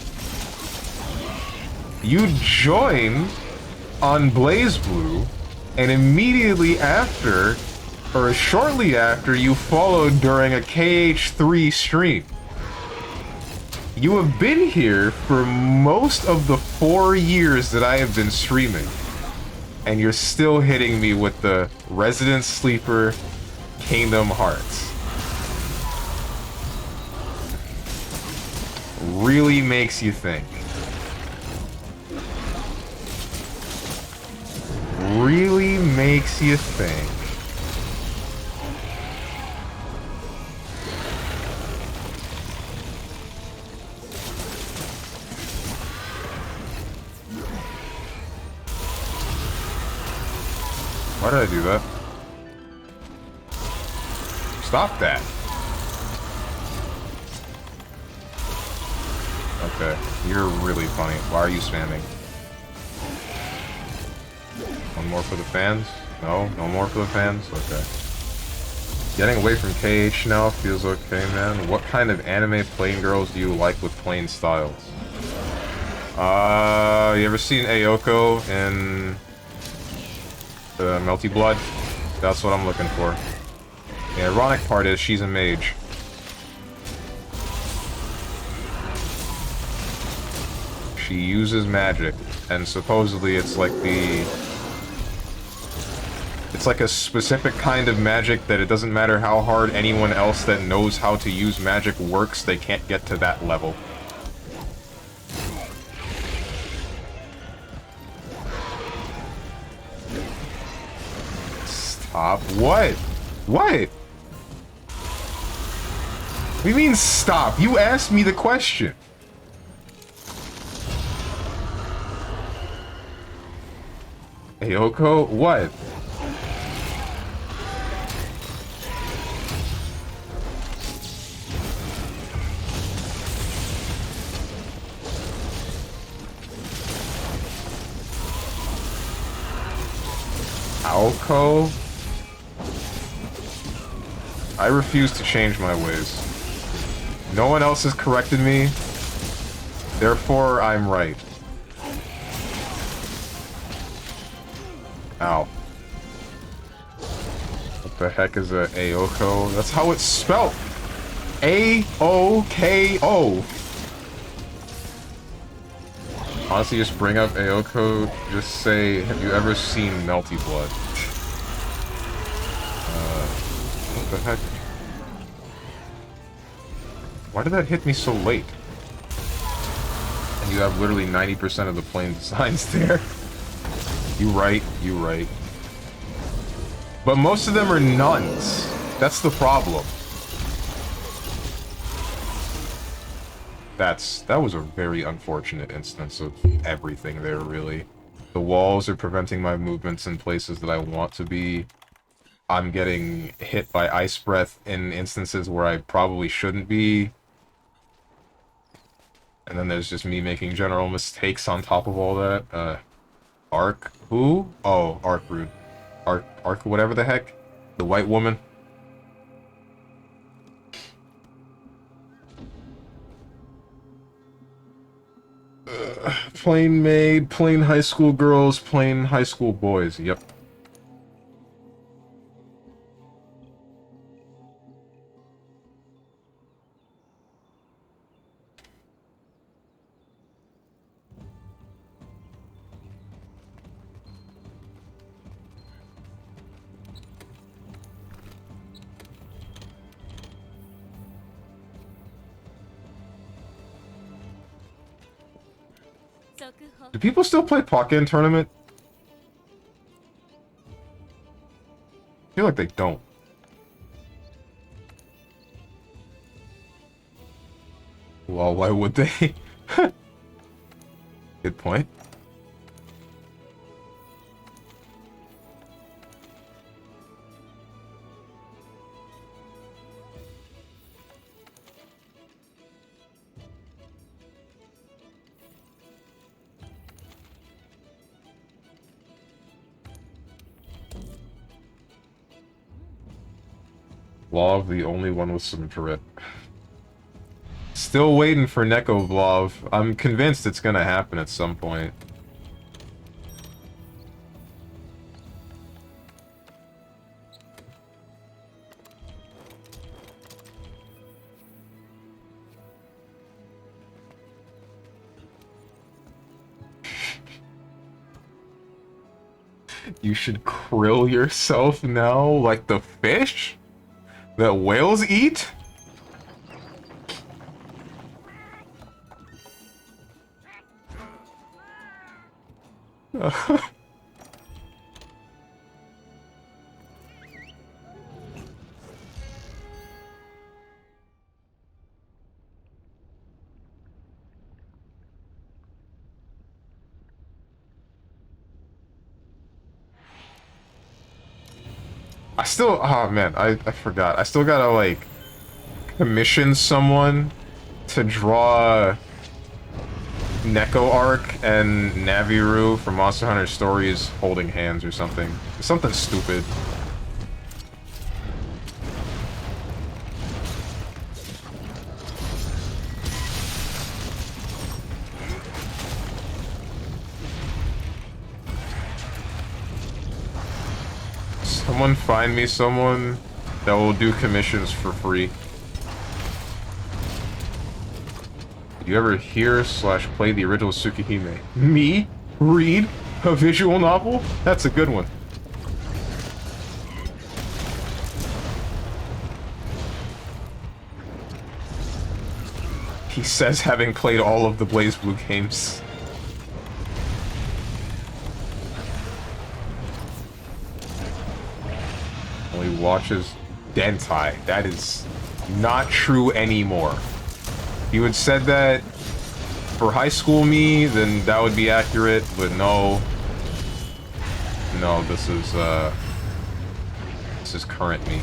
You join on BlazBlue, and immediately after, or shortly after, you followed during a KH3 stream. You have been here for most of the 4 years that I have been streaming, and you're still hitting me with the Resident Sleeper Kingdom Hearts. Really makes you think. Really makes you think. Why did I do that? Stop that. Okay, you're really funny. Why are you spamming? One more for the fans? No? No more for the fans? Okay. Getting away from KH now feels okay, man. What kind of anime plain girls do you like with plain styles? You ever seen Ayoko in the Melty Blood? That's what I'm looking for. The ironic part is she's a mage. She uses magic, and supposedly it's like the... It's like a specific kind of magic that it doesn't matter how hard anyone else that knows how to use magic works, they can't get to that level. Stop. What? What? What do you mean stop? You asked me the question. Ayoko? What? Aoko? I refuse to change my ways. No one else has corrected me, therefore I'm right. Ow. What the heck is a Ayoko? That's how it's spelled! A-O-K-O! Honestly, just bring up Ayoko, just say, have you ever seen Melty Blood? What the heck? Why did that hit me so late? And you have literally 90% of the plain designs there. You right, you right. But most of them are nuns. That's the problem. That was a very unfortunate instance of everything there, really. The walls are preventing my movements in places that I want to be. I'm getting hit by ice breath in instances where I probably shouldn't be. And then there's just me making general mistakes on top of all that. Arc? Who? Oh, Arc Rude. Arc whatever the heck? The white woman? Plain maid, plain high school girls, plain high school boys. Yep. Do people still play Pokken Tournament? I feel like they don't. Well, why would they? Good point. Log, the only one with some drip. Still waiting for Neko Vlov. I'm convinced it's gonna happen at some point. You should krill yourself now like the fish that whales eat? I still, oh man, I forgot. I still gotta, like, commission someone to draw Neko Arc and Naviru from Monster Hunter Stories holding hands or something. Something stupid. Someone find me someone that will do commissions for free. Did you ever hear / play the original Tsukihime? Me? Read? A visual novel? That's a good one. He says having played all of the BlazBlue games. Only watches Dentai. That is not true anymore. If you had said that for high school me, then that would be accurate, but no. No, this is current me.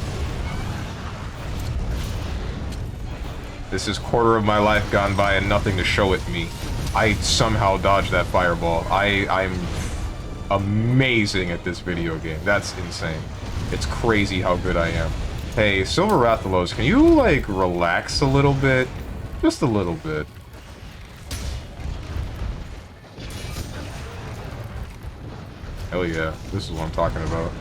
This is quarter of my life gone by and nothing to show it me. I somehow dodged that fireball. I'm amazing at this video game. That's insane. It's crazy how good I am. Hey, Silver Rathalos, can you, like, relax a little bit? Just a little bit. Hell yeah, this is what I'm talking about.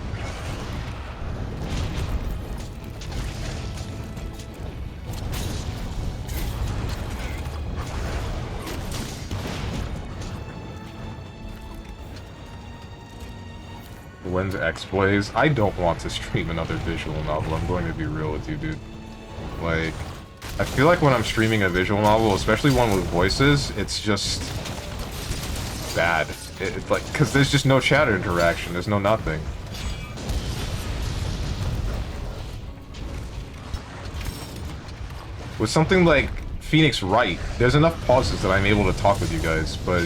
When's X-Blaze? I don't want to stream another visual novel, I'm going to be real with you, dude. Like, I feel like when I'm streaming a visual novel, especially one with voices, it's just bad. It's like, because there's just no chat interaction, there's no nothing. With something like Phoenix Wright, there's enough pauses that I'm able to talk with you guys, but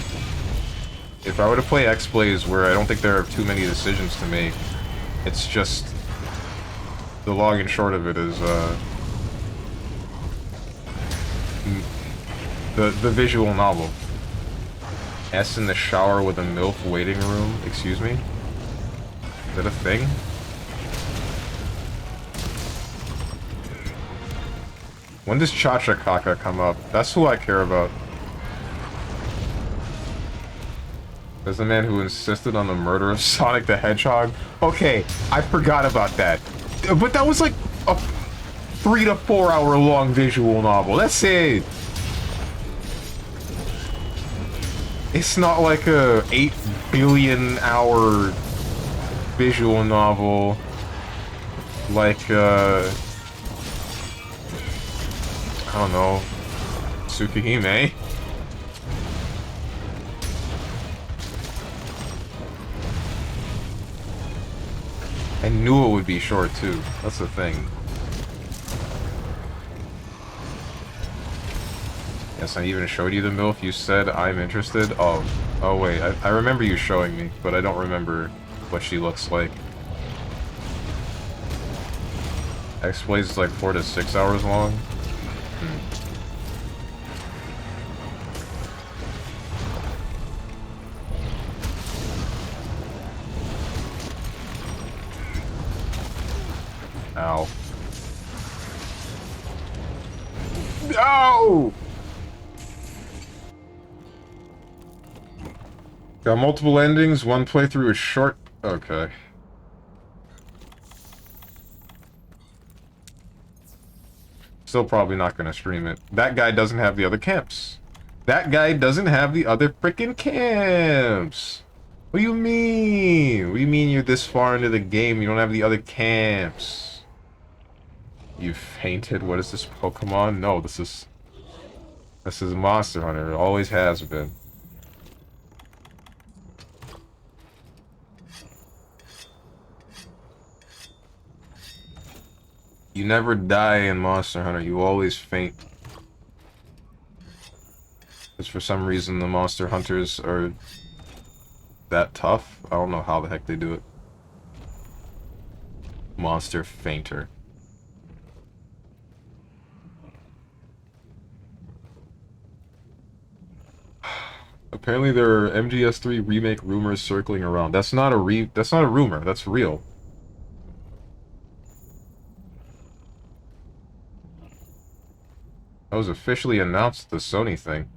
if I were to play X-Blaze where I don't think there are too many decisions to make, it's just... the long and short of it is, the visual novel. S in the shower with a MILF waiting room? Excuse me? Is that a thing? When does Cha-Cha Kaka come up? That's who I care about. There's the man who insisted on the murder of Sonic the Hedgehog. Okay, I forgot about that. But that was like a 3 to 4 hour long visual novel. That's it. It's not like a 8 billion hour visual novel like, I don't know, Tsukihime. I knew it would be short too. That's the thing. Yes, I even showed you the MILF. You said I'm interested. Oh wait. I remember you showing me, but I don't remember what she looks like. X-Blaze is like 4 to 6 hours long. Ow. No! Got multiple endings, one playthrough is short. Okay. Still probably not gonna stream it. That guy doesn't have the other camps. That guy doesn't have the other frickin' camps! What do you mean? What do you mean you're this far into the game, you don't have the other camps? You fainted? What is this Pokemon? No, this is Monster Hunter. It always has been. You never die in Monster Hunter, you always faint. Because for some reason the Monster Hunters are that tough. I don't know how the heck they do it. Monster Fainter. Apparently there are MGS3 remake rumors circling around. That's not a rumor, that's real. That was officially announced, the Sony thing.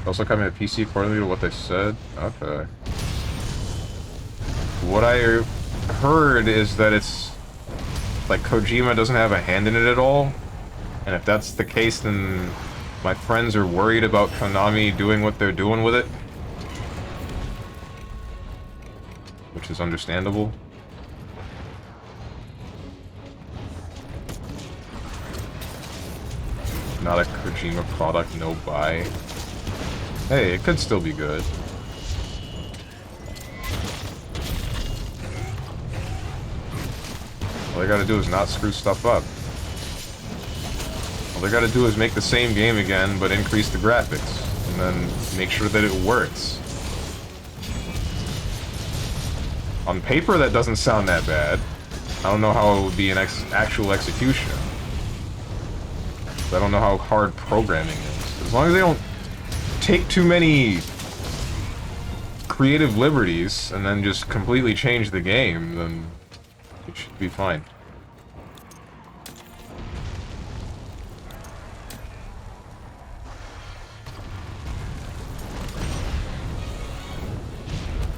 Also coming to PC accordingly to what they said? Okay. What I heard is that it's like Kojima doesn't have a hand in it at all. And if that's the case, then my friends are worried about Konami doing what they're doing with it. Which is understandable. Not a Kojima product, no buy. Hey, it could still be good. All they gotta do is not screw stuff up. All they gotta do is make the same game again, but increase the graphics. And then make sure that it works. On paper, that doesn't sound that bad. I don't know how it would be in actual execution. I don't know how hard programming is. As long as they don't take too many creative liberties and then just completely change the game, then it should be fine.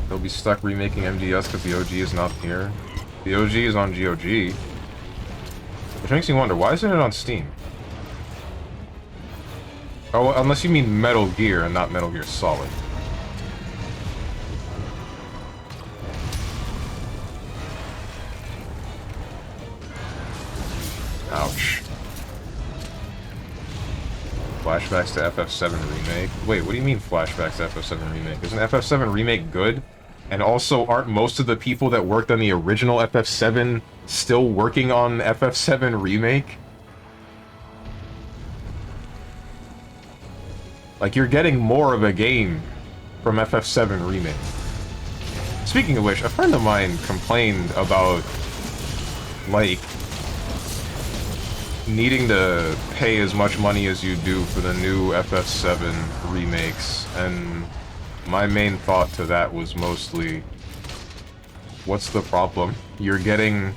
They'll be stuck remaking MDS because the OG is not here. The OG is on GOG. Which makes me wonder, why isn't it on Steam? Oh, unless you mean Metal Gear and not Metal Gear Solid. Ouch. Flashbacks to FF7 Remake? Wait, what do you mean flashbacks to FF7 Remake? Isn't FF7 Remake good? And also, aren't most of the people that worked on the original FF7 still working on FF7 Remake? Like, you're getting more of a game from FF7 Remake. Speaking of which, a friend of mine complained about, like, needing to pay as much money as you do for the new FF7 remakes, and my main thought to that was mostly, what's the problem? You're getting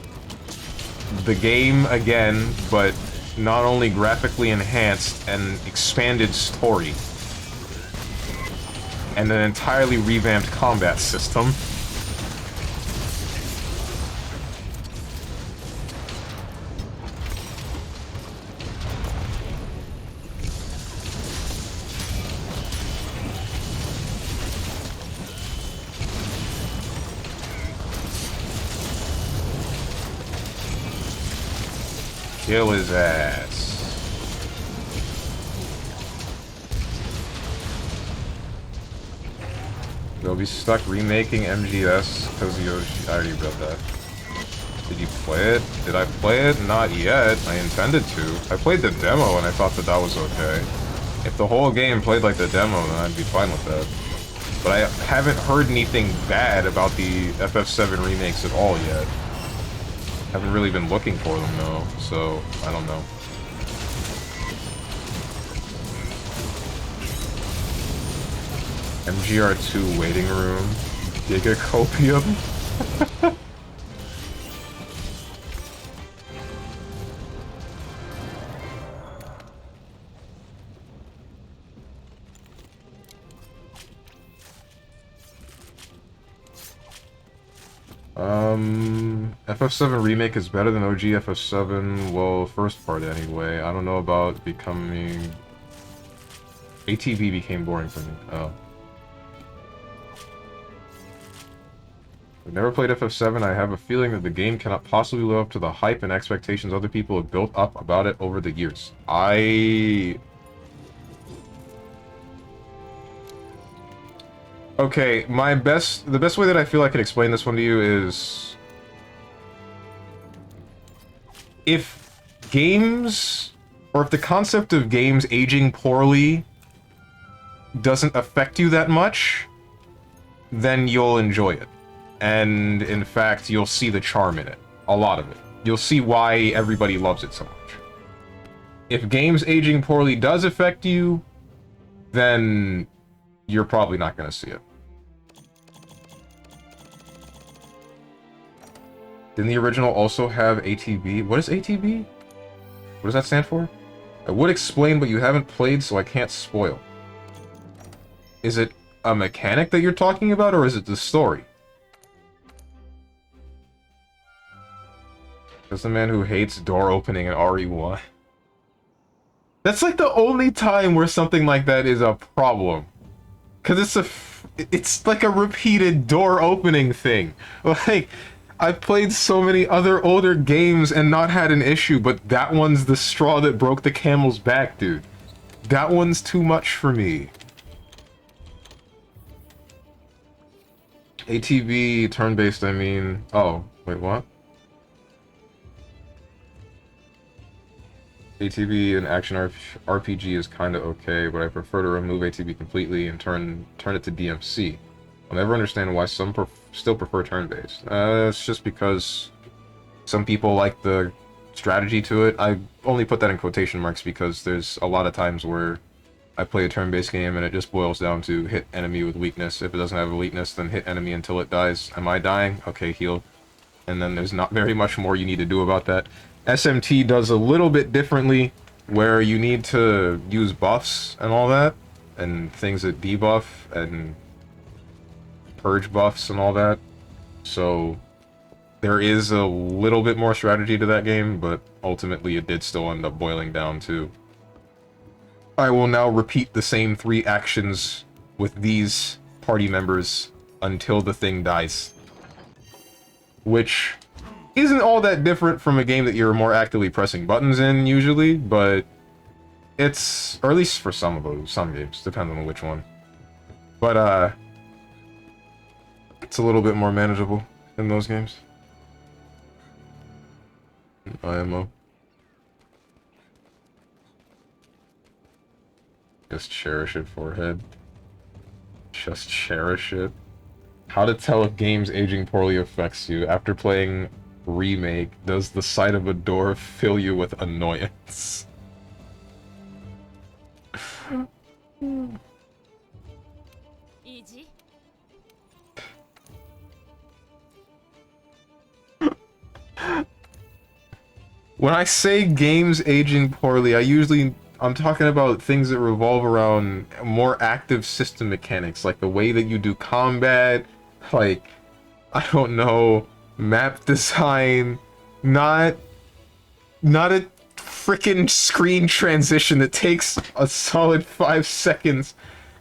the game again, but not only graphically enhanced and expanded story, and an entirely revamped combat system. Kill his ass. They'll be stuck remaking MGS because Yoshi. I already read that. Did you play it? Did I play it? Not yet. I intended to. I played the demo and I thought that that was okay. If the whole game played like the demo, then I'd be fine with that. But I haven't heard anything bad about the FF7 remakes at all yet. Haven't really been looking for them though, so I don't know. MGR2 waiting room, Gigacopium. FF7 Remake is better than OG FF7, well, first part anyway. I don't know about becoming... ATV became boring for me. Oh. I've never played FF7. I have a feeling that the game cannot possibly live up to the hype and expectations other people have built up about it over the years. Okay, the best way that I feel I can explain this one to you is... If games, or if the concept of games aging poorly doesn't affect you that much, then you'll enjoy it. And, in fact, you'll see the charm in it. A lot of it. You'll see why everybody loves it so much. If games aging poorly does affect you, then you're probably not going to see it. Didn't the original also have ATB? What is ATB? What does that stand for? I would explain, but you haven't played, so I can't spoil. Is it a mechanic that you're talking about, or is it the story? That's the man who hates door opening in RE1. That's like the only time where something like that is a problem. Because it's like a repeated door opening thing. Like... I've played so many other older games and not had an issue, but that one's the straw that broke the camel's back, dude. That one's too much for me. ATV, turn-based, I mean... Oh, wait, what? ATV and action RPG is kinda okay, but I prefer to remove ATV completely and turn it to DMC. I'll never understand why some still prefer turn-based. It's just because some people like the strategy to it. I only put that in quotation marks because there's a lot of times where I play a turn-based game and it just boils down to hit enemy with weakness. If it doesn't have a weakness, then hit enemy until it dies. Am I dying? Okay, heal. And then there's not very much more you need to do about that. SMT does a little bit differently, where you need to use buffs and all that, and things that debuff, and purge buffs and all that. So there is a little bit more strategy to that game, but ultimately it did still end up boiling down to I will now repeat the same 3 actions with these party members until the thing dies. Which isn't all that different from a game that you're more actively pressing buttons in usually, but it's, or at least for some games, depending on which one. But it's a little bit more manageable in those games. IMO. Just cherish it, forehead. Just cherish it. How to tell if games aging poorly affects you. After playing Remake, does the sight of a door fill you with annoyance? Easy. When I say games aging poorly, I'm talking about things that revolve around more active system mechanics, like the way that you do combat, like, I don't know, map design, not a frickin' screen transition that takes a solid 5 seconds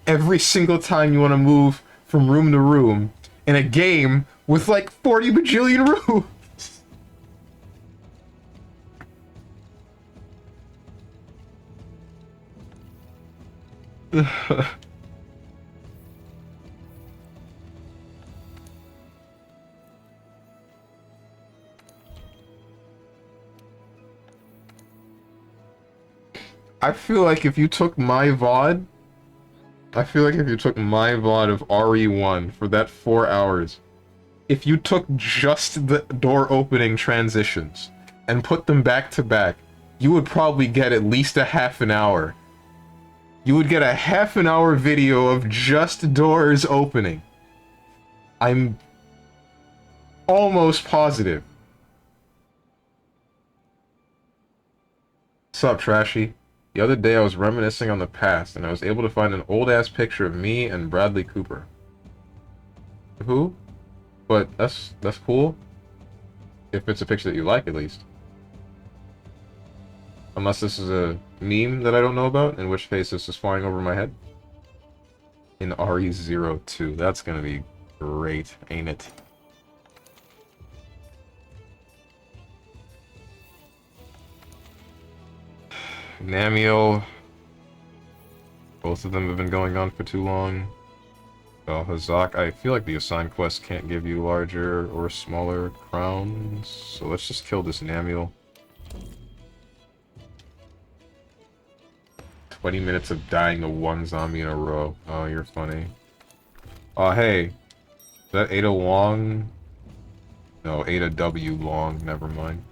every single time you want to move from room to room in a game with like 40 bajillion rooms. I feel like if you took my VOD, of RE1 for that 4 hours, if you took just the door opening transitions and put them back to back, you would probably get at least a half an hour. You would get a half an hour video of just doors opening. almost positive. What's up, Trashy? The other day I was reminiscing on the past, and I was able to find an old-ass picture of me and Bradley Cooper. Who? But that's cool. If it's a picture that you like, at least. Unless this is a meme that I don't know about, in which case this is flying over my head. In RE02. That's gonna be great, ain't it? Namiel. Both of them have been going on for too long. Hazak. I feel like the assigned quest can't give you larger or smaller crowns. So let's just kill this Namiel. 20 minutes of dying to one zombie in a row. Oh, you're funny. Oh, hey. Is that Ada Wong? No, Ada W. Long. Never mind.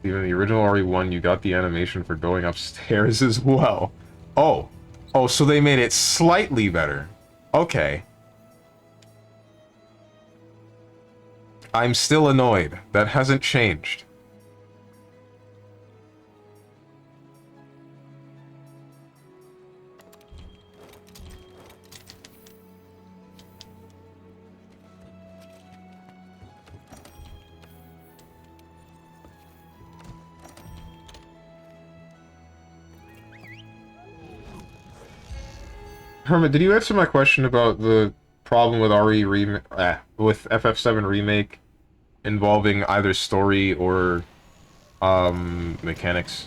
Even the original RE1, you got the animation for going upstairs as well. Oh. Oh, so they made it slightly better. Okay. I'm still annoyed. That hasn't changed. Hermit, did you answer my question about the problem with with FF7 Remake involving either story or mechanics?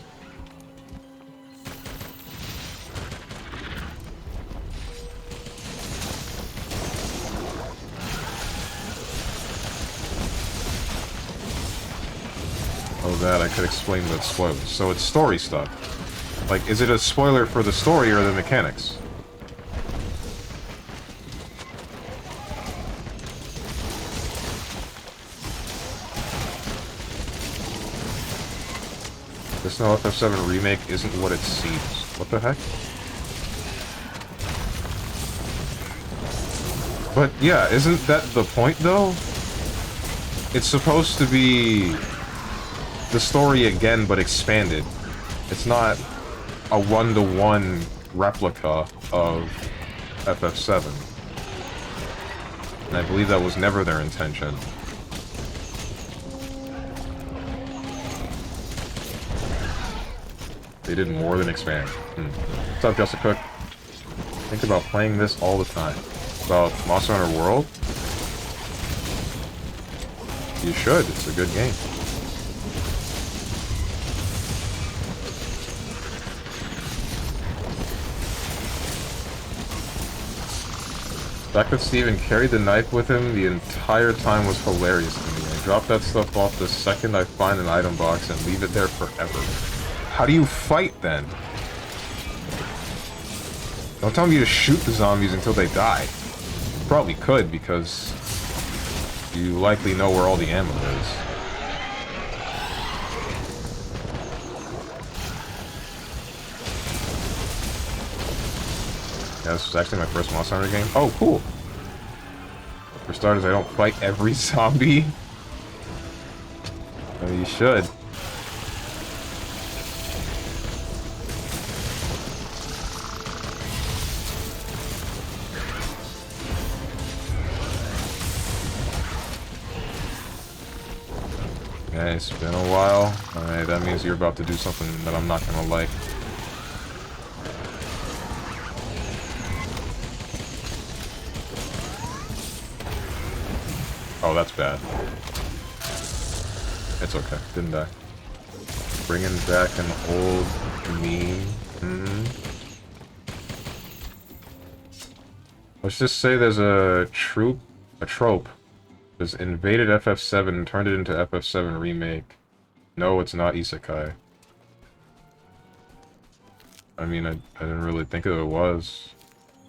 Oh, that I could explain the spoilers. So it's story stuff. Like, is it a spoiler for the story or the mechanics? This no FF7 Remake isn't what it seems. What the heck? But yeah, isn't that the point though? It's supposed to be the story again, but expanded. It's not a one-to-one replica of FF7. And I believe that was never their intention. They did more than expand. What's up, Jessica Cook? Think about playing this all the time. About Monster Hunter World? You should. It's a good game. The fact that Steven carried the knife with him the entire time was hilarious to me. I drop that stuff off the second I find an item box and leave it there forever. How do you fight, then? Don't tell me to shoot the zombies until they die. You probably could, because you likely know where all the ammo is. Yeah, this was actually my first Monster Hunter game. Oh, cool! For starters, I don't fight every zombie. Oh, you should. Okay, it's been a while. Alright, that means you're about to do something that I'm not gonna like. Oh, that's bad. It's okay. Didn't die. Bringing back an old meme. Let's just say there's a trope. There's invaded FF7 and turned it into FF7 Remake. No, it's not Isekai. I mean, I didn't really think it was.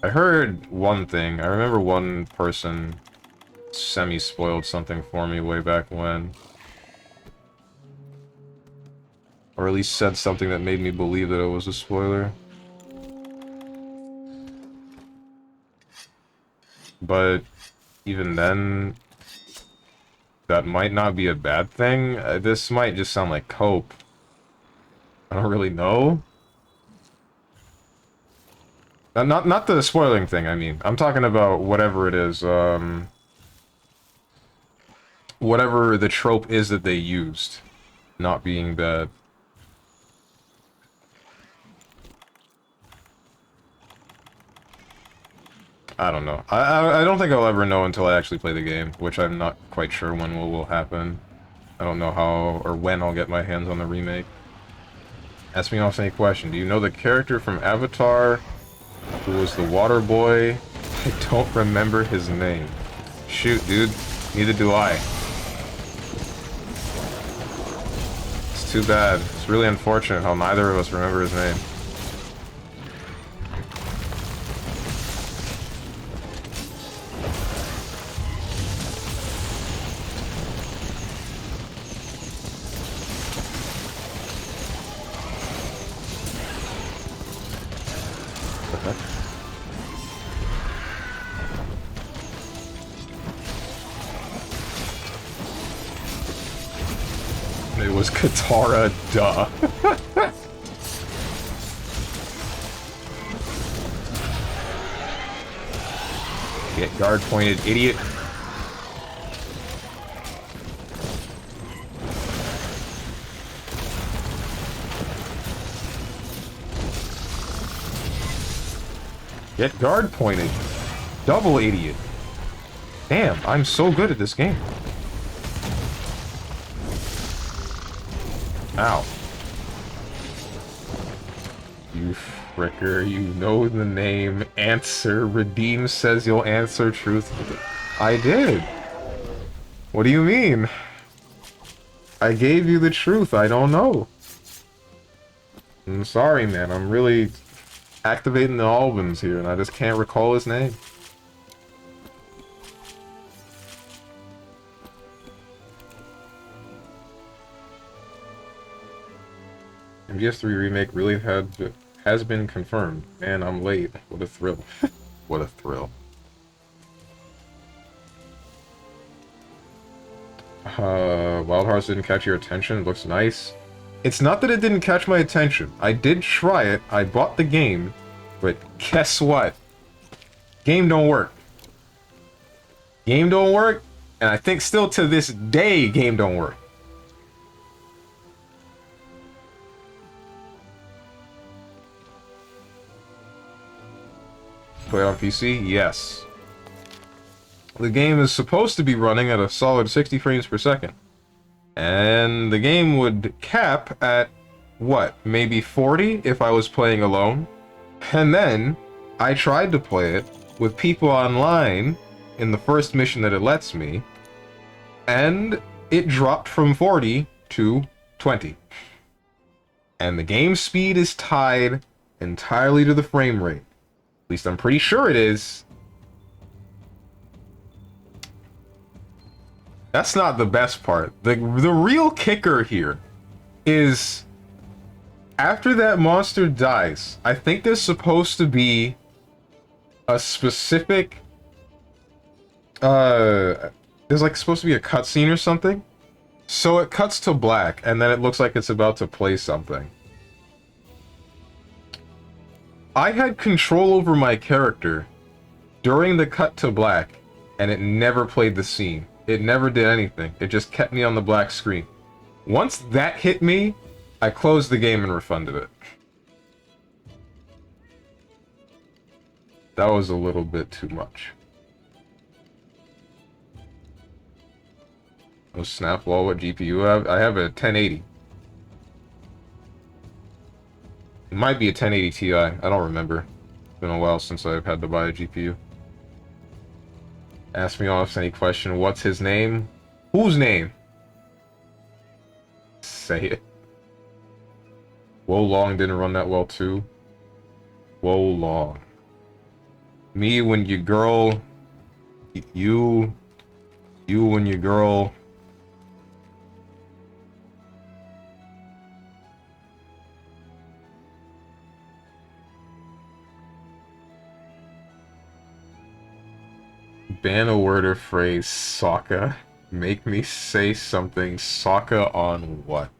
I heard one thing. I remember one person semi-spoiled something for me way back when. Or at least said something that made me believe that it was a spoiler. But even then, that might not be a bad thing. This might just sound like cope. I don't really know. Not the spoiling thing, I mean. I'm talking about whatever it is, whatever the trope is that they used. Not being bad. I don't know. I don't think I'll ever know until I actually play the game, which I'm not quite sure when will happen. I don't know how or when I'll get my hands on the remake. Ask me off any question. Do you know the character from Avatar who was the water boy? I don't remember his name. Shoot, dude. Neither do I. It's too bad. It's really unfortunate how neither of us remember his name. It was Katara, duh. Get guard pointed, idiot. Get guard pointed. Double idiot. Damn, I'm so good at this game. Ow. You fricker, you know the name. Answer. Redeem says you'll answer truthfully. I did. What do you mean? I gave you the truth, I don't know. I'm sorry, man, I'm really activating the albums here, and I just can't recall his name. MGS3 remake really has been confirmed. Man, I'm late. What a thrill. What a thrill. Wild Hearts didn't catch your attention. It looks nice. It's not that it didn't catch my attention. I did try it. I bought the game. But guess what? Game don't work. Game don't work. And I think still to this day, game don't work. Play on PC? Yes. The game is supposed to be running at a solid 60 frames per second. And the game would cap at, what, maybe 40 if I was playing alone? And then, I tried to play it with people online in the first mission that it lets me, and it dropped from 40 to 20. And the game speed is tied entirely to the frame rate. At least I'm pretty sure it is. That's not the best part. The real kicker here is after that monster dies, I think there's supposed to be a specific there's like supposed to be a cutscene or something. So it cuts to black and then it looks like it's about to play something. I had control over my character during the cut to black, and it never played the scene. It never did anything. It just kept me on the black screen. Once that hit me, I closed the game and refunded it. That was a little bit too much. Oh, snap wall, what GPU I have? I have a 1080. It might be a 1080 Ti. I don't remember. It's been a while since I've had to buy a GPU. Ask me off any question. What's his name? Whose name? Say it. Wo Long didn't run that well too. Wo Long. Me when your girl. You when your girl. ban a word or phrase, Sokka. Make me say something, Sokka on what?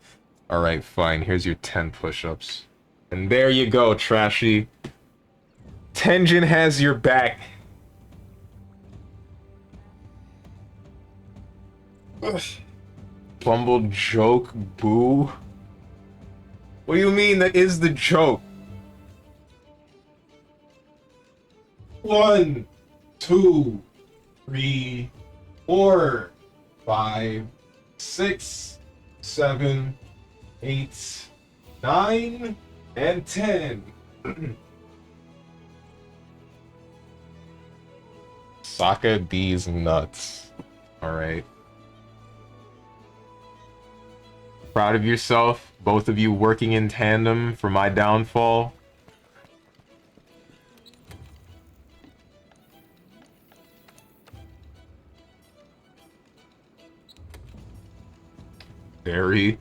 Alright, fine, here's your 10 push-ups. And there you go, Trashy. Tenjin has your back. Ugh. Bumble joke, boo? What do you mean that is the joke? 1, 2, 3, 4, 5, 6, 7, 8, 9, and 10. Sokka these nuts. Alright. Proud of yourself, both of you working in tandem for my downfall. Very.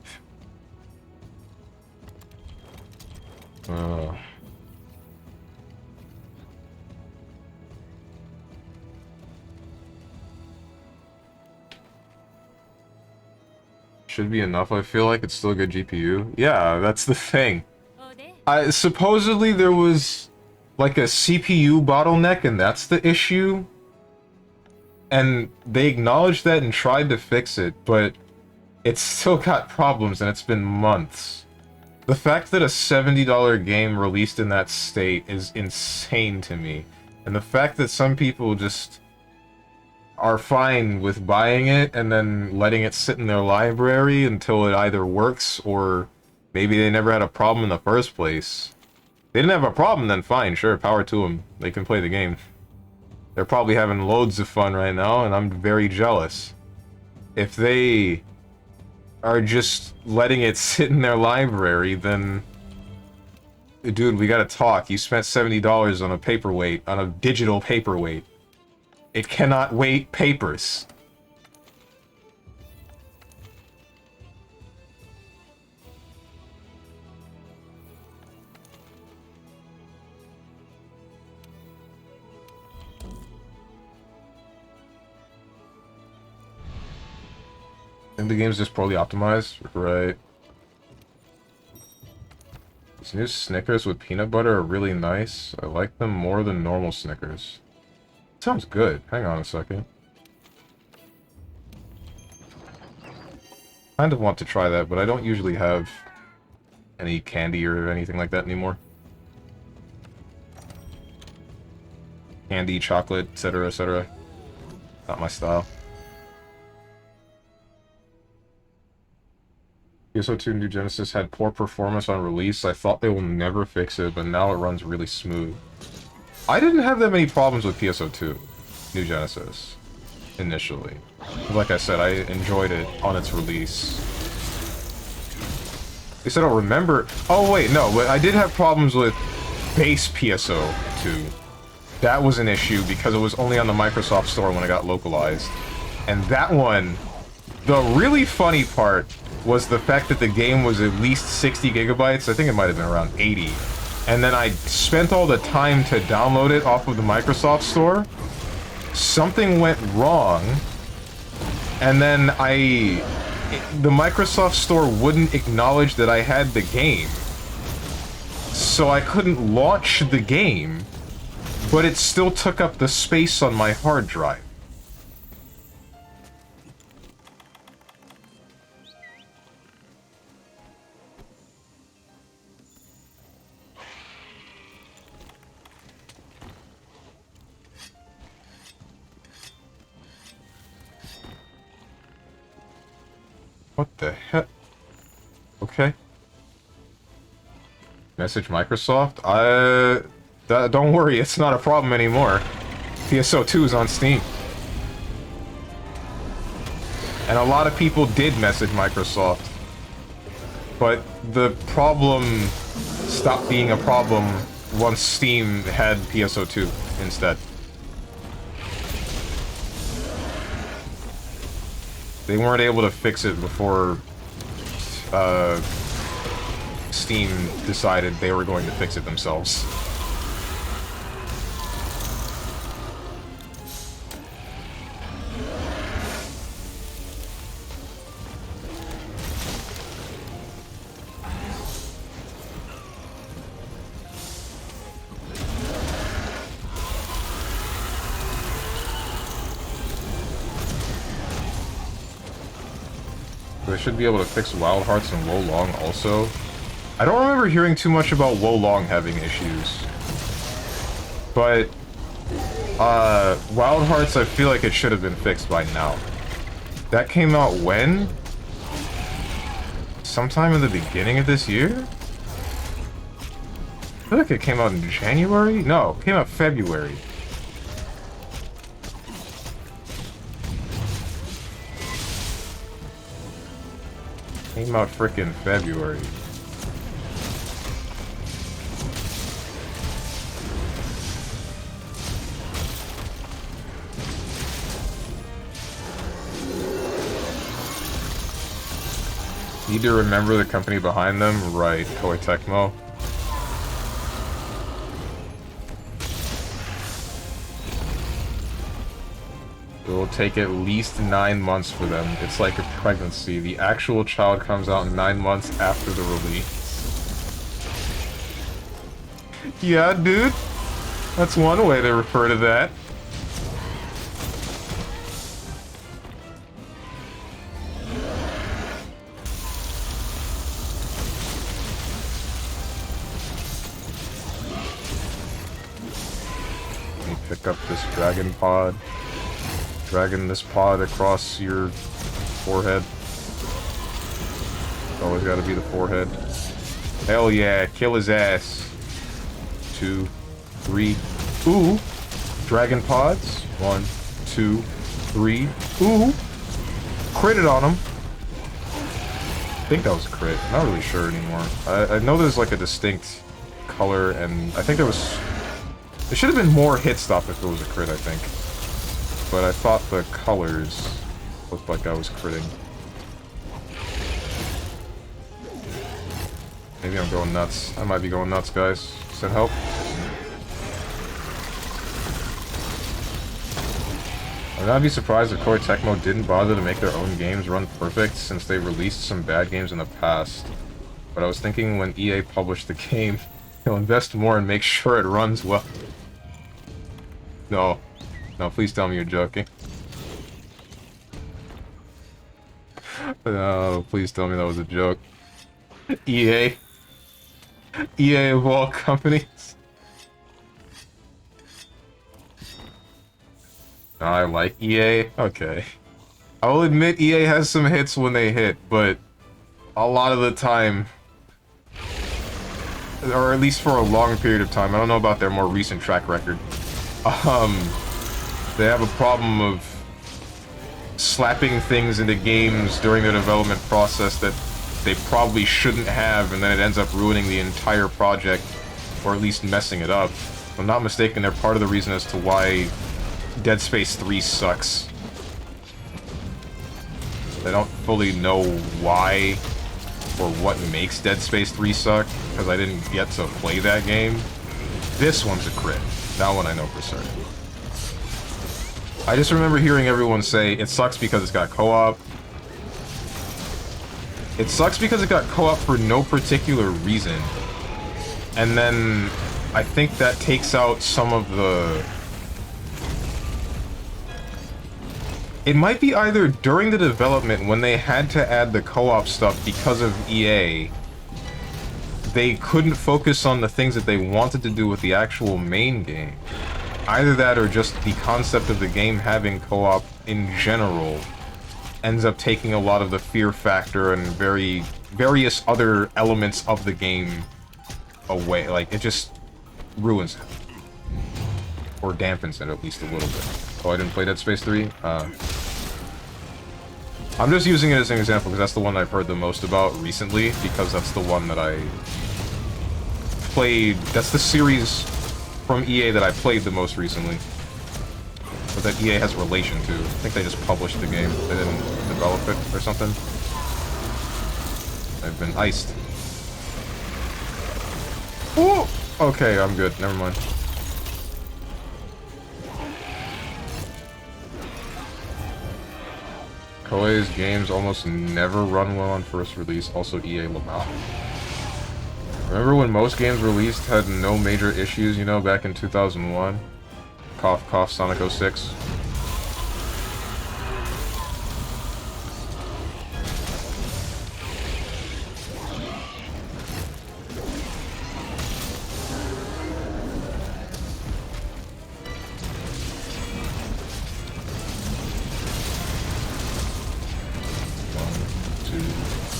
Should be enough. I feel like it's still a good GPU. Yeah, that's the thing. Supposedly there was like a CPU bottleneck and that's the issue. And they acknowledged that and tried to fix it, but it's still got problems and it's been months. The fact that a $70 game released in that state is insane to me. And the fact that some people just are fine with buying it and then letting it sit in their library until it either works or maybe they never had a problem in the first place. They didn't have a problem, then fine, sure, power to them. They can play the game. They're probably having loads of fun right now, and I'm very jealous. If they are just letting it sit in their library, then... Dude, we gotta talk. You spent $70 on a paperweight, on a digital paperweight. It cannot weight papers. I think the game's just poorly optimized. Right. These new Snickers with peanut butter are really nice. I like them more than normal Snickers. Sounds good. Hang on a second. Kind of want to try that, but I don't usually have any candy or anything like that anymore. Candy, chocolate, etc., etc. Not my style. PSO2 New Genesis had poor performance on release. I thought they will never fix it, but now it runs really smooth. I didn't have that many problems with PSO2 New Genesis initially. Like I said, I enjoyed it on its release. At least I don't remember. Oh wait, no, but I did have problems with base PSO2. That was an issue because it was only on the Microsoft Store when it got localized. And that one, the really funny part was the fact that the game was at least 60 gigabytes. I think it might have been around 80. And then I spent all the time to download it off of the Microsoft Store. Something went wrong. And then the Microsoft Store wouldn't acknowledge that I had the game. So I couldn't launch the game, but it still took up the space on my hard drive. What the heck? Okay. Message Microsoft? Don't worry, it's not a problem anymore. PSO2 is on Steam. And a lot of people did message Microsoft. But the problem stopped being a problem once Steam had PSO2 instead. They weren't able to fix it before Steam decided they were going to fix it themselves. They should be able to fix Wild Hearts and Wo Long also. I don't remember hearing too much about Wo Long having issues. But, Wild Hearts, I feel like it should have been fixed by now. That came out when? Sometime in the beginning of this year? I feel like it came out in January? No, it came out February. Came out frickin' February. Need to remember the company behind them? Right, Koei Tecmo. It will take at least 9 months for them. It's like a pregnancy. The actual child comes out 9 months after the release. Yeah, dude. That's one way to refer to that. Let me pick up this dragon pod. Dragging this pod across your forehead. It's always gotta be the forehead. Hell yeah, kill his ass. 2, 3. Ooh! Dragon pods. 1, 2, 3. Ooh! Critted on him. I think that was a crit. I'm not really sure anymore. I know there's like a distinct color, and I think there was... There should have been more hit stop if it was a crit, I think. But I thought the colors looked like I was critting. Maybe I'm going nuts. I might be going nuts, guys. Send help. I'd not be surprised if Koei Tecmo didn't bother to make their own games run perfect, since they released some bad games in the past. But I was thinking when EA published the game, they'll invest more and make sure it runs well. No. No, please tell me you're joking. No, please tell me that was a joke. EA. EA of all companies. I like EA. Okay. I will admit EA has some hits when they hit, but a lot of the time, or at least for a long period of time, I don't know about their more recent track record, they have a problem of slapping things into games during the development process that they probably shouldn't have, and then it ends up ruining the entire project, or at least messing it up. If I'm not mistaken, they're part of the reason as to why Dead Space 3 sucks. I don't fully know why or what makes Dead Space 3 suck, because I didn't get to play that game. This one's a crit. That one I know for certain. I just remember hearing everyone say, it sucks because it's got co-op. It sucks because it got co-op for no particular reason. And then, I think that takes out some of the... It might be either during the development, when they had to add the co-op stuff because of EA, they couldn't focus on the things that they wanted to do with the actual main game. Either that or just the concept of the game having co-op in general ends up taking a lot of the fear factor and various other elements of the game away. Like, it just ruins it. Or dampens it at least a little bit. Oh, I didn't play Dead Space 3? I'm just using it as an example because that's the one I've heard the most about recently, because that's the one that I played. That's the series from EA that I played the most recently. But that EA has a relation to. I think they just published the game. They didn't develop it or something. I've been iced. Oh! Okay, I'm good. Never mind. Koei's games almost never run well on first release. Also EA Lamau. Remember when most games released had no major issues, you know, back in 2001? Cough, cough, Sonic 06.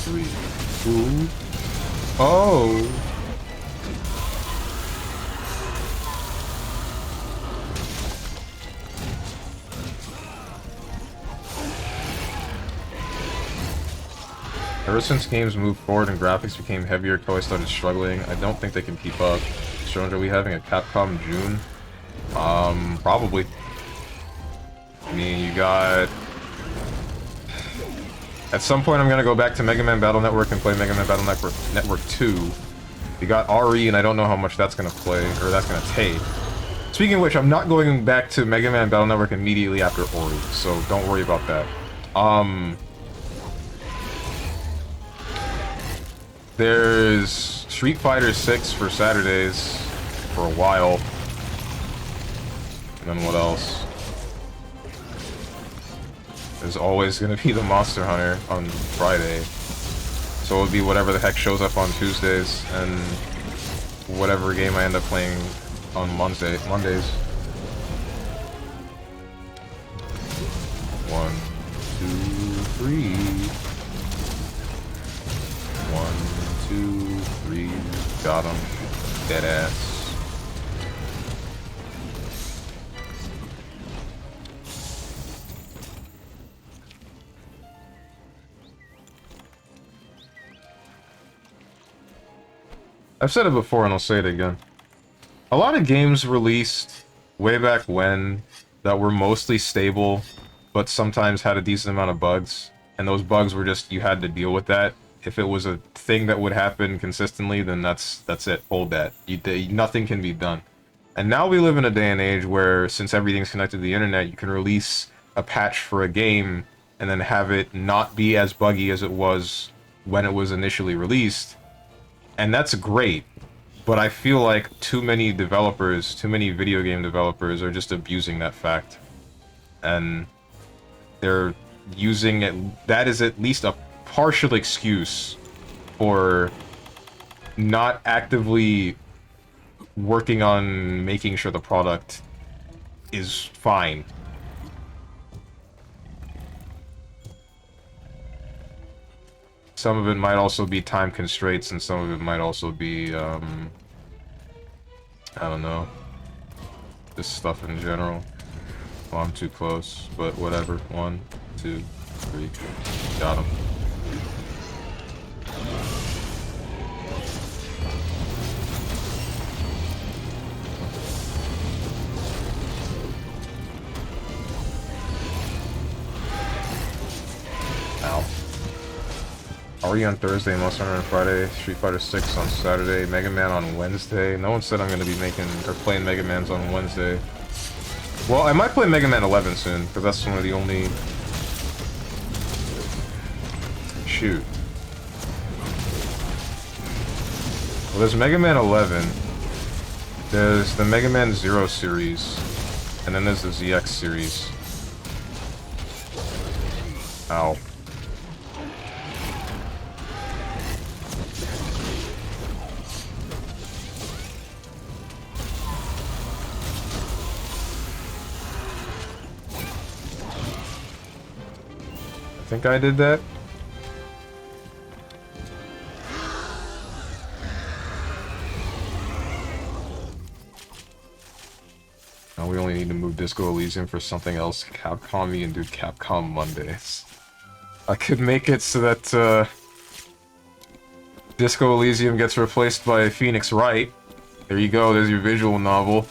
3, 2... Oh! Ever since games moved forward and graphics became heavier, Koei started struggling. I don't think they can keep up. Strange, are we having a Capcom June? Probably. I mean, you got... At some point, I'm gonna go back to Mega Man Battle Network and play Mega Man Battle Network 2. You got RE, and I don't know how much that's gonna play, or that's gonna take. Speaking of which, I'm not going back to Mega Man Battle Network immediately after Ori, so don't worry about that. There's Street Fighter 6 for Saturdays for a while. And then what else? There's always gonna be the Monster Hunter on Friday. So it would be whatever the heck shows up on Tuesdays, and whatever game I end up playing on Mondays. 1, 2, 3. 1, 2, 3. Got him. Dead ass. I've said it before and I'll say it again. A lot of games released way back when that were mostly stable, but sometimes had a decent amount of bugs. And those bugs were just, you had to deal with that. If it was a thing that would happen consistently, then that's it. Hold that. Nothing can be done. And now we live in a day and age where, since everything's connected to the internet, you can release a patch for a game and then have it not be as buggy as it was when it was initially released. And that's great, but I feel like too many video game developers are just abusing that fact. And they're using it, that is at least a partial excuse for not actively working on making sure the product is fine. Some of it might also be time constraints, and some of it might also be, I don't know, just stuff in general. Oh, I'm too close, but whatever. 1, 2, 3. Got him. Ow. Ori on Thursday, Monster Hunter on Friday, Street Fighter 6 on Saturday, Mega Man on Wednesday. No one said I'm going to be playing Mega Mans on Wednesday. Well, I might play Mega Man 11 soon, because that's one of the only... Shoot. Well, there's Mega Man 11, there's the Mega Man Zero series, and then there's the ZX series. Ow. I think I did that. Now we only need to move Disco Elysium for something else. Capcom me and do Capcom Mondays. I could make it so that Disco Elysium gets replaced by Phoenix Wright. There you go, there's your visual novel.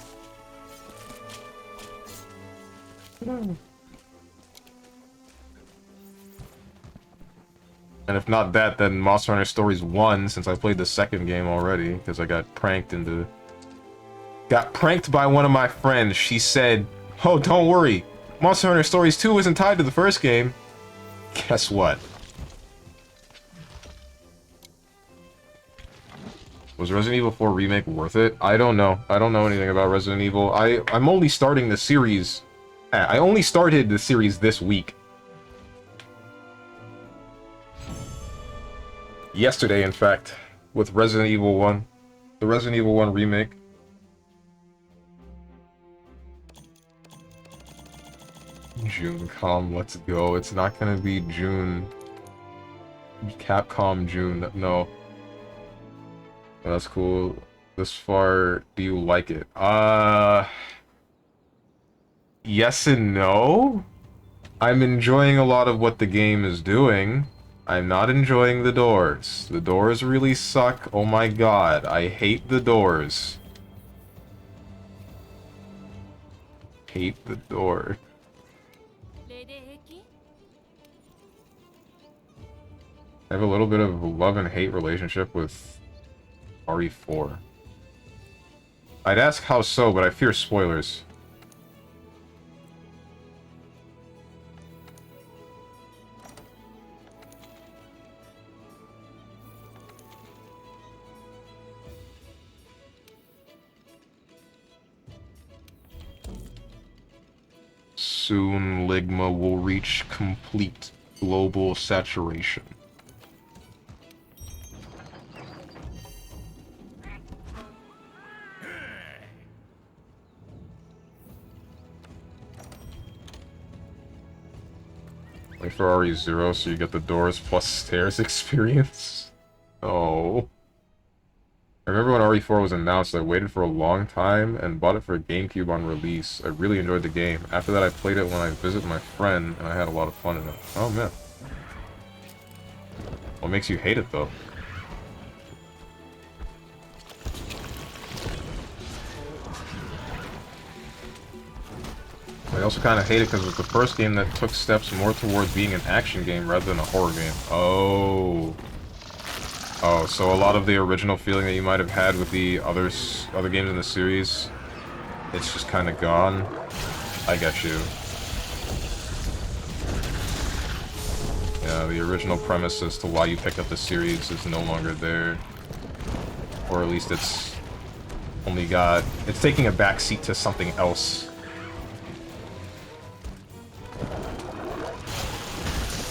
And if not that, then Monster Hunter Stories 1, since I played the second game already, because I got pranked into... Got pranked by one of my friends. She said, "Oh, don't worry, Monster Hunter Stories 2 isn't tied to the first game." Guess what? Was Resident Evil 4 Remake worth it? I don't know. I don't know anything about Resident Evil. I'm only starting the series... I only started the series this week. Yesterday, in fact, with Resident Evil 1. The Resident Evil 1 remake. June, let's go. It's not gonna be June. Capcom June. No. That's cool. This far, do you like it? Yes and no. I'm enjoying a lot of what the game is doing. I'm not enjoying the doors. The doors really suck. Oh my god, I hate the doors. Hate the door. I have a little bit of a love and hate relationship with RE4. I'd ask how so, but I fear spoilers. Soon, Ligma will reach complete global saturation. Wait for RE0 so you get the doors plus stairs experience. Oh. I remember when RE4 was announced, I waited for a long time and bought it for GameCube on release. I really enjoyed the game. After that I played it when I visited my friend and I had a lot of fun in it. Oh man. What makes you hate it though? I also kind of hate it because it was the first game that took steps more towards being an action game rather than a horror game. Oh. Oh, so a lot of the original feeling that you might have had with the other games in the series, it's just kind of gone. I get you. Yeah, the original premise as to why you picked up the series is no longer there. Or at least it's taking a backseat to something else.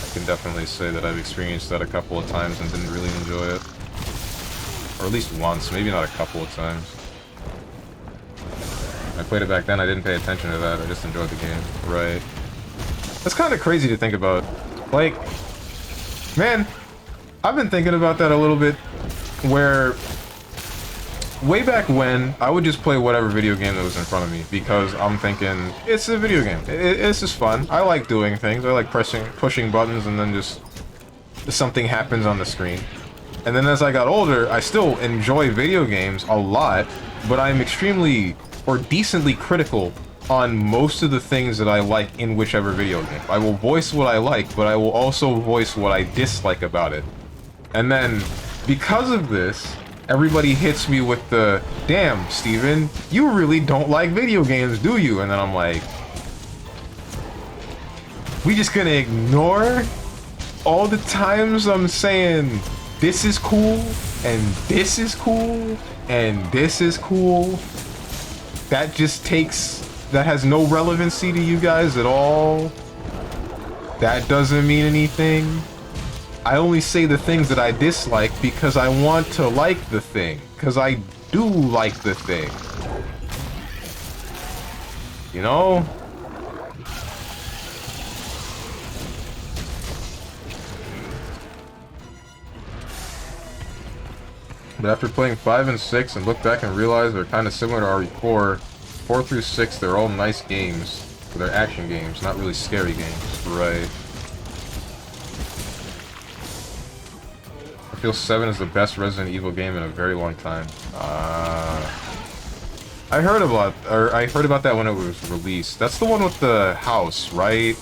I can definitely say that I've experienced that a couple of times and didn't really enjoy it. Or at least once, maybe not a couple of times. I played it back then, I didn't pay attention to that, I just enjoyed the game. Right. That's kind of crazy to think about. Like, man, I've been thinking about that a little bit, where way back when, I would just play whatever video game that was in front of me, because I'm thinking, it's a video game. It's just fun. I like doing things. I like pushing buttons, and then just something happens on the screen. And then as I got older, I still enjoy video games a lot, but I'm extremely, or decently critical on most of the things that I like in whichever video game. I will voice what I like, but I will also voice what I dislike about it. And then, because of this, everybody hits me with the, damn, Steven, you really don't like video games, do you? And then I'm like, we just gonna ignore all the times I'm saying, this is cool, and this is cool, and this is cool? That just that has no relevancy to you guys at all? That doesn't mean anything? I only say the things that I dislike because I want to like the thing. Because I do like the thing. You know? But after playing 5 and 6 and look back and realize they're kind of similar to RE4, 4 through 6, they're all nice games. But they're action games, not really scary games. Right. I feel 7 is the best Resident Evil game in a very long time. I heard about that when it was released. That's the one with the house, right?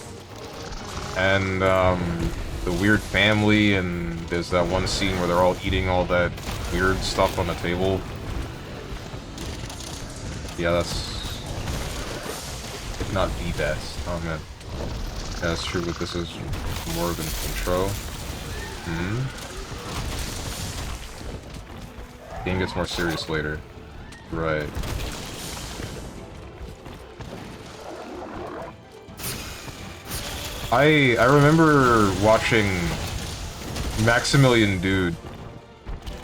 And the weird family, and there's that one scene where they're all eating all that weird stuff on the table. Yeah, that's, if not the best. Oh man, yeah, that's true. But this is more of an intro. Game gets more serious later. Right. I remember watching Maximilian Dude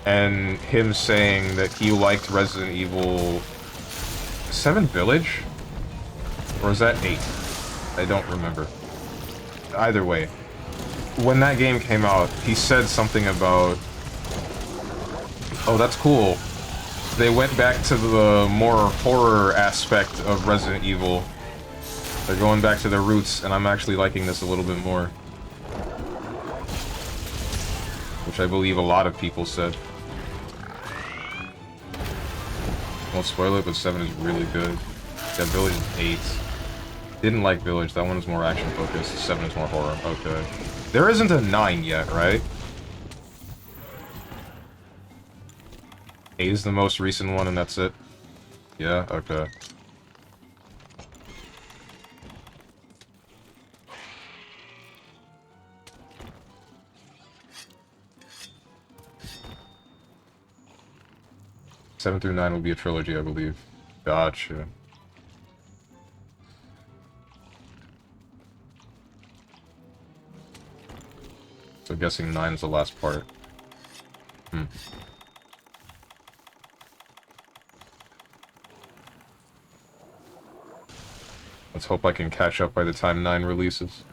and him saying that he liked Resident Evil 7 Village? Or is that 8? I don't remember. Either way. when that game came out, he said something about, oh, that's cool. They went back to the more horror aspect of Resident Evil. They're going back to their roots, and I'm actually liking this a little bit more. Which I believe a lot of people said. Won't spoil it, but 7 is really good. Yeah, Village is 8. Didn't like Village, that one's more action focused. 7 is more horror, okay. There isn't a 9 yet, right? 8 is the most recent one and that's it? Yeah, okay. Seven through 9 will be a trilogy, I believe. Gotcha. So guessing 9 is the last part. Let's hope I can catch up by the time 9 releases.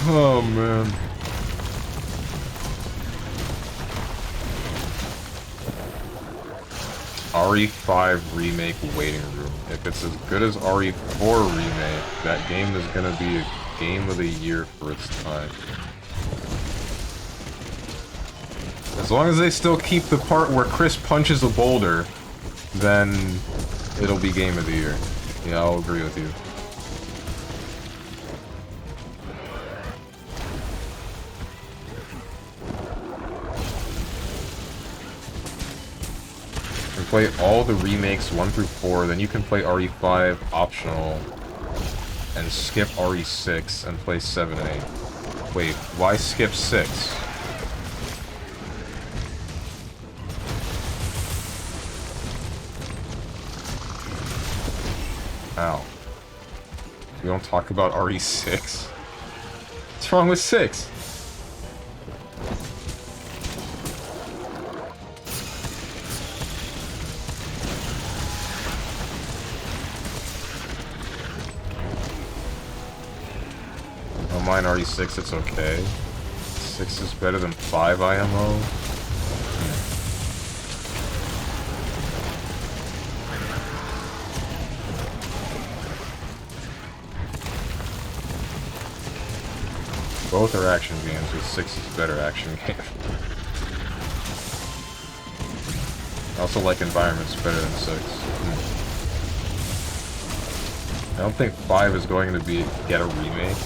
Oh, man. RE5 remake waiting room. If it's as good as RE4 remake, that game is gonna be a game of the year for its time. As long as they still keep the part where Chris punches a boulder, then it'll be game of the year. Yeah, I'll agree with you. Play all the remakes 1 through 4, then you can play RE5 optional and skip RE6 and play 7 and 8. Wait, why skip 6? Ow. We don't talk about RE6? What's wrong with 6? Mine RE6, it's okay. 6 is better than 5 IMO. Both are action games, but 6 is a better action game. I also like environments better than 6. I don't think 5 is going to get a remake.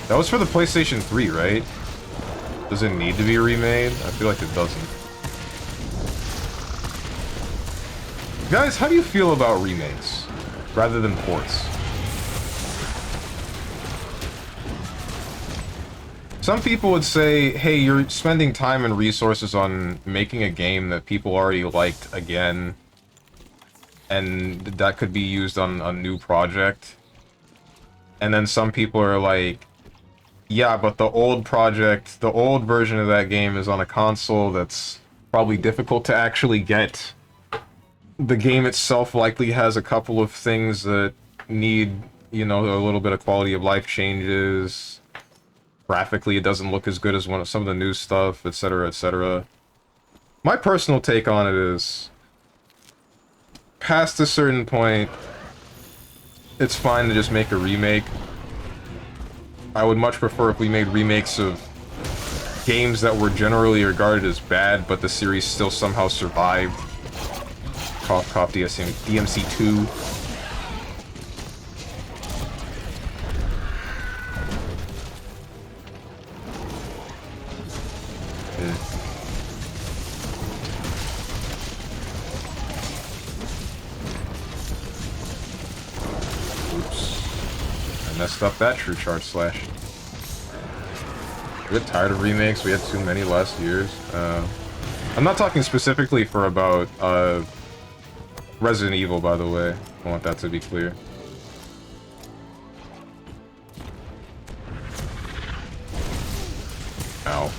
That was for the PlayStation 3, right? Does it need to be remade? I feel like it doesn't. Guys, how do you feel about remakes rather than ports? Some people would say, hey, you're spending time and resources on making a game that people already liked again, and that could be used on a new project. And then some people are like, yeah, but the old project, the old version of that game is on a console that's probably difficult to actually get. The game itself likely has a couple of things that need, you know, a little bit of quality of life changes. Graphically, it doesn't look as good as some of the new stuff, etc., etc. My personal take on it is, past a certain point, it's fine to just make a remake. I would much prefer if we made remakes of games that were generally regarded as bad, but the series still somehow survived. Cough, cough, DMC 2. Messed up that true charge slash. We get tired of remakes. We had too many last years. I'm not talking specifically for about Resident Evil, by the way. I want that to be clear. Ow.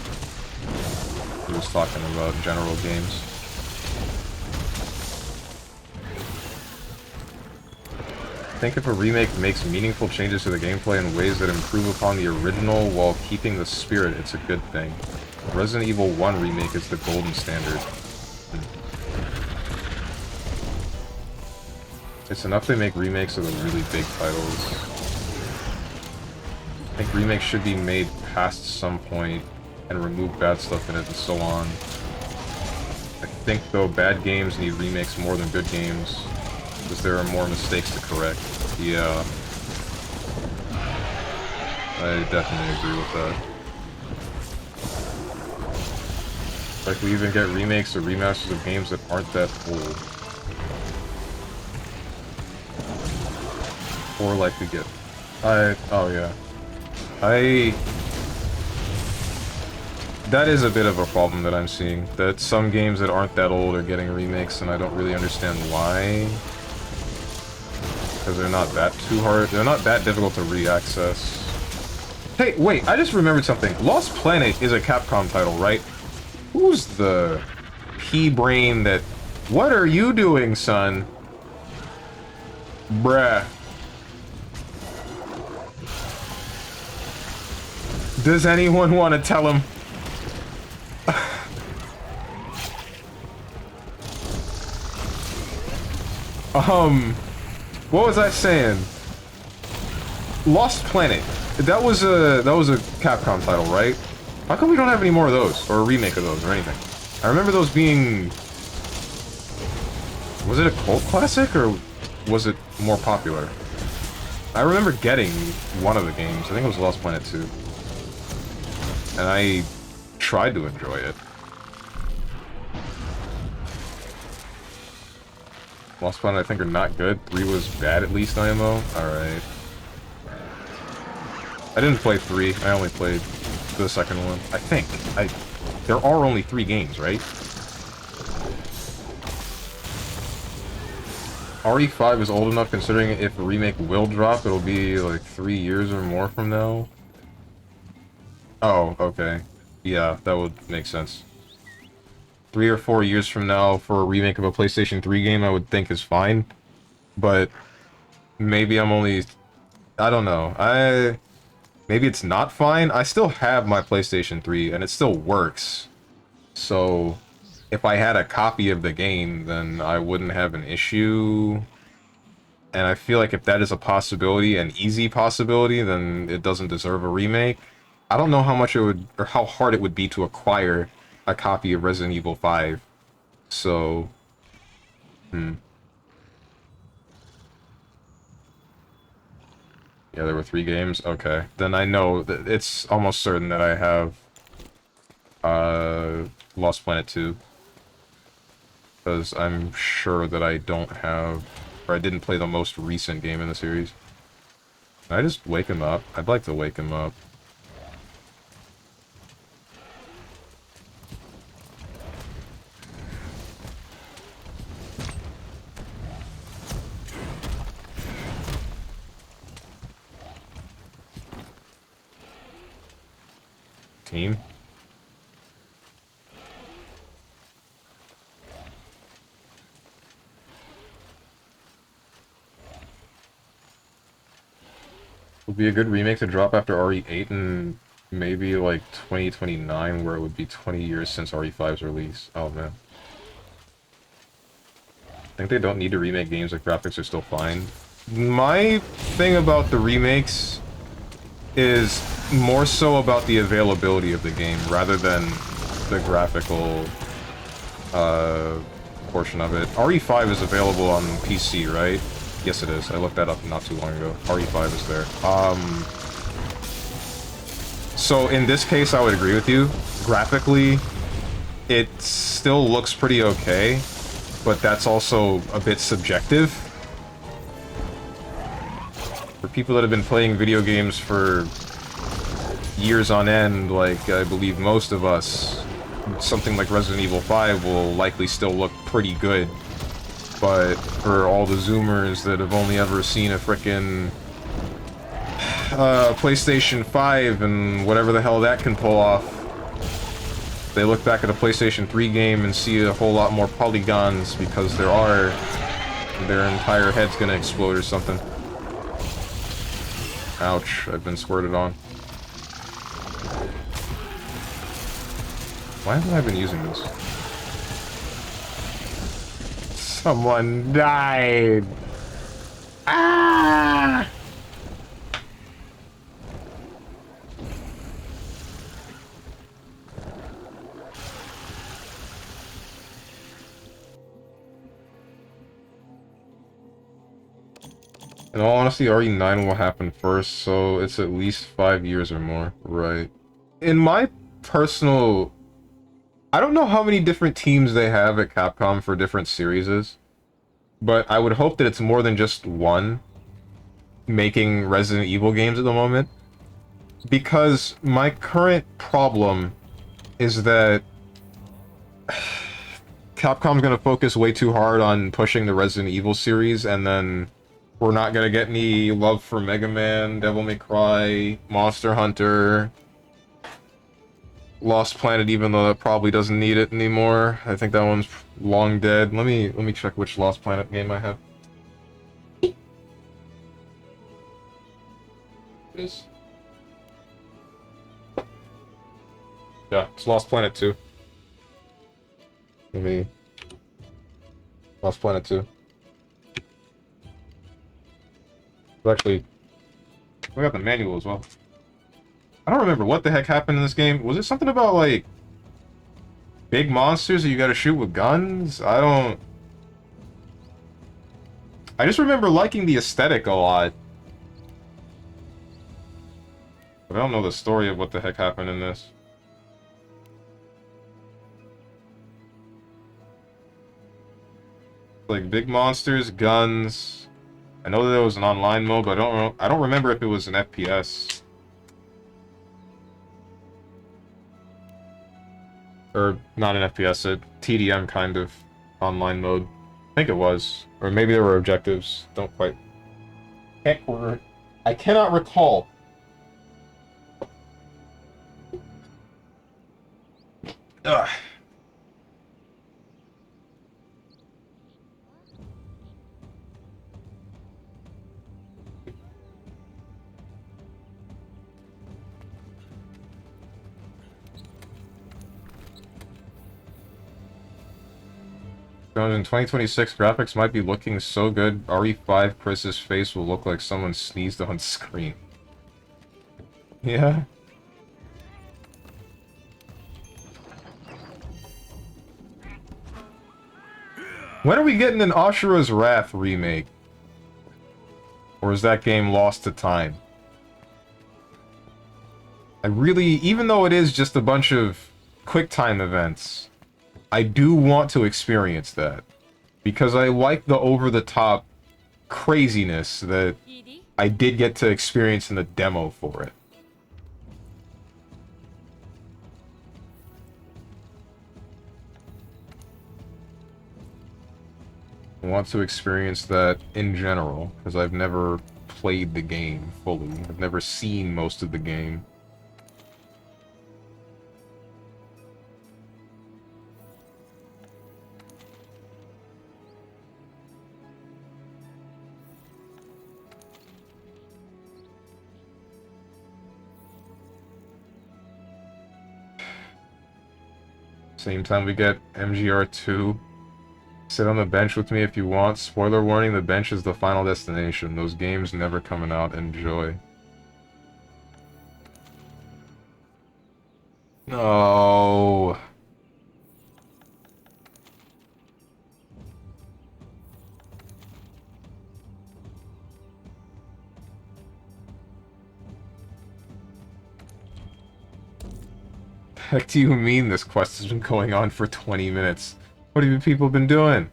He was talking about general games. I think if a remake makes meaningful changes to the gameplay in ways that improve upon the original while keeping the spirit, it's a good thing. Resident Evil 1 remake is the golden standard. It's enough they make remakes of the really big titles. I think remakes should be made past some point and remove bad stuff in it and so on. I think, though, bad games need remakes more than good games, because there are more mistakes to correct. Yeah. I definitely agree with that. Like, we even get remakes or remasters of games that aren't that old. Or like we get... oh yeah. That is a bit of a problem that I'm seeing. That some games that aren't that old are getting remakes, and I don't really understand why. Because they're not that too hard. They're not that difficult to re-access. Hey, wait, I just remembered something. Lost Planet is a Capcom title, right? Who's the pea-brain that... What are you doing, son? Bruh. Does anyone want to tell him? What was I saying? Lost Planet. That was a Capcom title, right? How come we don't have any more of those, or a remake of those, or anything? I remember those being... Was it a cult classic, or was it more popular? I remember getting one of the games. I think it was Lost Planet 2. And I tried to enjoy it. Lost Planet, I think, are not good. 3 was bad, at least, IMO. Alright. I didn't play 3. I only played the second one. I think. There are only 3 games, right? RE5 is old enough, considering if a remake will drop, it'll be, like, 3 years or more from now. Oh, okay. Yeah, that would make sense. 3 or 4 years from now for a remake of a PlayStation 3 game, I would think is fine. But maybe I'm only... I don't know. Maybe it's not fine. I still have my PlayStation 3, and it still works. So, if I had a copy of the game, then I wouldn't have an issue. And I feel like if that is a possibility, an easy possibility, then it doesn't deserve a remake. I don't know how much it would, or how hard it would be to acquire a copy of Resident Evil 5. So, Yeah, there were 3 games? Okay. Then I know that it's almost certain that I have Lost Planet 2. Because I'm sure that I don't have, or I didn't play the most recent game in the series. Can I just wake him up? I'd like to wake him up. Team? Would be a good remake to drop after RE8 and maybe like 2029, where it would be 20 years since RE5's release. Oh man. I think they don't need to remake games if graphics are still fine. My thing about the remakes is more so about the availability of the game rather than the graphical portion of it. RE5 is available on PC, right? Yes, it is. I looked that up not too long ago. RE5 is there. So in this case, I would agree with you. Graphically, it still looks pretty okay, but that's also a bit subjective. For people that have been playing video games for years on end, like I believe most of us, something like Resident Evil 5 will likely still look pretty good. But for all the Zoomers that have only ever seen a frickin' PlayStation 5 and whatever the hell that can pull off, They look back at a PlayStation 3 game and see a whole lot more polygons because there are, their entire head's gonna explode or something. Ouch, I've been squirted on. Why haven't I been using this? Someone died! Ah! In all honesty, RE9 will happen first, so it's at least 5 years or more. Right. In my personal... I don't know how many different teams they have at Capcom for different series, but I would hope that it's more than just one making Resident Evil games at the moment. Because my current problem is that Capcom's gonna focus way too hard on pushing the Resident Evil series, and then we're not gonna get any love for Mega Man, Devil May Cry, Monster Hunter, Lost Planet, even though that probably doesn't need it anymore. I think that one's long dead. Let me check which Lost Planet game I have. Is yeah, it's Lost Planet 2. Let me... Lost Planet 2. Actually, we got the manual as well. I don't remember what the heck happened in this game. Was it something about, like, big monsters that you gotta shoot with guns? I just remember liking the aesthetic a lot. But I don't know the story of what the heck happened in this. Like, big monsters, guns... I know that there was an online mode, but I don't remember if it was an FPS. Or, not an FPS, a TDM kind of online mode. I think it was. Or maybe there were objectives. Don't quite... I cannot recall. Ugh. 2026 graphics might be looking so good, RE5 Chris's face will look like someone sneezed on screen. Yeah. When are we getting an Ashura's Wrath remake? Or is that game lost to time? I really, even though it is just a bunch of quick-time events, I do want to experience that. Because I like the over-the-top craziness that I did get to experience in the demo for it. I want to experience that in general, because I've never played the game fully. I've never seen most of the game. Same time we get MGR2. Sit on the bench with me if you want. Spoiler warning, the bench is the final destination. Those games never coming out. Enjoy. No. Heck do you mean this quest has been going on for 20 minutes? What have you people been doing?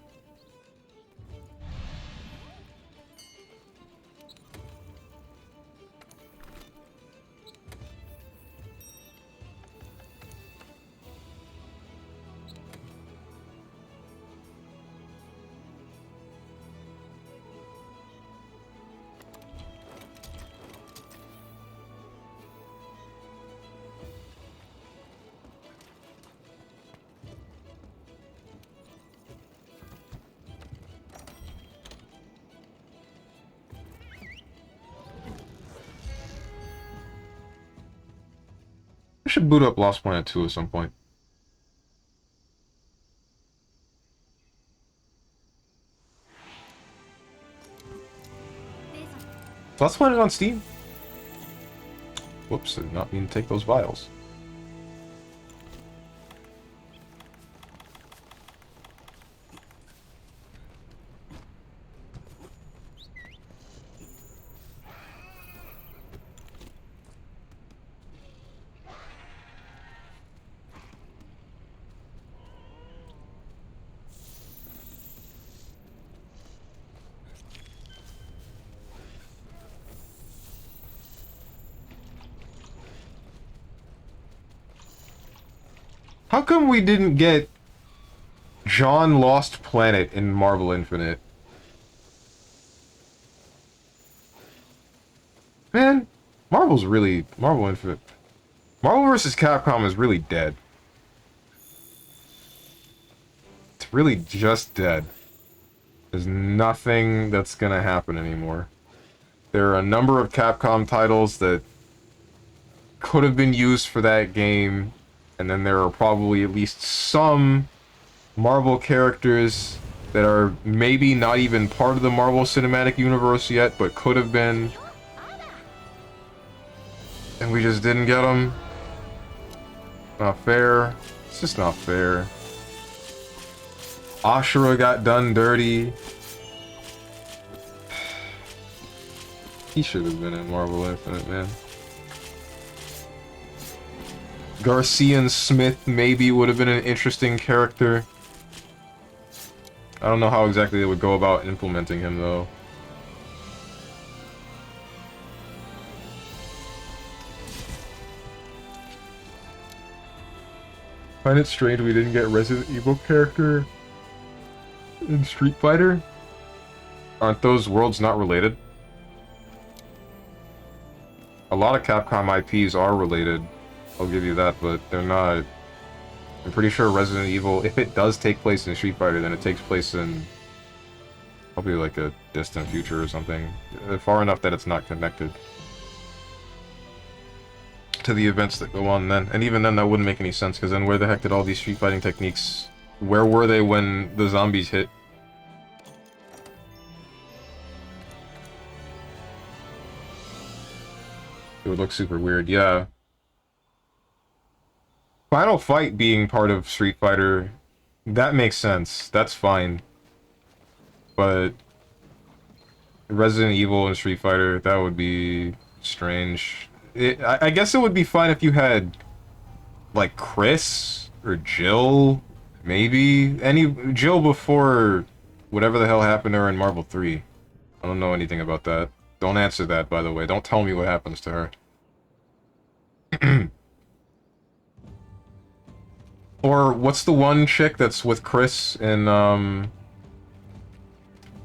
should boot up Lost Planet 2 at some point. Lost Planet on Steam? Whoops, I did not mean to take those vials. How come we didn't get John Lost Planet in Marvel Infinite? Man, Marvel Infinite. Marvel vs. Capcom is really dead. It's really just dead. There's nothing that's gonna happen anymore. There are a number of Capcom titles that could have been used for that game, and then there are probably at least some Marvel characters that are maybe not even part of the Marvel Cinematic Universe yet, but could have been. And we just didn't get them. Not fair. It's just not fair. Ashura got done dirty. He should have been in Marvel Infinite, man. Garcian Smith maybe would have been an interesting character. I don't know how exactly they would go about implementing him, though. Find it strange we didn't get Resident Evil character in Street Fighter? Aren't those worlds not related? A lot of Capcom IPs are related, I'll give you that, but they're not. I'm pretty sure Resident Evil, if it does take place in Street Fighter, then it takes place in probably like a distant future or something. Far enough that it's not connected to the events that go on then. And even then, that wouldn't make any sense, because then where the heck did all these street fighting techniques... Where were they when the zombies hit? It would look super weird, yeah. Final Fight being part of Street Fighter, that makes sense. That's fine. But Resident Evil and Street Fighter, that would be strange. I guess it would be fine if you had, like, Chris or Jill, maybe. Jill before whatever the hell happened to her in Marvel 3. I don't know anything about that. Don't answer that, by the way. Don't tell me what happens to her. Or what's the one chick that's with Chris in,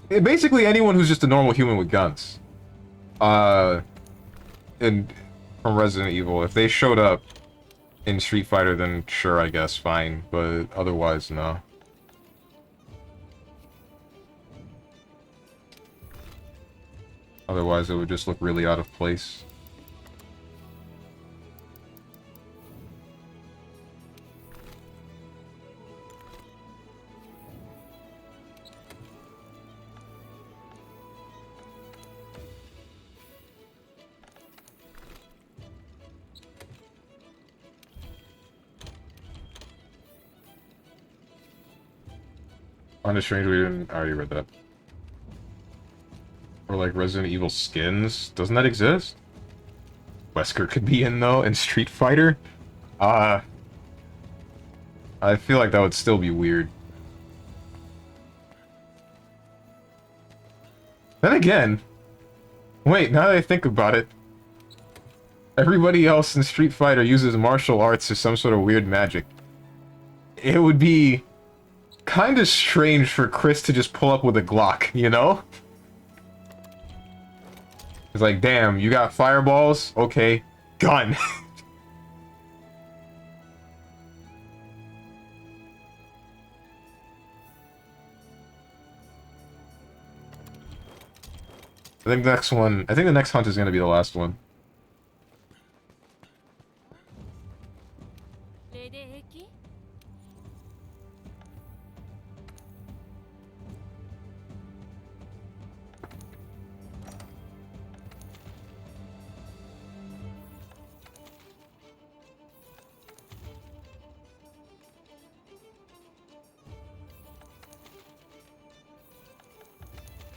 basically anyone who's just a normal human with guns. And from Resident Evil, if they showed up in Street Fighter, then sure, I guess, fine. But otherwise, no. Otherwise, it would just look really out of place. On a Strange, we didn't... I already read that. Or like Resident Evil skins. Doesn't that exist? Wesker could be in, though, in Street Fighter? I feel like that would still be weird. Then again... Wait, now that I think about it... Everybody else in Street Fighter uses martial arts or some sort of weird magic. It would be... kind of strange for Chris to just pull up with a Glock, you know? It's like, damn, you got fireballs? Okay, gun. I think the next hunt is gonna be the last one.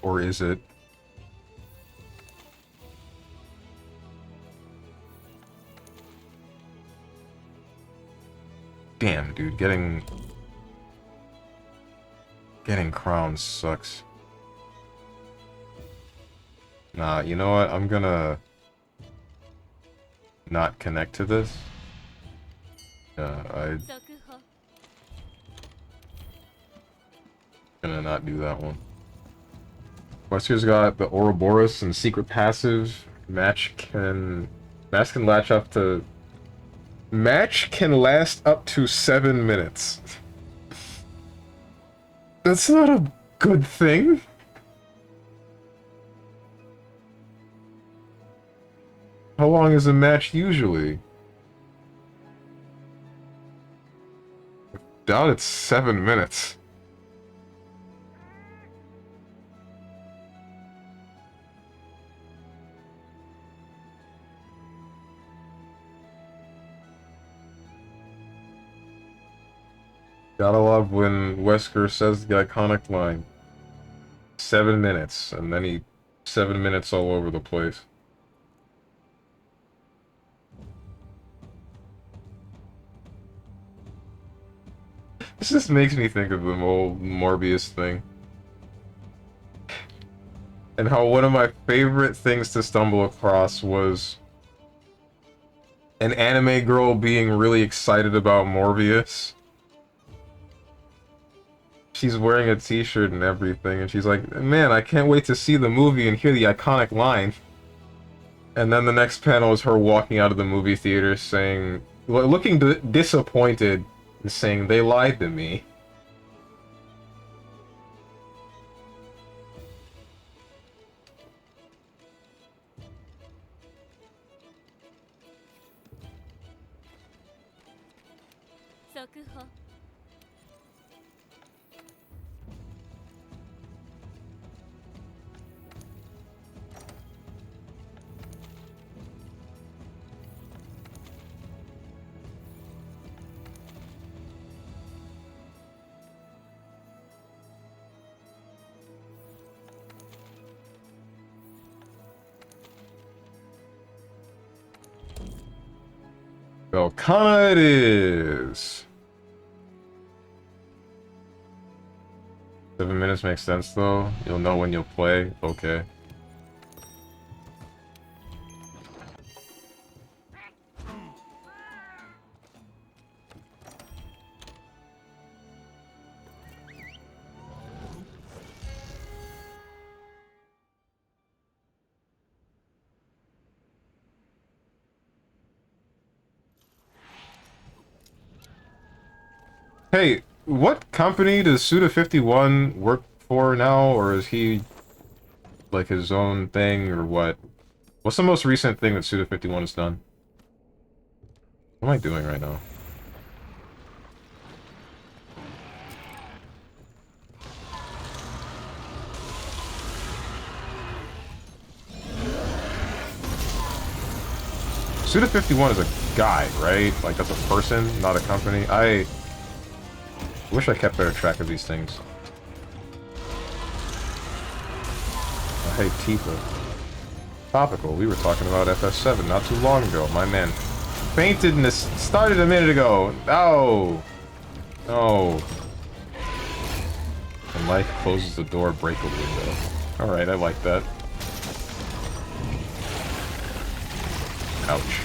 Or is it? Damn, dude, getting crowns sucks. Nah, you know what? I'm gonna not connect to this. I'm gonna not do that one. Wesker's got the Ouroboros and secret passive. Match can last up to. Match can last up to 7 minutes. That's not a good thing. How long is a match usually? Doubt it's 7 minutes. Gotta love when Wesker says the iconic line. 7 minutes, and then he 7 minutes all over the place. This just makes me think of the whole Morbius thing. And how one of my favorite things to stumble across was an anime girl being really excited about Morbius. She's wearing a t-shirt and everything, and she's like, man, I can't wait to see the movie and hear the iconic line. And then the next panel is her walking out of the movie theater saying, looking disappointed, and saying, they lied to me. Velkana it is! 7 minutes makes sense though. You'll know when you'll play. Okay. Hey, what company does Suda51 work for now, or is he like his own thing, or what? What's the most recent thing that Suda51 has done? What am I doing right now? Suda51 is a guy, right? Like, that's a person, not a company. I wish I kept better track of these things. Oh, hey, Tifa. Topical, we were talking about FF7 not too long ago. My man fainted and started a minute ago. Oh! No. And life closes the door, break a window. Alright, I like that. Ouch.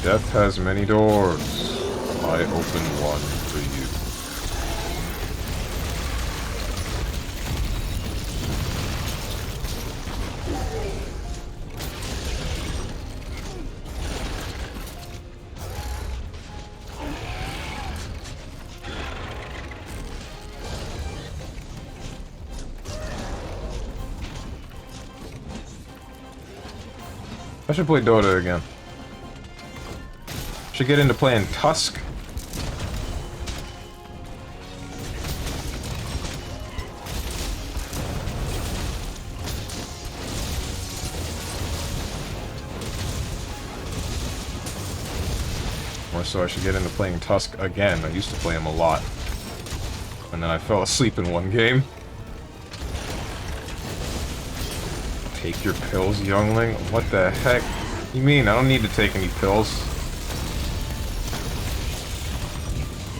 Death has many doors. I open one for you. I should play Dota again. Should get into playing Tusk. Or so I should get into playing Tusk again. I used to play him a lot. And then I fell asleep in one game. Take your pills, youngling? What the heck? You mean? I don't need to take any pills.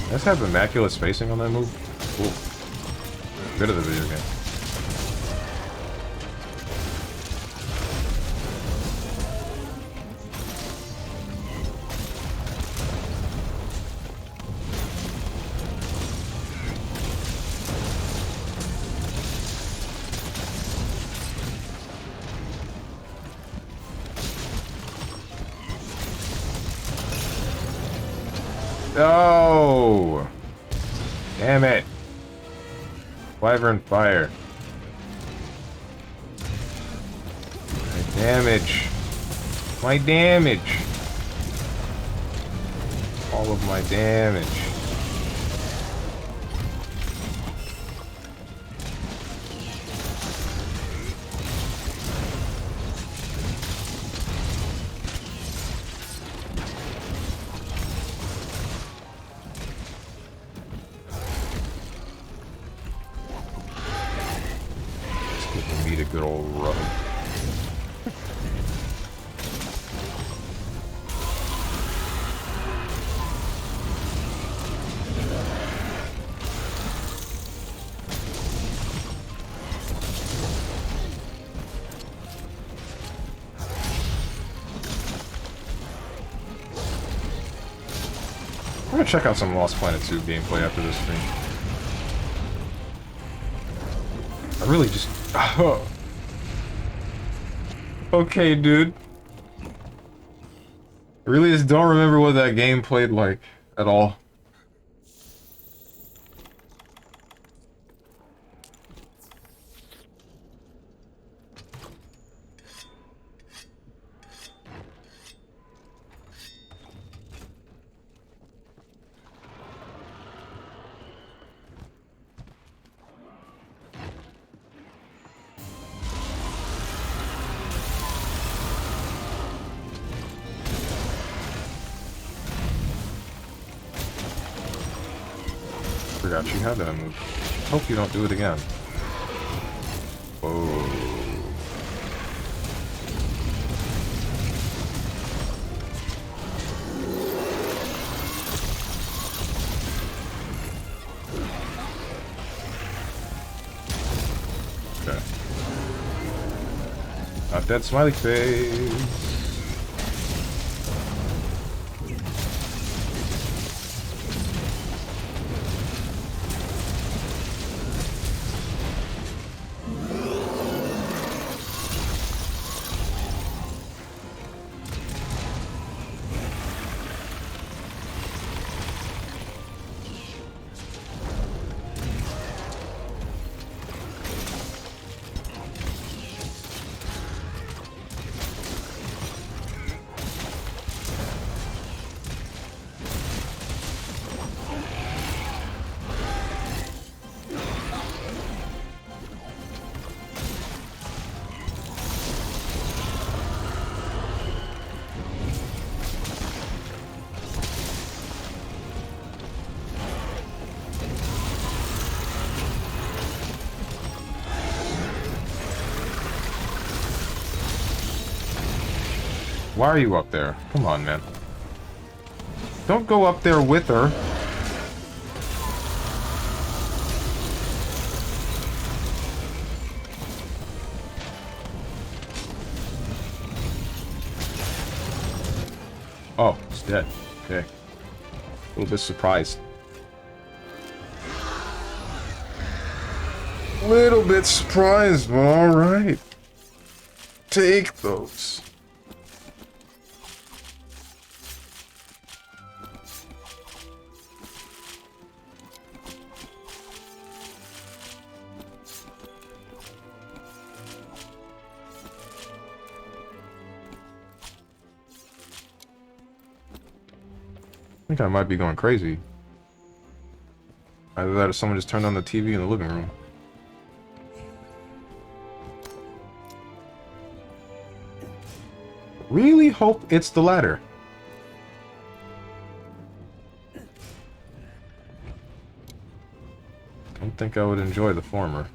I just have immaculate spacing on that move. Cool. Good at the video game. Oh! Damn it! Wyvern fire. My damage. My damage. All of my damage. Good old rub. I'm gonna check out some Lost Planet 2 gameplay after this stream. I really just... Okay, dude. I really just don't remember what that game played like at all. Forgot you had that move. Hope you don't do it again. Oh. Okay. Not dead smiley face. Why are you up there? Come on, man. Don't go up there with her. Oh, it's dead. Okay. A little bit surprised. Little bit surprised, but alright. Take those. think I might be going crazy. Either that or someone just turned on the TV in the living room. Really hope it's the latter. Don't think I would enjoy the former.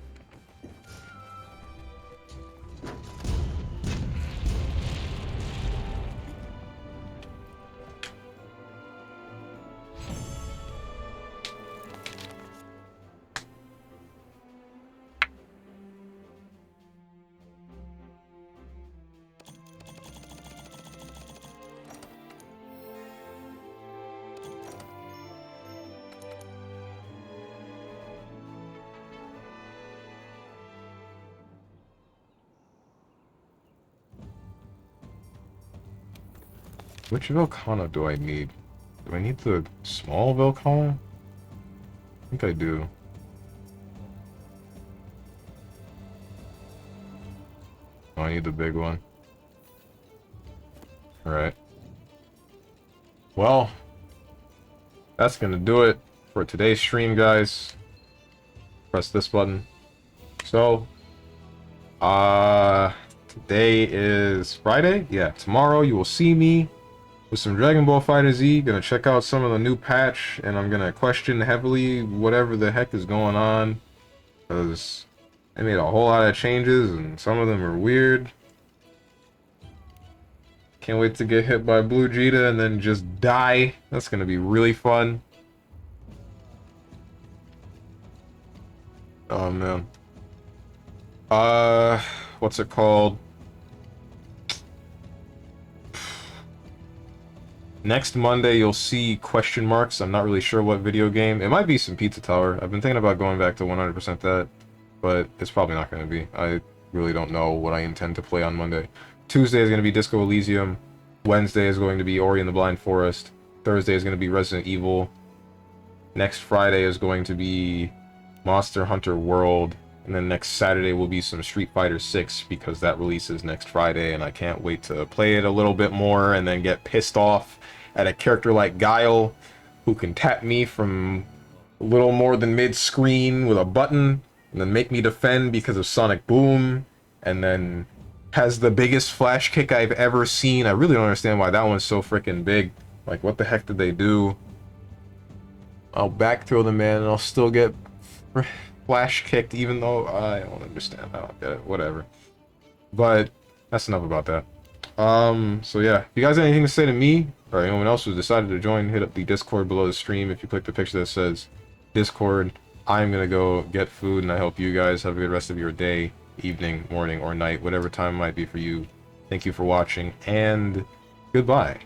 Which Velkhana do I need? Do I need the small Velkhana? I think I do. Oh, I need the big one. Alright. Well, that's gonna do it for today's stream, guys. Press this button. So, today is Friday? Yeah, tomorrow you will see me with some Dragon Ball FighterZ. Gonna check out some of the new patch, and I'm gonna question heavily whatever the heck is going on, because they made a whole lot of changes, and some of them are weird. Can't wait to get hit by Blue Jita and then just die. That's gonna be really fun. Oh man. What's it called? Next Monday you'll see question marks. I'm not really sure what video game. It might be some Pizza Tower. I've been thinking about going back to 100% that, but it's probably not going to be. I really don't know what I intend to play on Monday. Tuesday is going to be Disco Elysium. Wednesday is going to be Ori and the Blind Forest. Thursday is going to be Resident Evil. Next Friday is going to be Monster Hunter World. And then next Saturday will be some Street Fighter 6, because that releases next Friday, and I can't wait to play it a little bit more and then get pissed off at a character like Guile, who can tap me from a little more than mid-screen with a button, and then make me defend because of Sonic Boom, and then has the biggest flash kick I've ever seen. I really don't understand why that one's so freaking big. Like, what the heck did they do? I'll back throw the man, and I'll still get flash kicked, even though I don't understand. I don't get it. Whatever. But that's enough about that. So yeah, if you guys have anything to say to me or anyone else who's decided to join, hit up the Discord below the stream. If you click the picture that says Discord, I'm gonna go get food, and I hope you guys have a good rest of your day, evening, morning, or night, whatever time it might be for you. Thank you for watching, and goodbye.